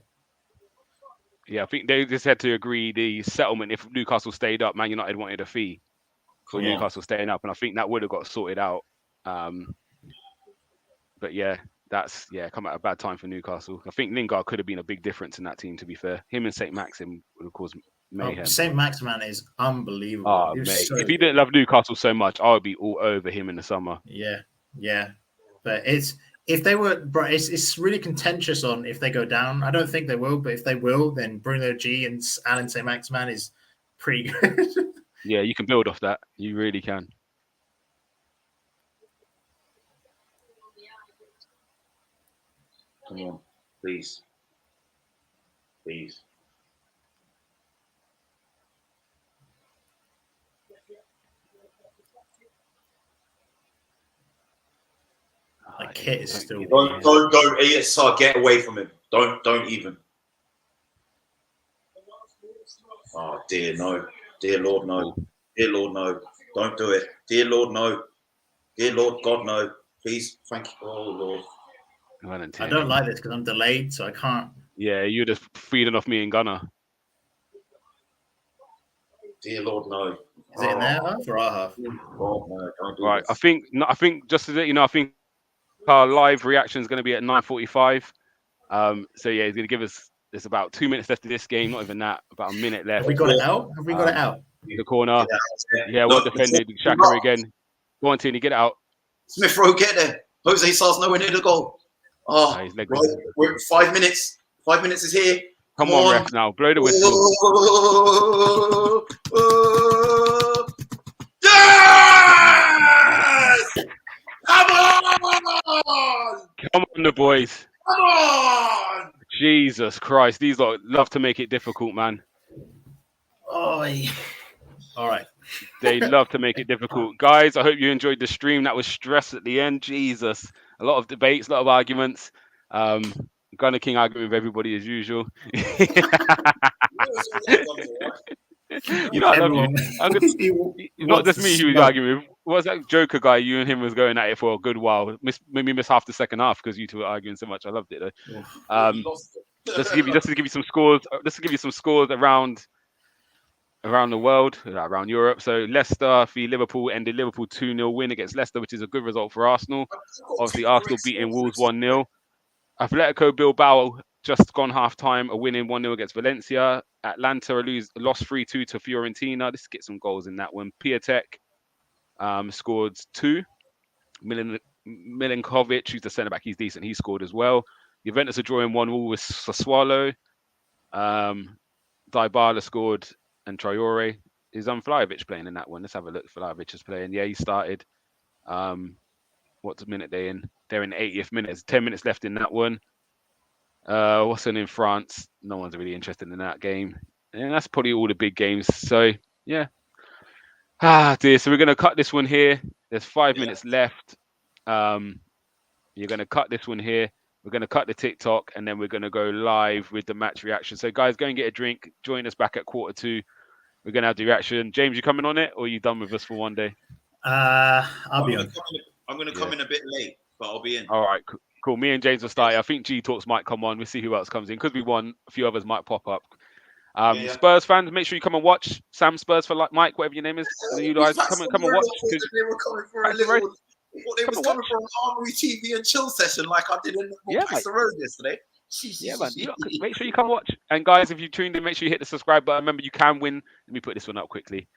I think they just had to agree the settlement. If Newcastle stayed up, Man United wanted a fee for Newcastle staying up, and I think that would have got sorted out. But yeah, that's come at a bad time for Newcastle. I think Lingard could have been a big difference in that team. To be fair, him and Saint Maxim would have caused mayhem. Saint Maximin is unbelievable. Oh, mate. If he didn't love Newcastle so much, I would be all over him in the summer. Yeah. But it's really contentious on if they go down. I don't think they will, but if they will, then Bruno G and Alan Saint Maximin is pretty good. Yeah, you can build off that. You really can. Come on, please. Like Kit is still. Don't ESR, get away from him. Don't even. Oh dear no, dear Lord no, dear Lord no, don't do it, dear Lord no, dear Lord God no, please, thank you, oh Lord. I don't like this because I'm delayed, so I can't. Yeah, you're just feeding off me and Gunner. Dear Lord no. Is it in their half or our half? Oh, no, don't do right, this. I think just so that you know, I think our live reaction is going to be at 9:45. So yeah, he's going to give us. There's about 2 minutes left of this game, not even that. About a minute left. Have we got it out? The corner. Yeah, well defended. Shaka again. Go on, Tini, get it out. Smith Rowe, get there. Jose Sar's nowhere near the goal. Oh, right. We're 5 minutes. 5 minutes is here. Come on, ref, now. Blow the whistle. Yes! Come on! Come on, the boys. Come on! Jesus Christ. These lot love to make it difficult, man. Oi. All right. They love to make it difficult. Guys, I hope you enjoyed the stream. That was stress at the end. Jesus. A lot of debates, a lot of arguments. GunnerKing arguing with everybody as usual. You know, I love you. Not just me who was arguing with. What was that Joker guy? You and him was going at it for a good while. Made me miss half the second half because you two were arguing so much. I loved it though. Just to give you some scores. Just to give you some scores around the world, around Europe. So Leicester v Liverpool ended Liverpool 2-0 win against Leicester, which is a good result for Arsenal. Obviously, Arsenal beating Wolves 1-0. Atletico Bilbao just gone half-time, a win in 1-0 against Valencia. Atlanta lost 3-2 to Fiorentina. Let's get some goals in that one. Piatek scored 2. Milinkovic, who's the centre-back, he's decent. He scored as well. Juventus are drawing 1-1 with Sassuolo. Dybala scored and Traore. Is Vlahovic playing in that one? Let's have a look. Vlahovic is playing. Yeah, he started. What's minute they in? They're in the 80th minute. There's 10 minutes left in that one. What's in France? No one's really interested in that game. And that's probably all the big games. So, yeah. Dear. So we're going to cut this one here. There's 5 minutes left. You're going to cut this one here. We're going to cut the TikTok, and then we're going to go live with the match reaction. So, guys, go and get a drink. Join us back at 1:45. We're going to have the reaction. James, you coming on it, or are you done with us for one day? I'll be on. I'm going to come in a bit late, but I'll be in. All right, cool. Me and James will start. I think G Talks might come on. We'll see who else comes in. Because we won, a few others might pop up. Spurs fans, make sure you come and watch. Sam Spurs for Mike, whatever your name is. You guys come and watch. They were coming for a little... They was coming for an Armoury TV and chill session like I did in the road yesterday. Yeah, man. Make sure you come watch. And guys, if you tuned in, make sure you hit the subscribe button. Remember, you can win. Let me put this one up quickly.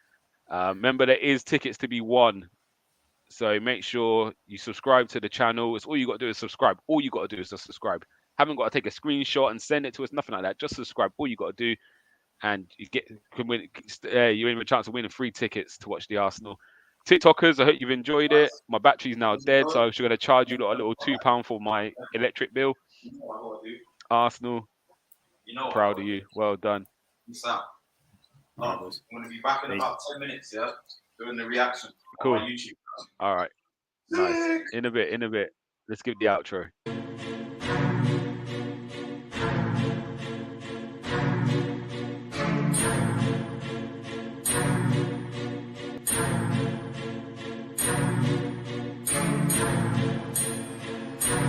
Remember, there is tickets to be won. So make sure you subscribe to the channel. It's all you got to do is subscribe. All you got to do is just subscribe. Haven't got to take a screenshot and send it to us. Nothing like that. Just subscribe. All you got to do, and you can win. You have a chance of winning free tickets to watch the Arsenal. TikTokers, I hope you've enjoyed it. My battery's now dead, so I'm going to charge you a little £2 for my electric bill. Arsenal, proud of you. Well done. I'm going to be back in about 10 minutes, yeah? Doing the reaction cool. on my YouTube. All right. Nice. In a bit. Let's give the outro.